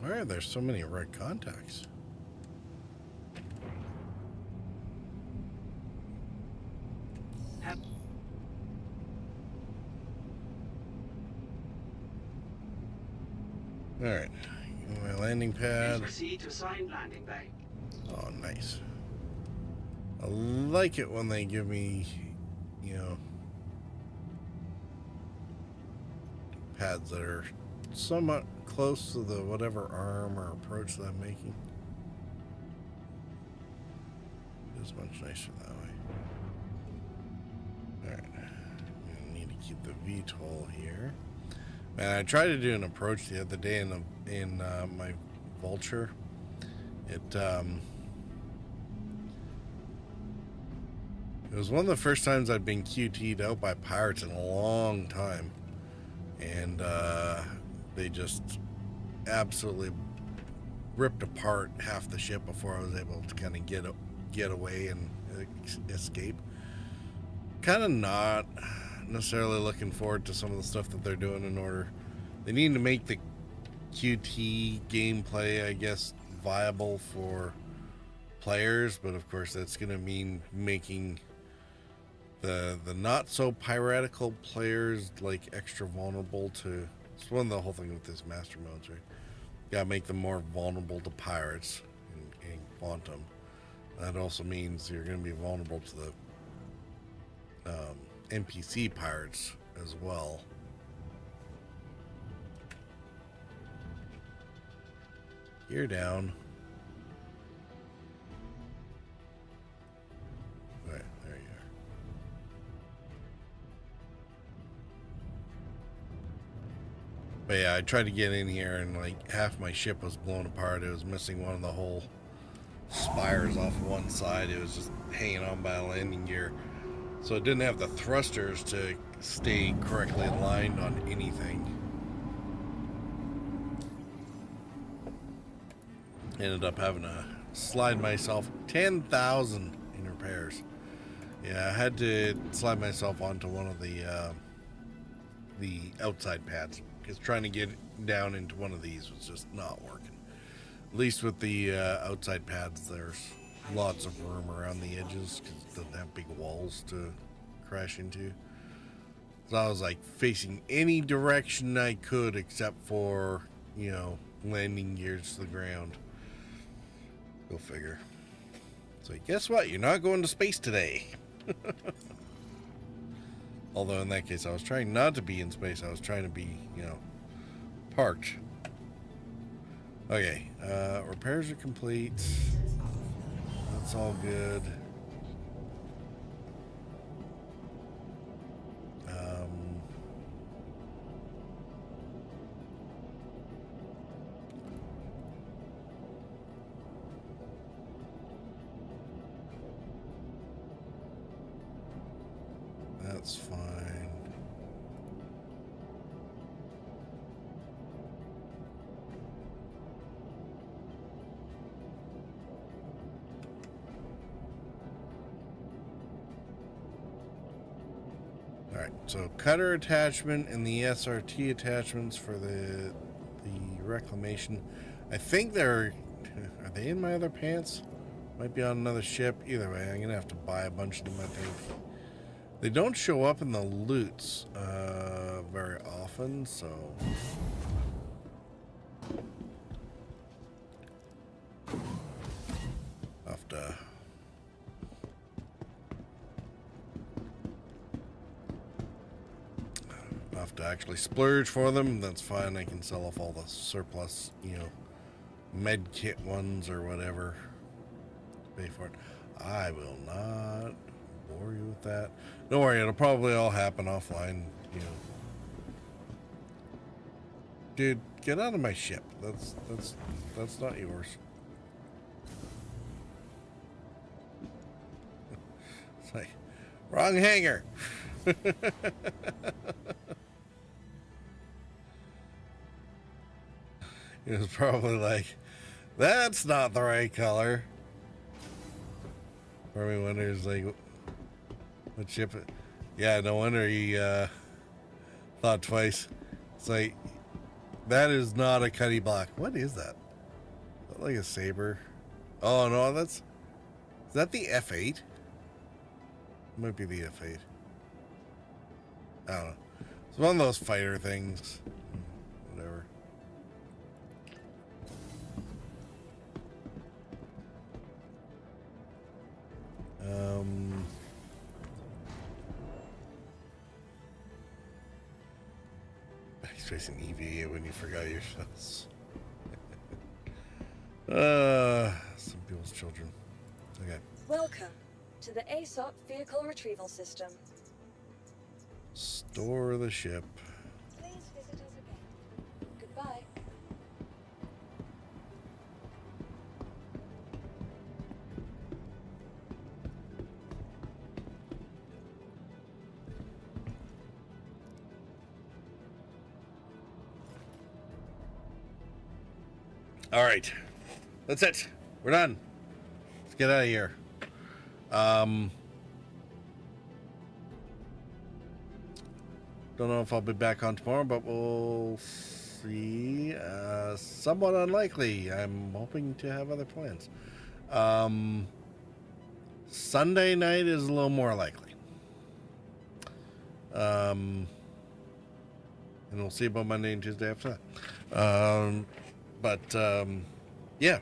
Why are there so many red contacts? All right, my landing pad. Proceed to assigned landing bay. Oh, nice. I like it when they give me, you know, pads that are somewhat close to the whatever arm or approach that I'm making. It's much nicer that way. Alright. I'm gonna need to keep the VTOL here. Man, I tried to do an approach the other day in my Vulture. It It was one of the first times I'd been QT'd out by pirates in a long time. And they just absolutely ripped apart half the ship before I was able to kind of get away and escape. Kind of not necessarily looking forward to some of the stuff that they're doing in order. They need to make the QT gameplay, I guess, viable for players, but of course that's going to mean making the not so piratical players like extra vulnerable to. It's one of the whole thing with this master modes, right? You gotta make them more vulnerable to pirates in Quantum. That also means you're going to be vulnerable to the NPC pirates as well. You're down. Right, there you are. But yeah, I tried to get in here and like half my ship was blown apart. It was missing one of the whole spires off one side. It was just hanging on by a landing gear. So it didn't have the thrusters to stay correctly aligned on anything. Ended up having to slide myself 10,000 in repairs. Yeah, I had to slide myself onto one of the outside pads because trying to get down into one of these was just not working. At least with the outside pads, there's lots of room around the edges because it doesn't have big walls to crash into. So I was like facing any direction I could except for, you know, landing gears to the ground. Go figure. So guess what? You're not going to space today. Although in that case, I was trying not to be in space. I was trying to be, you know, parked. Okay, repairs are complete. That's all good. That's fine. Alright, so cutter attachment and the SRT attachments for the reclamation. I think are they in my other pants? Might be on another ship. Either way, I'm gonna have to buy a bunch of them, I think. They don't show up in the loots very often, so I'll have to actually splurge for them. That's fine. I can sell off all the surplus, you know, med kit ones or whatever. Pay for it. I will not bore you with that. Don't worry, it'll probably all happen offline, you know. Dude, get out of my ship. That's not yours. It's like, wrong hangar. It was probably like, that's not the right color. Probably wonders like, what ship? Yeah, no wonder he thought twice. It's like, that is not a Cuddy Black. What is that? Is that like a saber? Oh no, is that the F8? It might be the F8. I don't know. It's one of those fighter things. Whatever. He's facing EVA when you forgot your shots. Some people's children. Okay. Welcome to the ASOP Vehicle Retrieval System. Store the ship. Please visit us again. Goodbye. All right. That's it. We're done. Let's get out of here. Don't know if I'll be back on tomorrow, but we'll see. Somewhat unlikely. I'm hoping to have other plans. Sunday night is a little more likely. And we'll see about Monday and Tuesday after that. Yeah.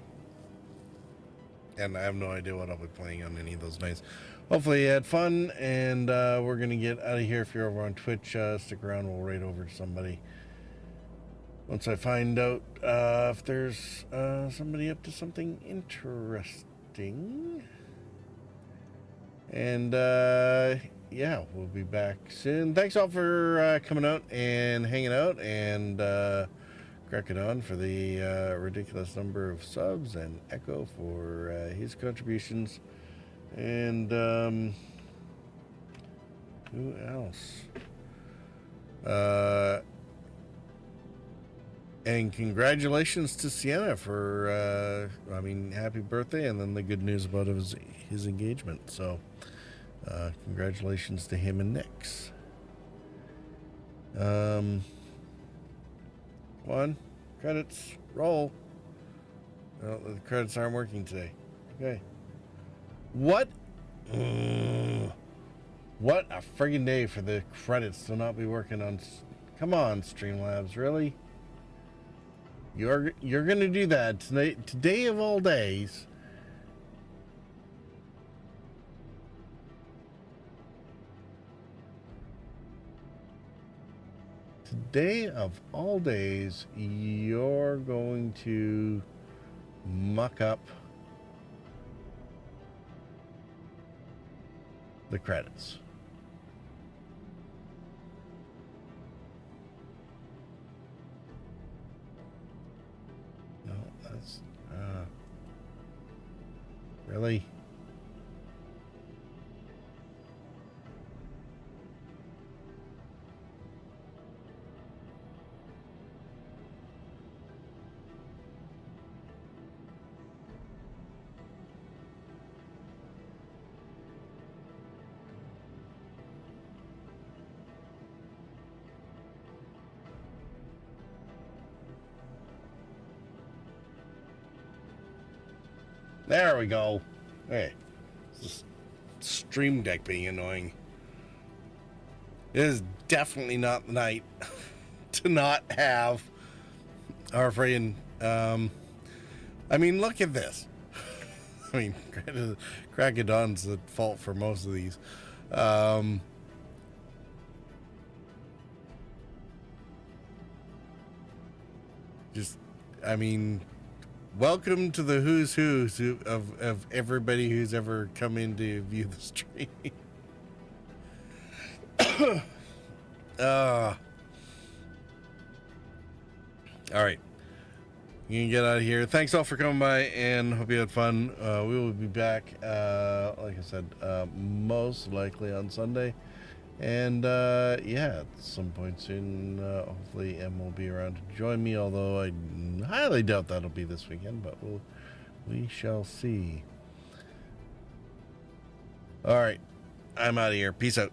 And I have no idea what I'll be playing on any of those nights. Hopefully you had fun, and we're going to get out of here. If you're over on Twitch, stick around. We'll raid over to somebody. Once I find out if there's somebody up to something interesting. And, yeah, we'll be back soon. Thanks all for coming out and hanging out, and cracking on for the ridiculous number of subs, and Echo for his contributions. And who else? And congratulations to Sienna for happy birthday, and then the good news about his engagement. So congratulations to him and Nix. One, credits, roll. Well, the credits aren't working today. Okay. What? What a friggin' day for the credits to not be working on. Come on, Streamlabs, really? You're gonna do that today of all days. Today of all days, you're going to muck up the credits. No, that's really. There we go. Hey, this Stream Deck being annoying. It is definitely not the night to not have our friend. Look at this. Crack of Dawn's the fault for most of these. Welcome to the who's who of everybody who's ever come in to view the stream. All right. You can get out of here. Thanks all for coming by, and hope you had fun. We will be back, like I said, most likely on Sunday. And, yeah, at some point soon, hopefully Em will be around to join me, although I highly doubt that'll be this weekend, but we shall see. All right. I'm out of here. Peace out.